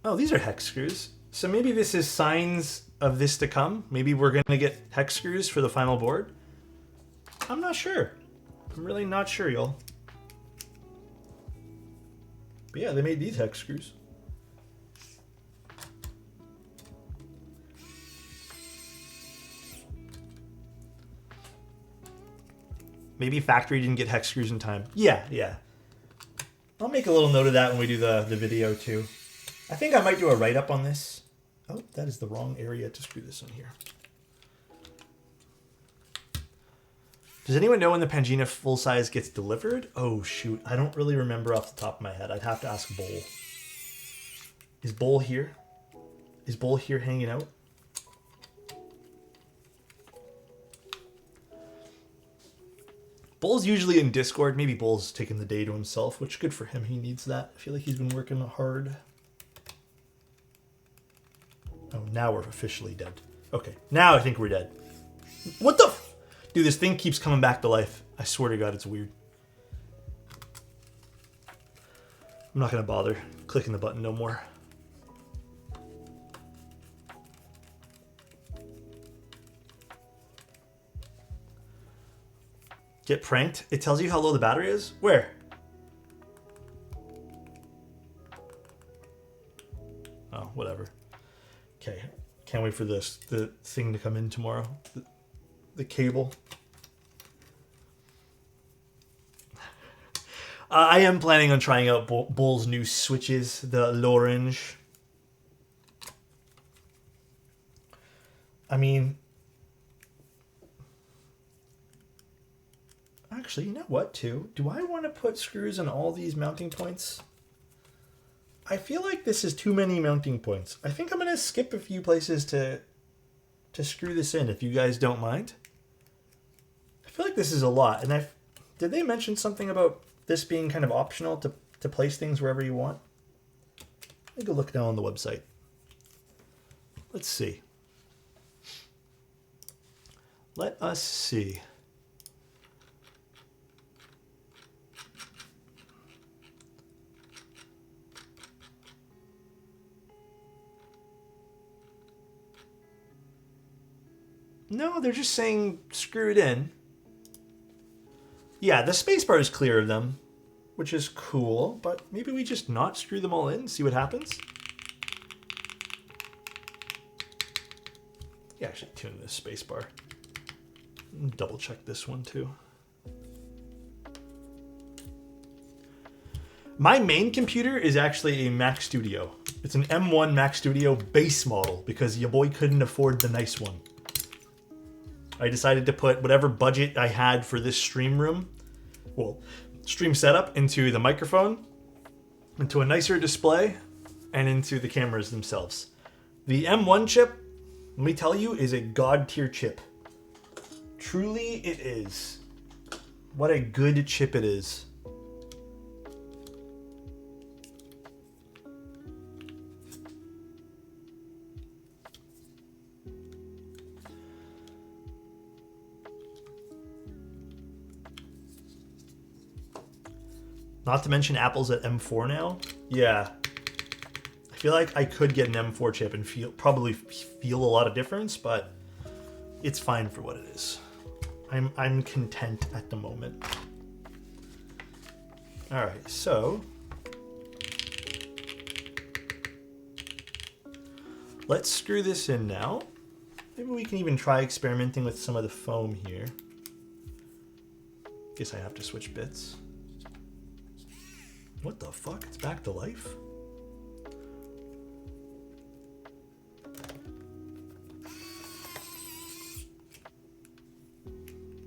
[SPEAKER 2] Oh, these are hex screws. So maybe this is signs of this to come. Maybe we're going to get hex screws for the final board. I'm not sure. I'm really not sure, y'all. But yeah, they made these hex screws. Maybe factory didn't get hex screws in time. Yeah, yeah. I'll make a little note of that when we do the video too. I think I might do a write-up on this. Oh, that is the wrong area to screw this in here. Does anyone know when the Pangina full size gets delivered? Oh shoot, I don't really remember off the top of my head. I'd have to ask Bowl. Is Bowl here? Is Bowl here hanging out? Bull's usually in Discord. Maybe Bull's taking the day to himself, which good for him. He needs that. I feel like he's been working hard. Oh, now we're officially dead. Okay, now I think we're dead. What the f... Dude, this thing keeps coming back to life. I swear to God, it's weird. I'm not going to bother clicking the button no more. Get pranked? It tells you how low the battery is? Where? Oh, whatever. Okay. Can't wait for the thing to come in tomorrow. The cable. I am planning on trying out Bull's new switches, the L'Orange. I mean... Actually, you know what, too? Do I want to put screws in all these mounting points? I feel like this is too many mounting points. I think I'm going to skip a few places to screw this in, if you guys don't mind. I feel like this is a lot. And did they mention something about this being kind of optional to place things wherever you want? Let me go look now on the website. Let's see. Let us see. No, they're just saying screw it in. Yeah, the spacebar is clear of them, which is cool, but maybe we just not screw them all in, see what happens. Yeah, actually tune this spacebar. Double check this one too. My main computer is actually a Mac Studio. It's an M1 Mac Studio base model because your boy couldn't afford the nice one. I decided to put whatever budget I had for this stream room, well, stream setup, into the microphone, into a nicer display, and into the cameras themselves. The M1 chip, let me tell you, is a god tier chip. Truly it is. What a good chip it is. Not to mention Apple's at M4 now. Yeah. I feel like I could get an M4 chip and probably feel a lot of difference, but it's fine for what it is. I'm content at the moment. All right, so let's screw this in now. Maybe we can even try experimenting with some of the foam here. Guess I have to switch bits. What the fuck? It's back to life?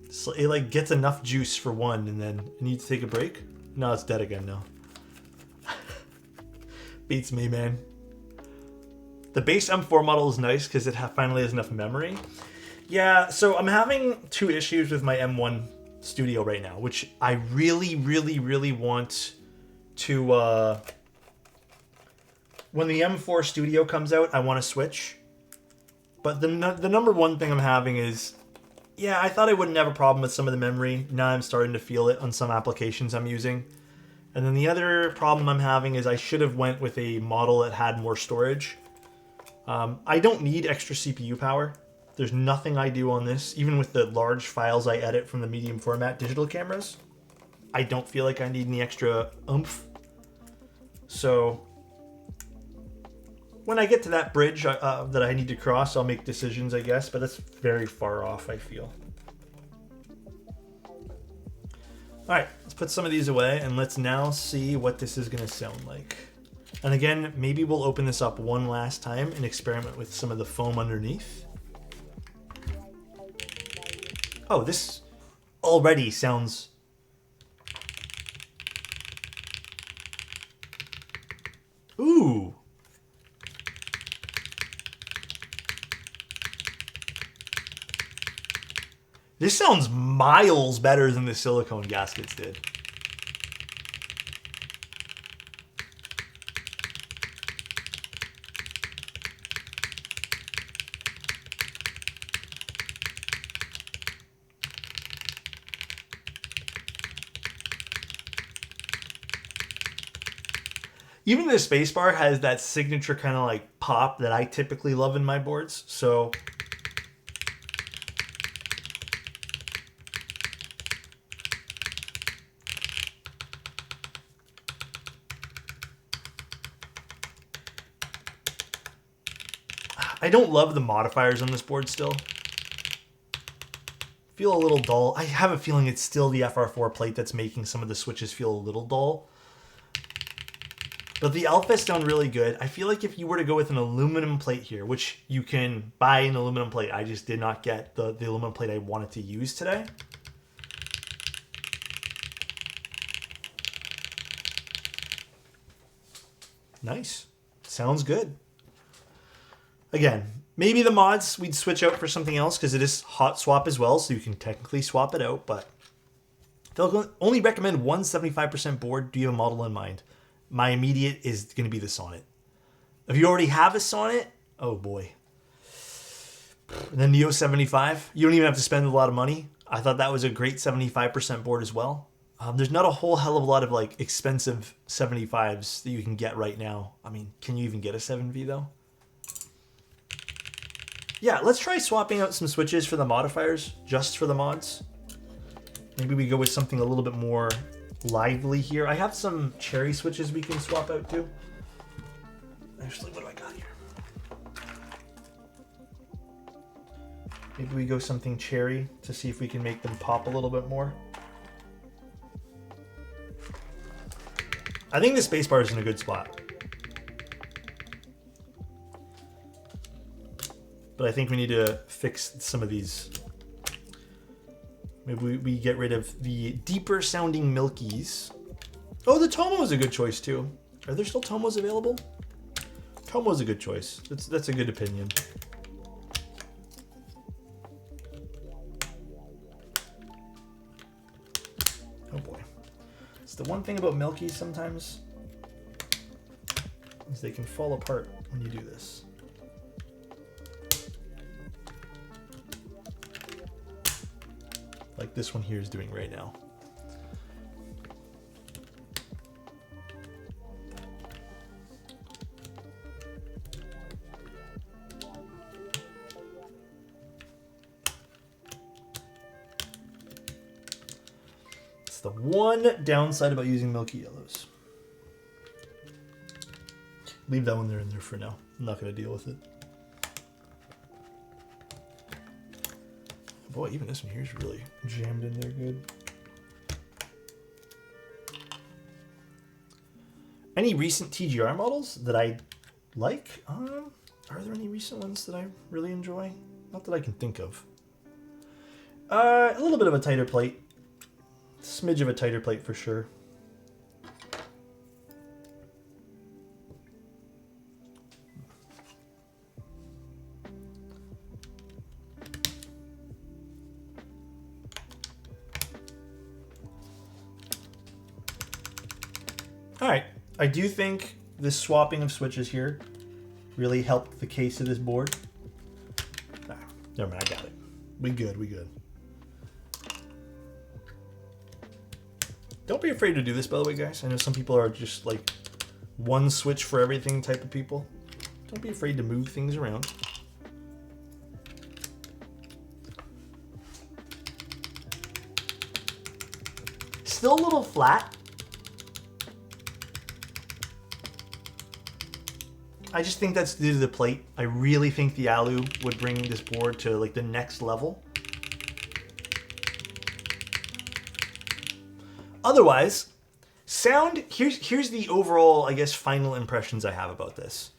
[SPEAKER 2] So it like gets enough juice for one and then it needs to take a break? No, it's dead again now. Beats me, man. The base M4 model is nice because it finally has enough memory. Yeah, so I'm having two issues with my M1 Studio right now, which I really, really, really want to, when the M4 Studio comes out, I want to switch. But the number one thing I'm having is, yeah, I thought I wouldn't have a problem with some of the memory. Now I'm starting to feel it on some applications I'm using. And then the other problem I'm having is I should have went with a model that had more storage. I don't need extra CPU power. There's nothing I do on this, even with the large files I edit from the medium format digital cameras. I don't feel like I need any extra oomph. So when I get to that bridge that I need to cross, I'll make decisions, I guess, but that's very far off, I feel. All right, let's put some of these away and let's now see what this is going to sound like. And again, maybe we'll open this up one last time and experiment with some of the foam underneath. Oh, this already sounds... Ooh. This sounds miles better than the silicone gaskets did. Even the spacebar has that signature kind of like pop that I typically love in my boards. So I don't love the modifiers on this board still. Feel a little dull. I have a feeling it's still the FR4 plate that's making some of the switches feel a little dull. But the alphas sound really good. I feel like if you were to go with an aluminum plate here, which you can buy an aluminum plate, I just did not get the aluminum plate I wanted to use today. Nice. Sounds good. Again, maybe the mods we'd switch out for something else because it is hot swap as well, so you can technically swap it out, but they'll only recommend one 75% board. Do you have a model in mind? My immediate is going to be the Sonnet. If you already have a Sonnet, oh boy. The Neo 75, you don't even have to spend a lot of money. I thought that was a great 75% board as well. There's not a whole hell of a lot of like expensive 75s that you can get right now. I mean, can you even get a 7V though? Yeah, let's try swapping out some switches for the modifiers, just for the mods. Maybe we go with something a little bit more lively here. I have some cherry switches we can swap out too. Actually, what do I got here? Maybe we go something cherry to see if we can make them pop a little bit more. I think the spacebar is in a good spot. But I think we need to fix some of these. Maybe we get rid of the deeper sounding Milkies. Oh, the Tomo is a good choice too. Are there still Tomos available? Tomo is a good choice. That's a good opinion. Oh boy. It's the one thing about Milkies sometimes is they can fall apart when you do this. Like this one here is doing right now. It's the one downside about using Milky Yellows. Leave that one there in there for now. I'm not going to deal with it. Boy, even this one here is really jammed in there good. Any recent TGR models that I like? Are there any recent ones that I really enjoy? Not that I can think of. A little bit of a tighter plate. Smidge of a tighter plate for sure. All right, I do think this swapping of switches here really helped the case of this board. Ah, never mind, I got it. We good, we good. Don't be afraid to do this, by the way, guys. I know some people are just like one switch for everything type of people. Don't be afraid to move things around. Still a little flat. I just think that's due to the plate. I really think the alu would bring this board to like the next level. Otherwise, sound, here's the overall, I guess, final impressions I have about this.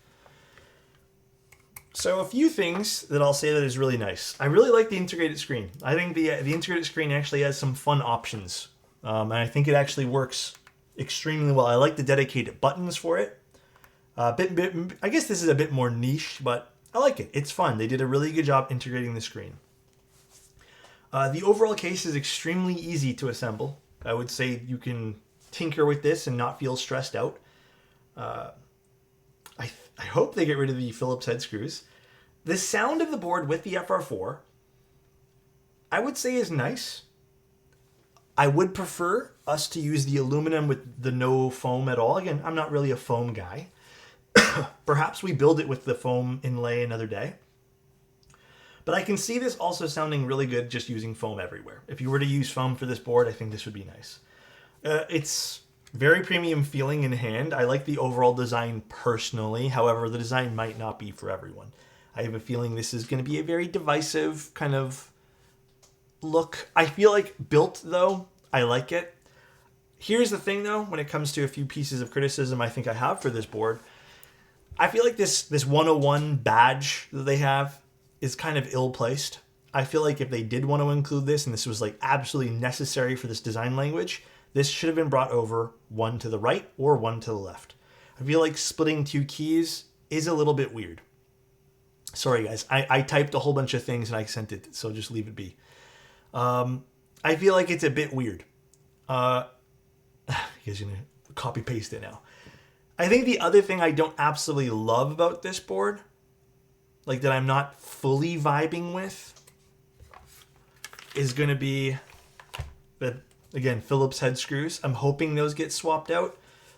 [SPEAKER 2] So a few things that I'll say that is really nice. I really like the integrated screen. I think the integrated screen actually has some fun options. And I think it actually works extremely well. I like the dedicated buttons for it. I guess this is a bit more niche, but I like it. It's fun. They did a really good job integrating the screen. The overall case is extremely easy to assemble. I would say you can tinker with this and not feel stressed out. I hope they get rid of the Phillips head screws. The sound of the board with the FR4, I would say is nice. I would prefer us to use the aluminum with the no foam at all. Again, I'm not really a foam guy. Perhaps we build it with the foam inlay another day. But I can see this also sounding really good just using foam everywhere. If you were to use foam for this board, I think this would be nice. It's very premium feeling in hand. I like the overall design personally. However, the design might not be for everyone. I have a feeling this is going to be a very divisive kind of look. I feel like built, though, I like it. Here's the thing, though, when it comes to a few pieces of criticism I think I have for this board. I feel like this 101 badge that they have is kind of ill-placed. I feel like if they did want to include this and this was like absolutely necessary for this design language, this should have been brought over one to the right or one to the left. I feel like splitting two keys is a little bit weird. Sorry, guys. I typed a whole bunch of things and I sent it, so just leave it be. I feel like it's a bit weird. You guys are going to copy-paste it now. I think the other thing I don't absolutely love about this board, like that I'm not fully vibing with, is going to be the, again, Phillips head screws. I'm hoping those get swapped out.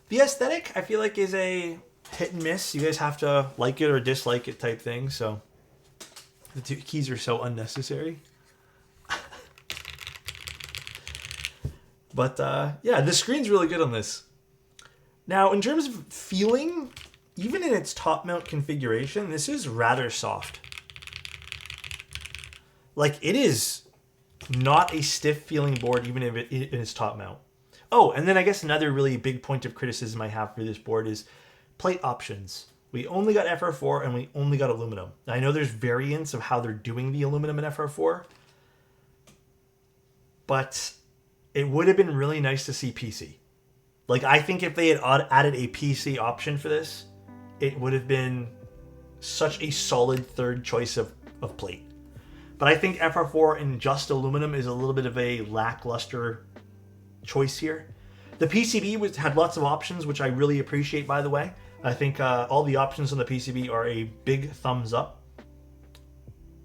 [SPEAKER 2] The aesthetic, I feel like, is a hit and miss. You guys have to like it or dislike it type thing. So the two keys are so unnecessary. But yeah, the screen's really good on this. Now, in terms of feeling, even in its top mount configuration, this is rather soft. Like, it is not a stiff feeling board, even if it in its top mount. Oh, and then I guess another really big point of criticism I have for this board is plate options. We only got FR4 and we only got aluminum. Now, I know there's variants of how they're doing the aluminum in FR4, but it would have been really nice to see PC. Like, I think if they had added a PC option for this, it would have been such a solid third choice of plate. But I think FR4 in just aluminum is a little bit of a lackluster choice here. The PCB had lots of options, which I really appreciate, by the way. I think all the options on the PCB are a big thumbs up.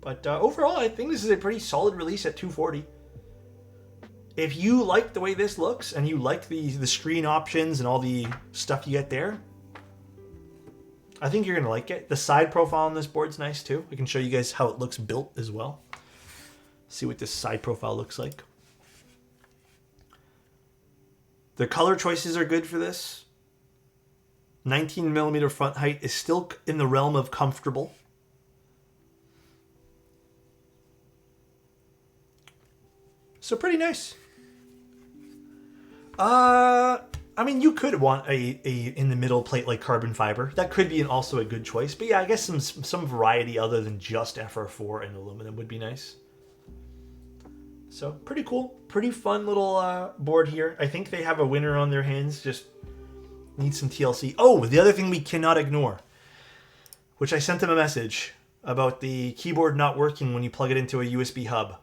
[SPEAKER 2] But overall, I think this is a pretty solid release at $240. If you like the way this looks and you like the screen options and all the stuff you get there, I think you're going to like it. The side profile on this board's nice too. I can show you guys how it looks built as well. See what this side profile looks like. The color choices are good for this. 19mm front height is still in the realm of comfortable. So pretty nice. I mean, you could want a in the middle plate like carbon fiber. That could be also a good choice. But yeah, I guess some variety other than just FR4 and aluminum would be nice. So pretty cool, pretty fun little board here. I think they have a winner on their hands. Just need some TLC. Oh, the other thing we cannot ignore, which I sent them a message about the keyboard not working when you plug it into a USB hub.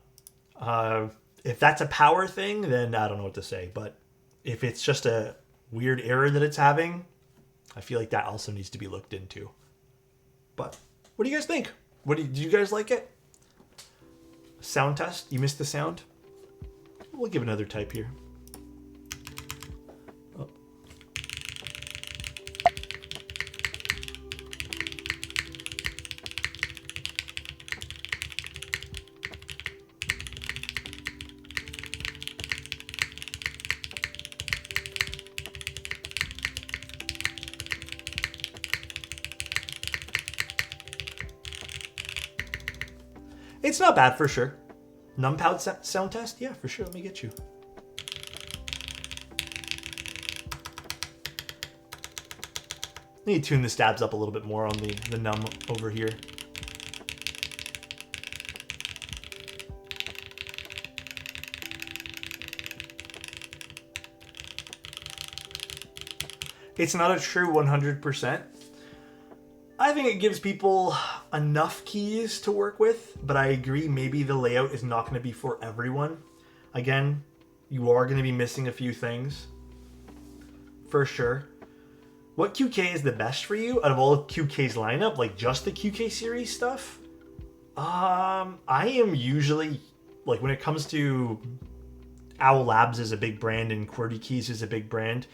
[SPEAKER 2] If that's a power thing, then I don't know what to say. But if it's just a weird error that it's having, I feel like that also needs to be looked into. But what do you guys think? Did you guys like it? Sound test? You missed the sound? We'll give another type here. Oh. It's not bad for sure. Numpad sound test? Yeah, for sure. Let me get you. I need to tune the stabs up a little bit more on the num over here. It's not a true 100%. I think it gives people enough keys to work with, but I agree maybe the layout is not going to be for everyone. Again, you are going to be missing a few things. For sure. What QK is the best for you out of all of QK's lineup? Like just the QK series stuff? I am usually, like when it comes to Owl Labs is a big brand and QWERTY Keys is a big brand,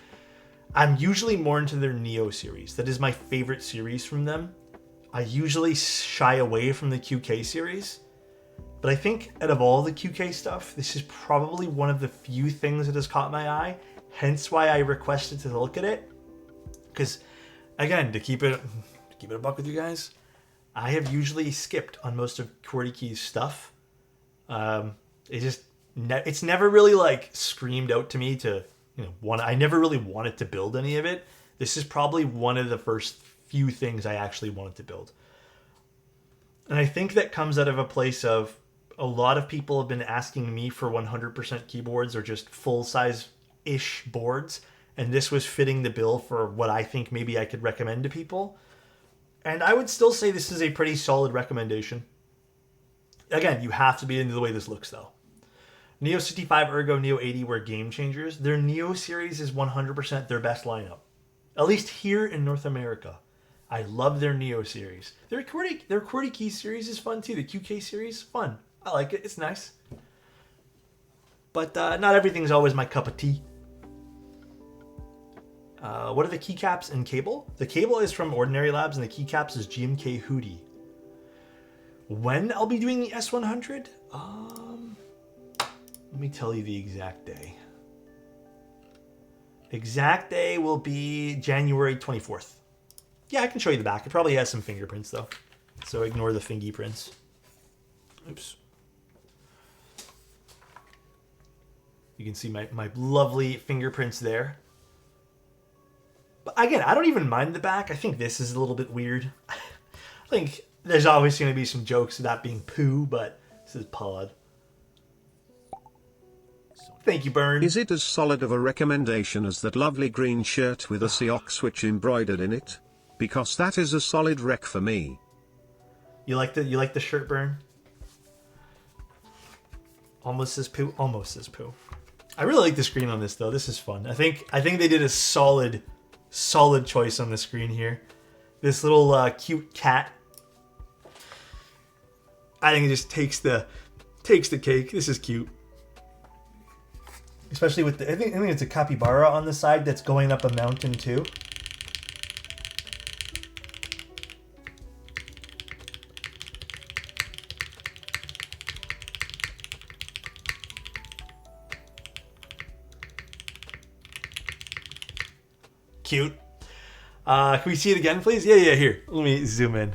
[SPEAKER 2] I'm usually more into their Neo series. That is my favorite series from them. I usually shy away from the QK series. But I think out of all the QK stuff, this is probably one of the few things that has caught my eye. Hence why I requested to look at it. Because, again, to keep it a buck with you guys, I have usually skipped on most of QWERTY Keys stuff. It's never really like screamed out to me to, I never really wanted to build any of it. This is probably one of the first few things I actually wanted to build. And I think that comes out of a place of a lot of people have been asking me for 100% keyboards or just full-size-ish boards. And this was fitting the bill for what I think maybe I could recommend to people. And I would still say this is a pretty solid recommendation. Again, you have to be into the way this looks, though. Neo 65 Ergo, Neo 80 were game changers. Their Neo series is 100% their best lineup. At least here in North America. I love their Neo series. Their QWERTY Key series is fun too. The QK series, fun. I like it. It's nice. But not everything's always my cup of tea. What are the keycaps and cable? The cable is from Ordinary Labs and the keycaps is GMK Hootie. When I'll be doing the S100? Let me tell you the exact day. Exact day will be January 24th. Yeah, I can show you the back. It probably has some fingerprints though. So ignore the fingy prints. Oops. You can see my lovely fingerprints there. But again, I don't even mind the back. I think this is a little bit weird. I think there's always going to be some jokes of that being poo, but this is pod. Thank you, Burn.
[SPEAKER 1] Is it as solid of a recommendation as that lovely green shirt with a Seok switch embroidered in it? Because that is a solid rec for me.
[SPEAKER 2] You like the shirt, Burn? Almost says poo. Almost says poo. I really like the screen on this though. This is fun. I think they did a solid choice on the screen here. This little cute cat. I think it just takes the cake. This is cute. Especially with I think it's a capybara on the side that's going up a mountain too. Cute. Can we see it again, please? Yeah, here. Let me zoom in.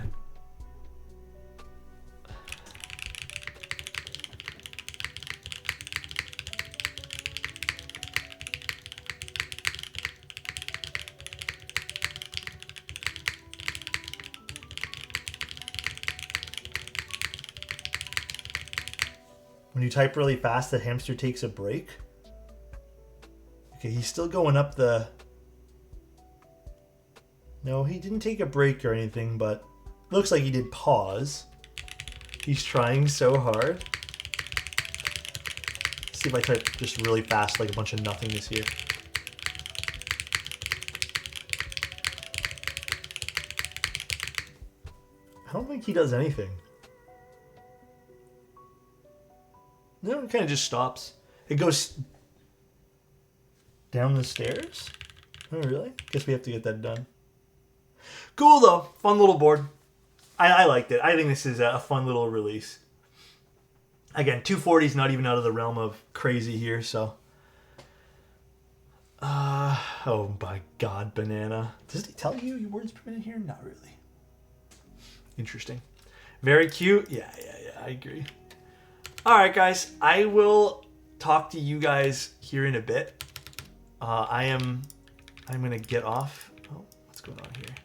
[SPEAKER 2] When you type really fast, the hamster takes a break. Okay, he's still going up the... No, he didn't take a break or anything, but looks like he did pause. He's trying so hard. Let's see if I type just really fast, like a bunch of nothingness here. I don't think he does anything. No, it kind of just stops. It goes down the stairs? Oh, really? Guess we have to get that done. Cool, though. Fun little board. I liked it. I think this is a fun little release. Again, 240 is not even out of the realm of crazy here, so... oh my god, Banana. Does he tell you your words per minute here? Not really. Interesting. Very cute. Yeah, I agree. All right, guys. I will talk to you guys here in a bit. I'm gonna get off. Oh, what's going on here?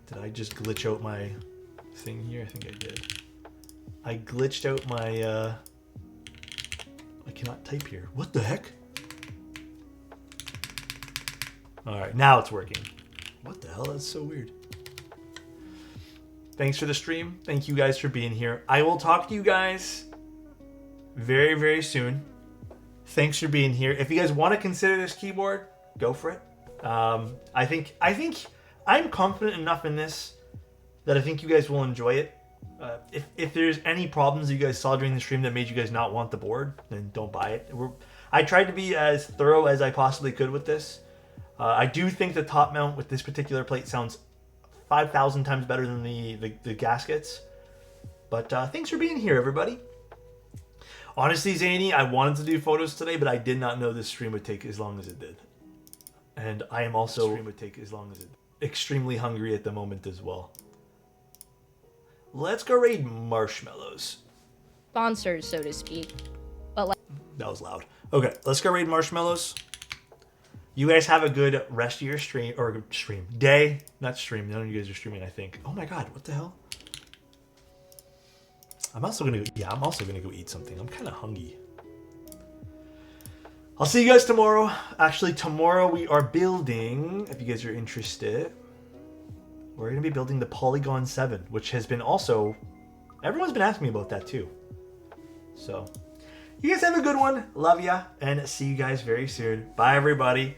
[SPEAKER 2] Did I just glitch out my thing here? I think I did. I glitched out my, I cannot type here. What the heck? All right, now it's working. What the hell? That's so weird. Thanks for the stream. Thank you guys for being here. I will talk to you guys very, very soon. Thanks for being here. If you guys want to consider this keyboard, go for it. I think I'm confident enough in this that I think you guys will enjoy it. If there's any problems you guys saw during the stream that made you guys not want the board, then don't buy it. I tried to be as thorough as I possibly could with this. I do think the top mount with this particular plate sounds 5,000 times better than the gaskets. But thanks for being here, everybody. Honestly, Zany, I wanted to do photos today, but I did not know this stream would take as long as it did. And I am also extremely hungry at the moment as well. Let's go raid marshmallows.
[SPEAKER 3] Sponsors, so to speak. But like,
[SPEAKER 2] that was loud. Okay, let's go raid marshmallows. You guys have a good rest of your day. Not stream. None of you guys are streaming, I think. Oh my god, what the hell? I'm also gonna go eat something. I'm kind of hungry. I'll see you guys tomorrow. Actually, tomorrow we are building, if you guys are interested, we're gonna be building the Polygon 7, which has been also, everyone's been asking me about that too. So, you guys have a good one. Love ya, and see you guys very soon. Bye, everybody.